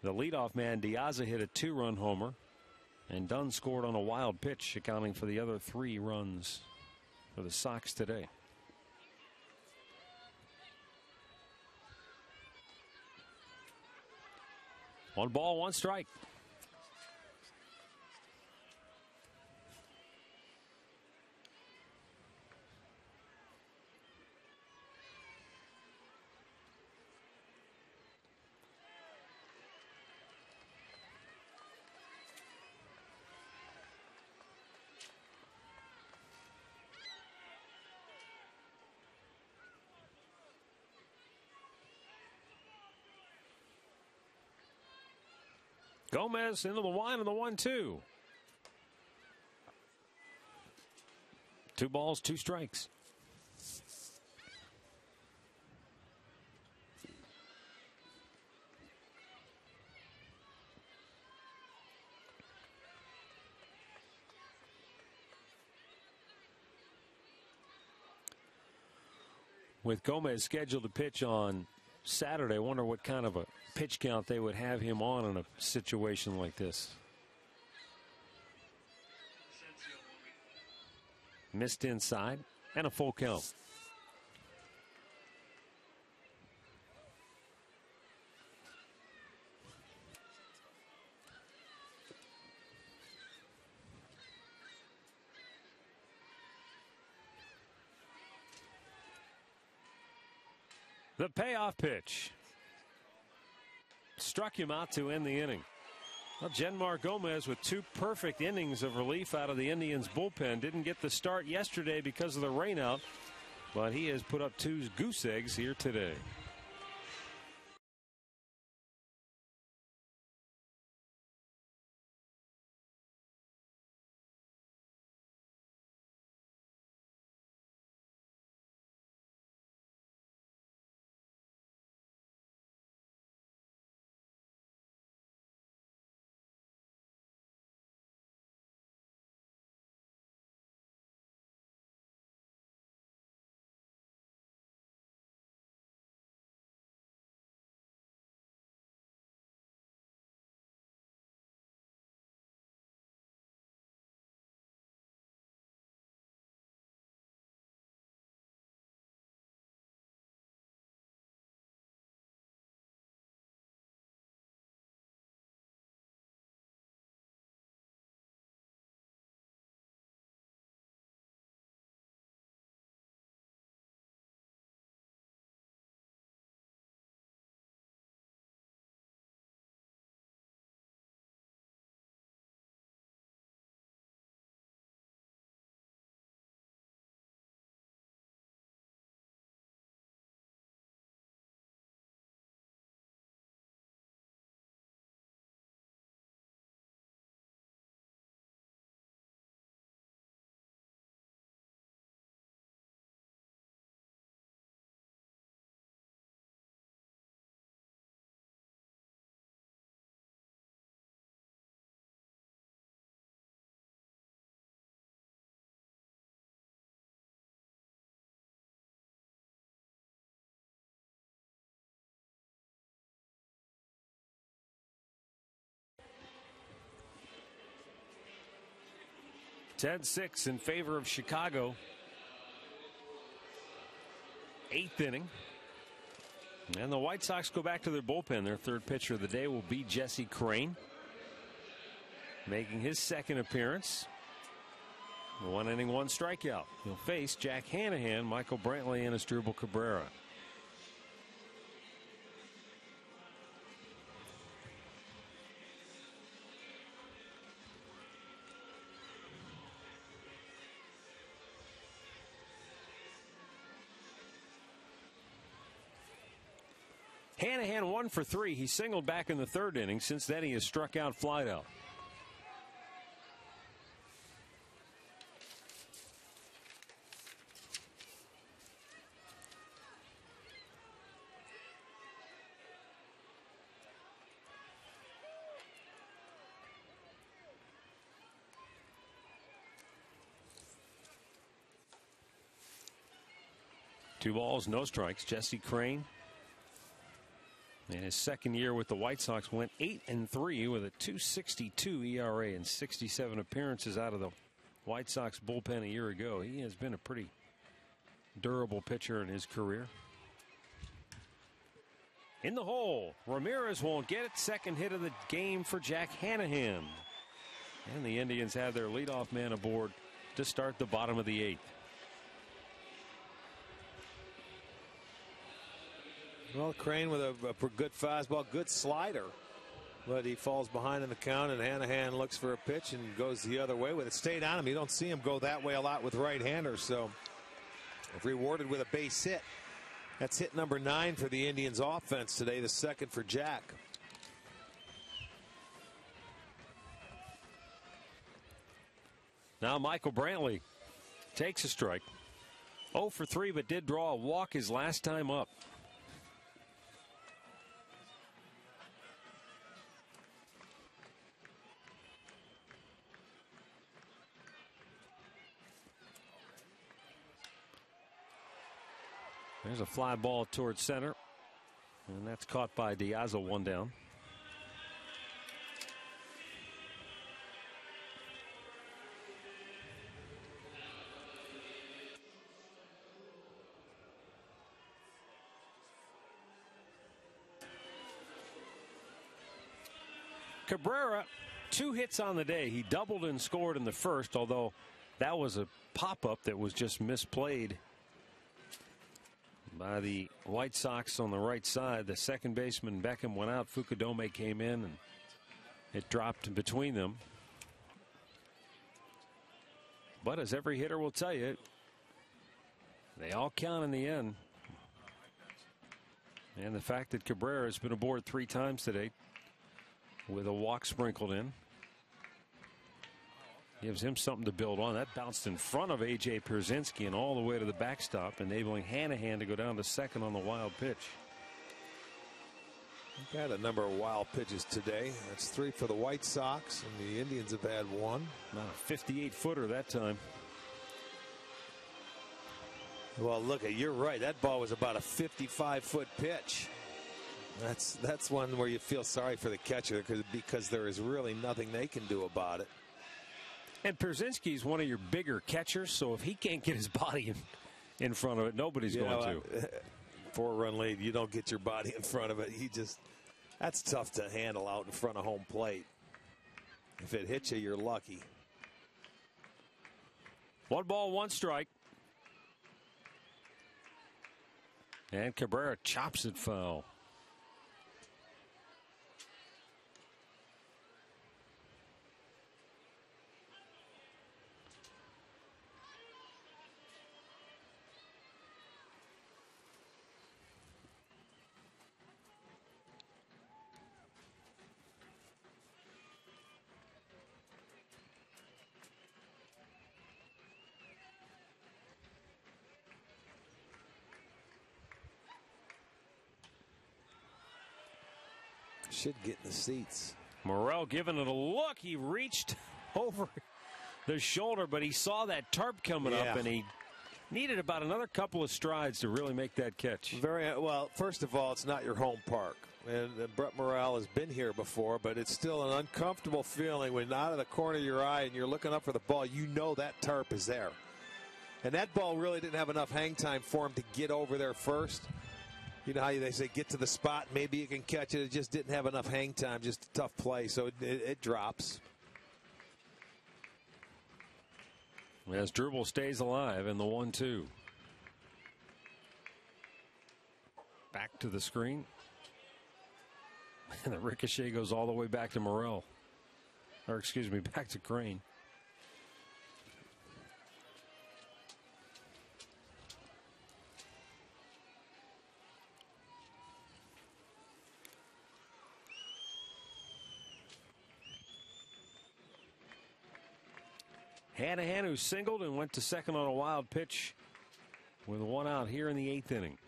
The leadoff man, Diaza, hit a 2-run homer, and Dunn scored on a wild pitch, accounting for the other 3 runs for the Sox today. One ball, one strike. Gomez into the line of the 1-2. 2 balls, 2 strikes. With Gomez scheduled to pitch on Saturday, I wonder what kind of a pitch count they would have him on in a situation like this. Missed inside and a full count. The payoff pitch struck him out to end the inning. Well, Genmar Gomez with 2 perfect innings of relief out of the Indians bullpen. Didn't get the start yesterday because of the rainout, but he has put up 2 goose eggs here today. 10-6 in favor of Chicago. 8th inning. And the White Sox go back to their bullpen. Their third pitcher of the day will be Jesse Crane, making his second appearance. 1 inning, 1 strikeout. He'll face Jack Hanahan, Michael Brantley, and Asdrubal Cabrera. Hanahan 1 for 3. He singled back in the 3rd inning. Since then, he has struck out, flied out. Two balls, no strikes. Jesse Crane, in his second year with the White Sox, went 8-3 with a 2.62 ERA and 67 appearances out of the White Sox bullpen a year ago. He has been a pretty durable pitcher in his career. In the hole, Ramirez won't get it. Second hit of the game for Jack Hanahan. And the Indians have their leadoff man aboard to start the bottom of the 8th. Well, Crane with a good fastball, good slider. But he falls behind in the count, and Hanahan looks for a pitch and goes the other way with it. Stayed on him. You don't see him go that way a lot with right-handers. So if rewarded with a base hit. That's hit number 9 for the Indians offense today, the second for Jack. Now Michael Brantley takes a strike. 0 for 3, but did draw a walk his last time up. There's a fly ball towards center, and that's caught by Diaz, 1 down. Cabrera, 2 hits on the day. He doubled and scored in the first, although that was a pop-up that was just misplayed by the White Sox on the right side. The second baseman Beckham went out. Fukudome came in, and it dropped between them. But as every hitter will tell you, they all count in the end. And the fact that Cabrera has been aboard 3 times today with a walk sprinkled in gives him something to build on. That bounced in front of A.J. Pierzynski and all the way to the backstop, enabling Hanahan to go down to second on the wild pitch. We've had a number of wild pitches today. That's 3 for the White Sox, and the Indians have had 1. Not a 58-footer that time. Well, look, you're right. That ball was about a 55-foot pitch. That's one where you feel sorry for the catcher because there is really nothing they can do about it. And Pierzynski is one of your bigger catchers, so if he can't get his body in front of it, nobody's going to. 4-run lead, you don't get your body in front of it. That's tough to handle out in front of home plate. If it hits you, you're lucky. 1 ball, 1 strike. And Cabrera chops it foul. Should get in the seats. Morel giving it a look. He reached over the shoulder, but he saw that tarp coming up, and he needed about another couple of strides to really make that catch. Very well. First of all, it's not your home park. And Brett Morrell has been here before, but it's still an uncomfortable feeling when out of the corner of your eye and you're looking up for the ball, you know that tarp is there. And that ball really didn't have enough hang time for him to get over there first. You know how they say get to the spot, maybe you can catch it. It just didn't have enough hang time, just a tough play, so it drops. As Dribble stays alive in the 1-2. Back to the screen. And the ricochet goes all the way back to Morrell. Or excuse me, back to Crane. Hanahan, who singled and went to second on a wild pitch with one out here in the 8th inning.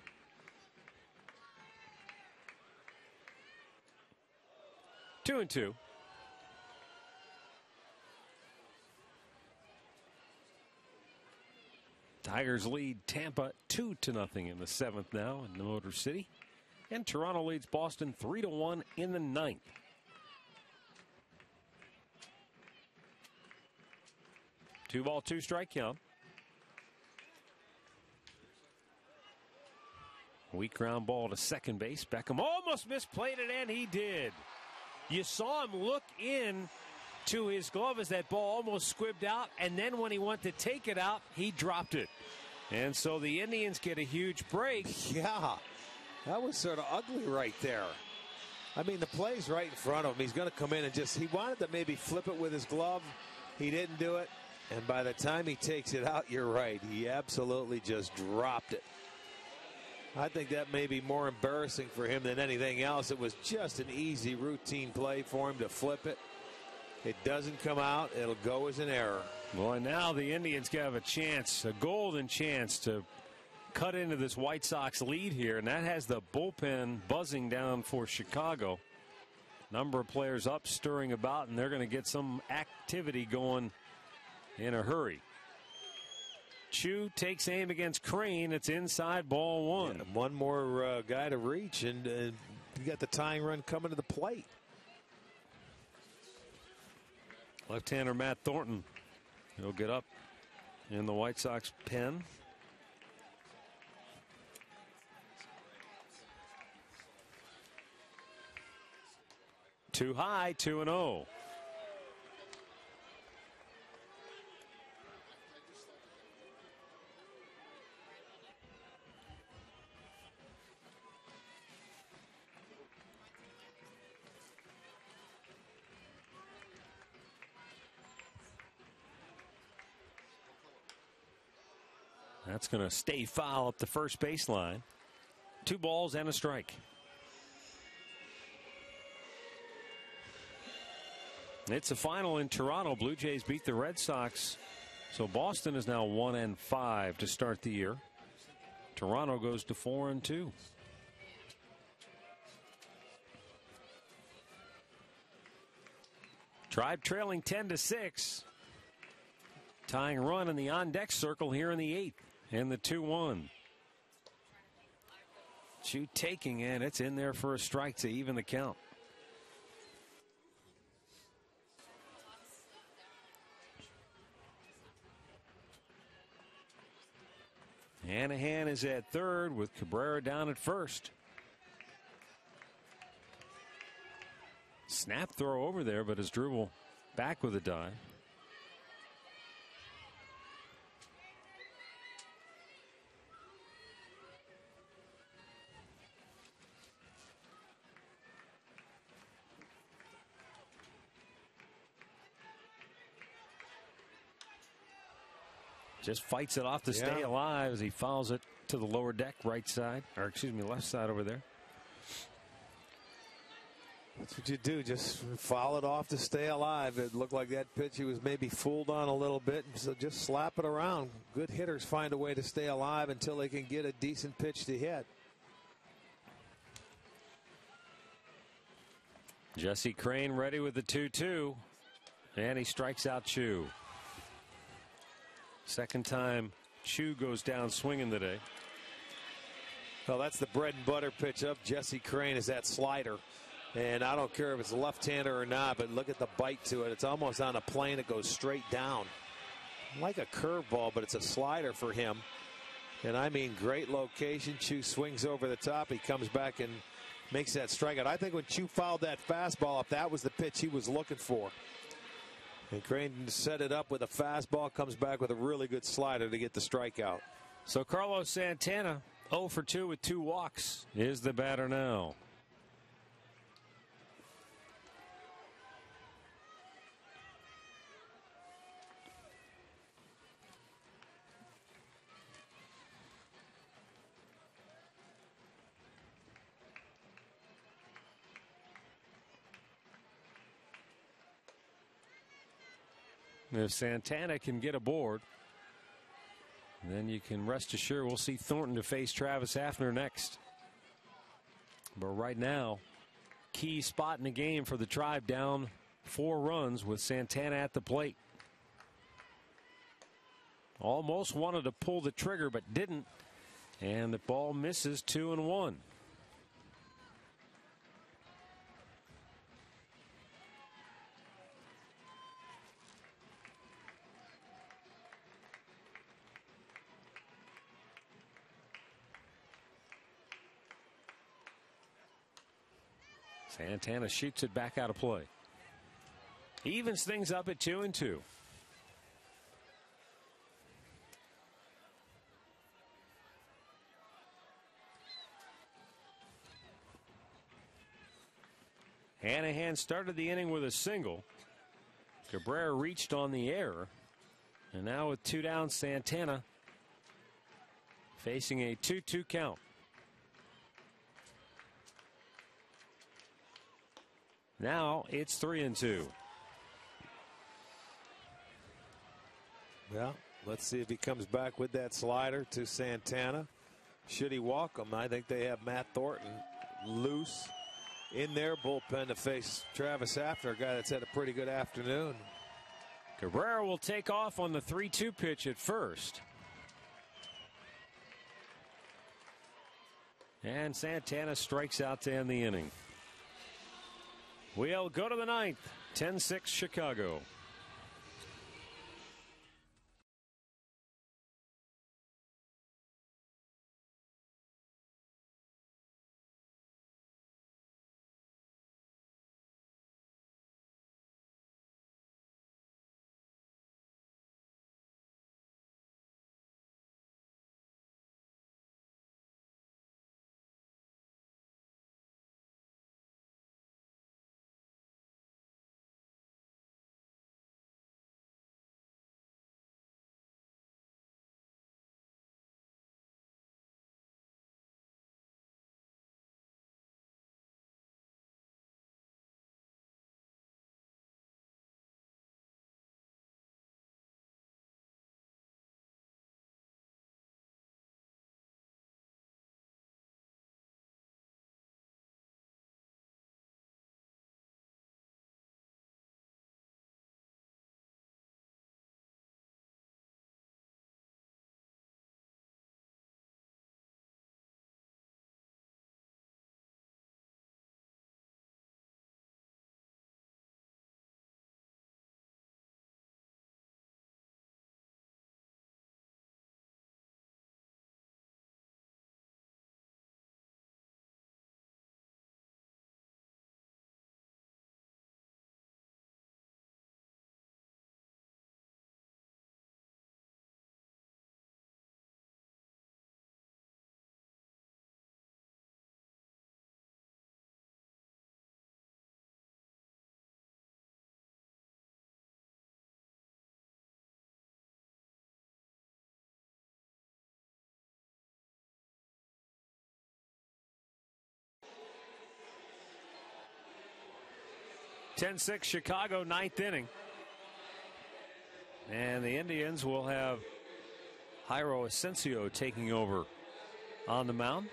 Two and two. Tigers lead Tampa 2-0 in the 7th now in the Motor City. And Toronto leads Boston 3-1 in the 9th. Two ball, two strike count. Weak ground ball to second base. Beckham almost misplayed it, and he did. You saw him look in to his glove as that ball almost squibbed out, and then when he went to take it out, he dropped it. And so the Indians get a huge break. Yeah, that was sort of ugly right there. I mean, the play's right in front of him. He's going to come in and he wanted to maybe flip it with his glove. He didn't do it. And by the time he takes it out, you're right. He absolutely just dropped it. I think that may be more embarrassing for him than anything else. It was just an easy routine play for him to flip it. It doesn't come out. It'll go as an error. Well, and now the Indians have a chance, a golden chance to cut into this White Sox lead here, and that has the bullpen buzzing down for Chicago. Number of players up, stirring about, and they're going to get some activity going in a hurry. Chu takes aim against Crane. It's inside, ball one. Yeah, one more guy to reach, and you got the tying run coming to the plate. Left-hander Matt Thornton. He'll get up in the White Sox pen. Too high, 2-0. That's going to stay foul up the first baseline. 2 balls and a strike. It's a final in Toronto. Blue Jays beat the Red Sox. So Boston is now 1-5 to start the year. Toronto goes to 4-2. Tribe trailing 10-6. Tying run in the on-deck circle here in the 8th. And the 2-1. Chu taking it. It's in there for a strike to even the count. Hanahan is at third with Cabrera down at first. Snap throw over there, but his dribble back with a dive. Just fights it off to stay alive as he fouls it to the lower deck, right side, or excuse me, left side over there. That's what you do, just foul it off to stay alive. It looked like that pitch he was maybe fooled on a little bit, so just slap it around. Good hitters find a way to stay alive until they can get a decent pitch to hit. Jesse Crane ready with the 2-2, and he strikes out Chu. Second time Chu goes down swinging today. Well, that's the bread and butter pitch of Jesse Crain, is that slider. And I don't care if it's a left-hander or not, but look at the bite to it. It's almost on a plane that goes straight down. Like a curveball, but it's a slider for him. And I mean, great location. Chu swings over the top. He comes back and makes that strikeout. I think when Chu fouled that fastball, if that was the pitch he was looking for. And Crain set it up with a fastball, comes back with a really good slider to get the strikeout. So Carlos Santana, 0 for 2 with 2 walks, is the batter now. If Santana can get aboard, then you can rest assured we'll see Thornton to face Travis Hafner next. But right now, key spot in the game for the Tribe, down 4 runs with Santana at the plate. Almost wanted to pull the trigger but didn't, and the ball misses 2-1. Santana shoots it back out of play. Evens things up at 2-2. Hanahan started the inning with a single. Cabrera reached on the error. And now with 2 down, Santana facing a 2-2 count. Now it's 3-2. Well, let's see if he comes back with that slider to Santana. Should he walk him? I think they have Matt Thornton loose in their bullpen to face Travis Hafner, a guy that's had a pretty good afternoon. Cabrera will take off on the 3-2 pitch at first. And Santana strikes out to end the inning. We'll go to the 9th. 10-6 Chicago. (10-6) Chicago, 9th inning. And the Indians will have Jairo Asensio taking over on the mound.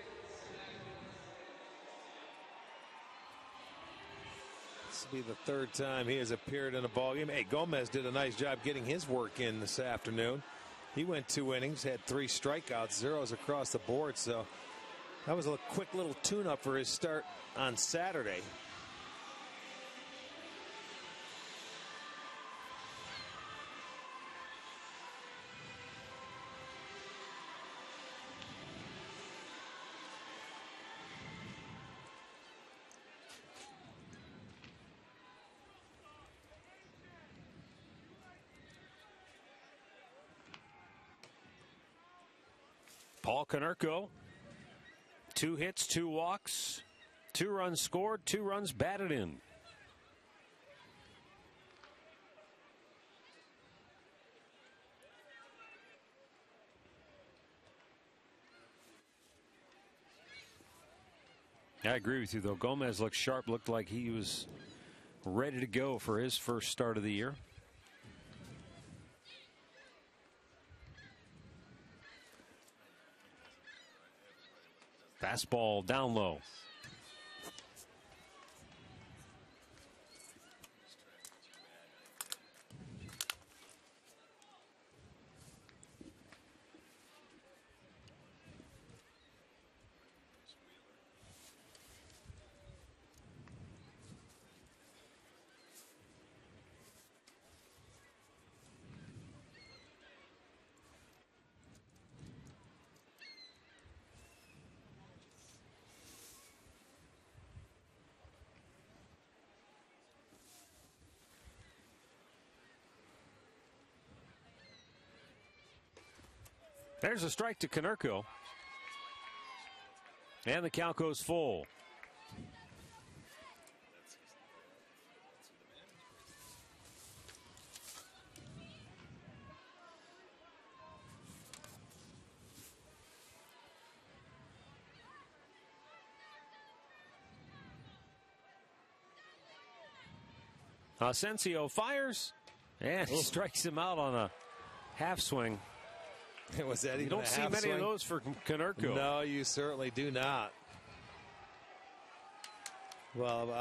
This will be the 3rd time he has appeared in a ballgame. Hey, Gomez did a nice job getting his work in this afternoon. He went 2 innings, had 3 strikeouts, zeros across the board. So That was a quick little tune-up for his start on Saturday. Paul Konerko, 2 hits, 2 walks, 2 runs scored, 2 runs batted in. I agree with you, though. Gomez looked sharp, looked like he was ready to go for his first start of the year. Fastball down low. There's a strike to Konerko. And the count goes full. Asensio fires and strikes him out on a half swing. Was that even you don't see many swing? of those for Konerko. No, you certainly do not. Well,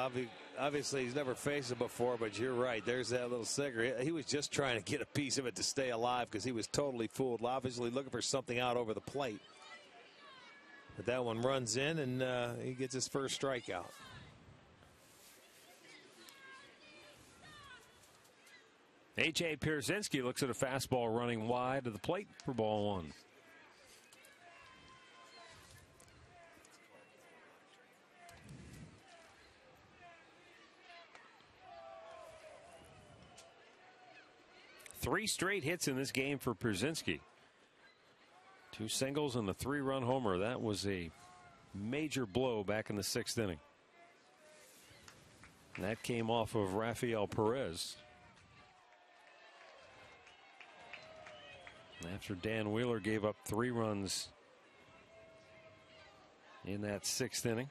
obviously he's never faced it before, but you're right. There's that little cigarette. He was just trying to get a piece of it to stay alive because he was totally fooled. Obviously looking for something out over the plate. But that one runs in, and he gets his first strikeout. A.J. Pierzynski looks at a fastball running wide to the plate for ball 1. Three straight hits in this game for Pierzynski. 2 singles and a 3-run homer. That was a major blow back in the 6th inning. And that came off of Rafael Perez. After Dan Wheeler gave up 3 runs in that 6th inning.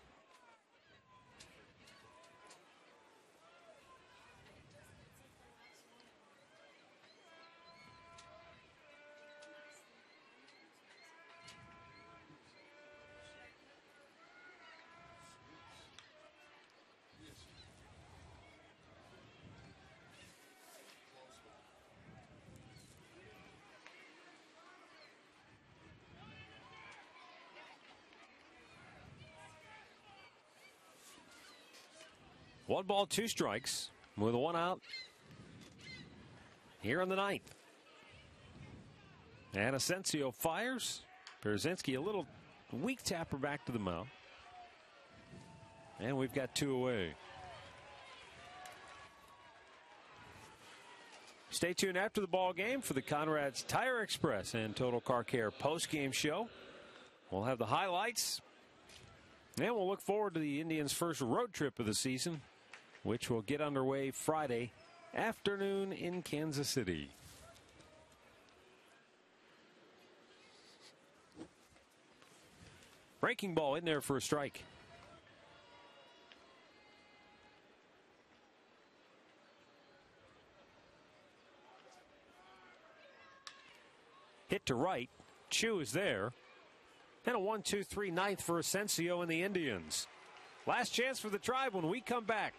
One ball, 2 strikes with 1 out here in the 9th. And Asensio fires. Pierzynski a little weak tapper back to the mound. And we've got 2 away. Stay tuned after the ball game for the Conrad's Tire Express and Total Car Care post-game show. We'll have the highlights. And we'll look forward to the Indians' first road trip of the season, which will get underway Friday afternoon in Kansas City. Breaking ball in there for a strike. Hit to right. Chu is there. And a 1-2-3 ninth for Asensio and the Indians. Last chance for the Tribe when we come back.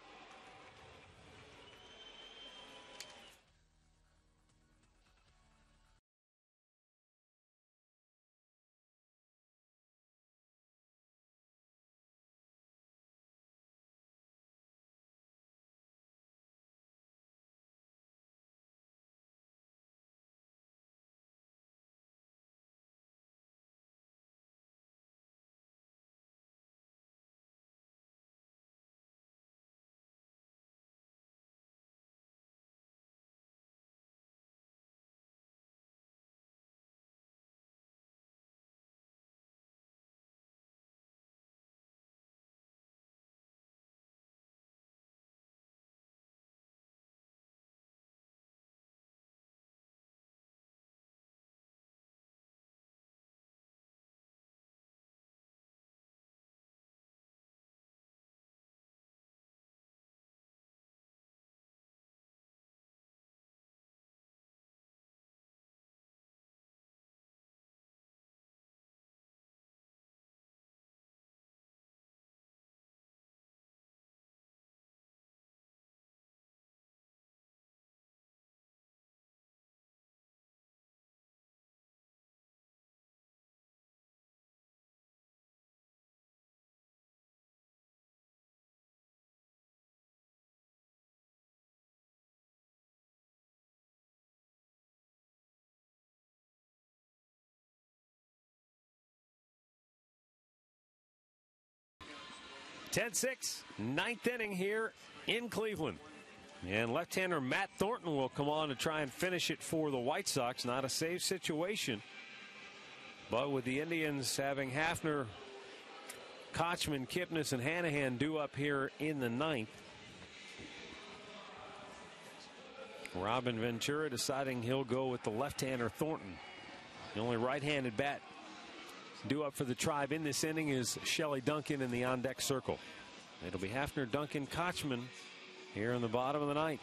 10-6, ninth inning here in Cleveland. And left-hander Matt Thornton will come on to try and finish it for the White Sox. Not a save situation. But with the Indians having Hafner, Kochman, Kipnis, and Hanahan due up here in the ninth, Robin Ventura deciding he'll go with the left-hander Thornton. The only right-handed bat due up for the Tribe in this inning is Shelley Duncan in the on-deck circle. It'll be Hafner, Duncan, Kochman here in the bottom of the ninth.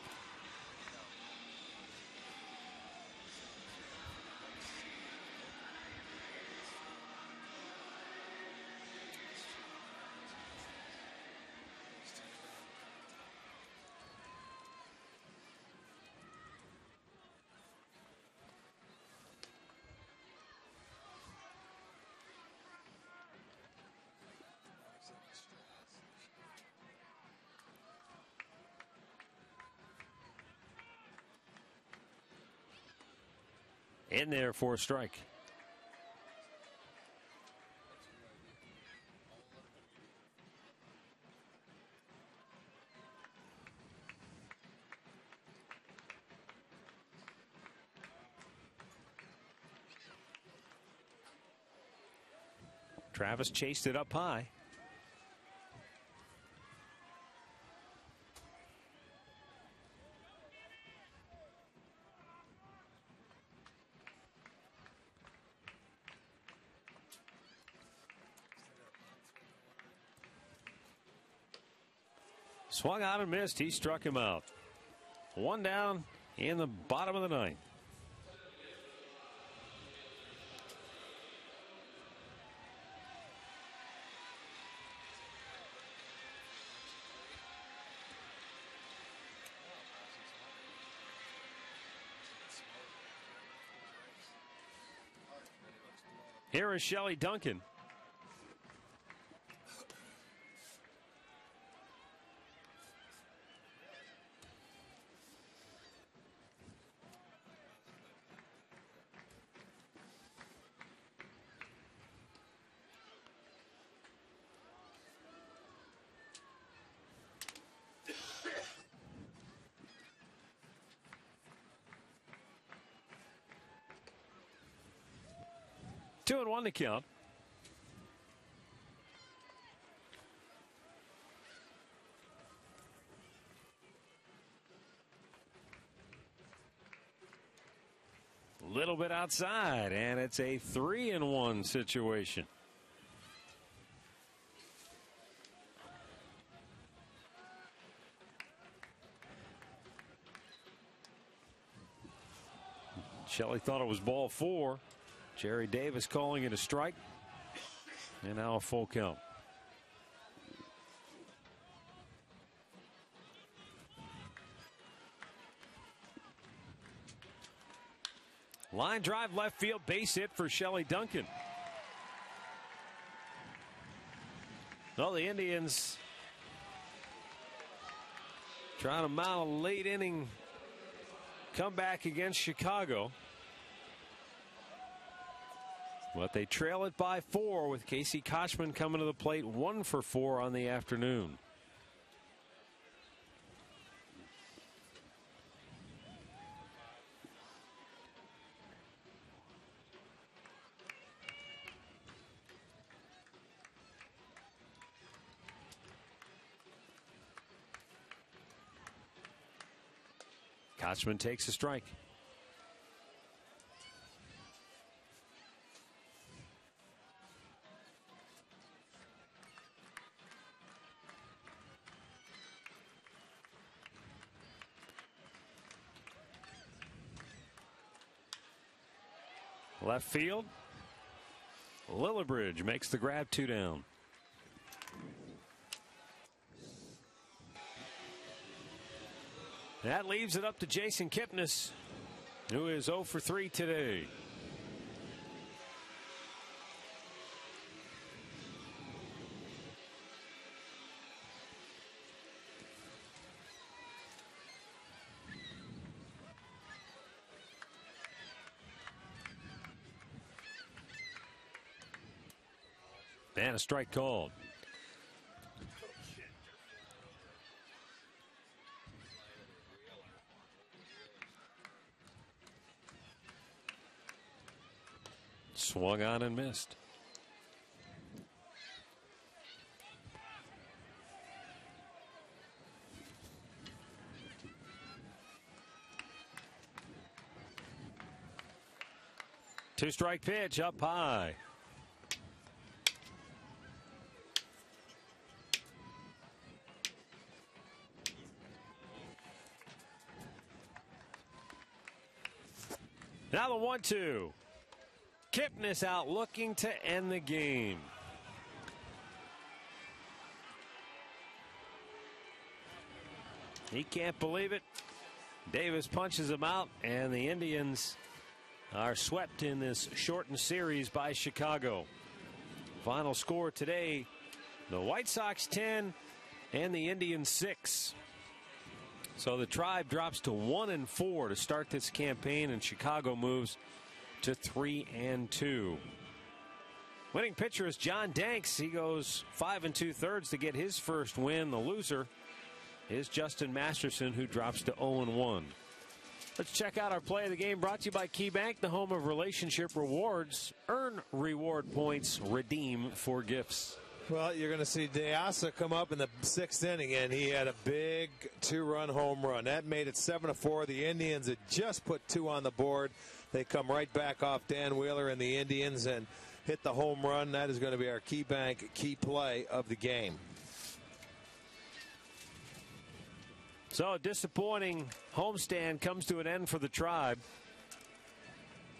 In there for a strike. Travis chased it up high. Swung out and missed. He struck him out. One down in the bottom of the ninth. Here is Shelley Duncan. Two and one to count. Little bit outside, and it's a 3-1 situation. Shelley thought it was ball 4. Jerry Davis calling it a strike. And now a full count. Line drive left field, base hit for Shelley Duncan. Well, the Indians trying to mount a late inning comeback against Chicago. But they trail it by 4 with Casey Kochman coming to the plate 1 for 4 on the afternoon. Kochman takes a strike. Left field. Lillibridge makes the grab, 2 down. That leaves it up to Jason Kipnis, who is 0 for 3 today. And a strike called. Swung on and missed. Two-strike pitch up high. Now the 1-2. Kipnis out looking to end the game. He can't believe it. Davis punches him out, and the Indians are swept in this shortened series by Chicago. Final score today, the White Sox 10 and the Indians 6. So the Tribe drops to 1-4 to start this campaign, and Chicago moves to 3-2. Winning pitcher is John Danks. He goes 5 2/3 to get his first win. The loser is Justin Masterson, who drops to 0-1. Let's check out our play of the game, brought to you by KeyBank, the home of relationship rewards. Earn reward points, redeem for gifts. Well, you're going to see Deasa come up in the 6th inning, and he had a big 2-run home run. That made it 7-4. The Indians had just put 2 on the board. They come right back off Dan Wheeler and the Indians and hit the home run. That is going to be our KeyBank key play of the game. So a disappointing homestand comes to an end for the Tribe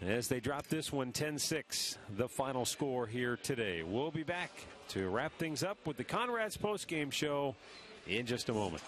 as they drop this one 10-6, the final score here today. We'll be back to wrap things up with the Conrad's postgame show in just a moment.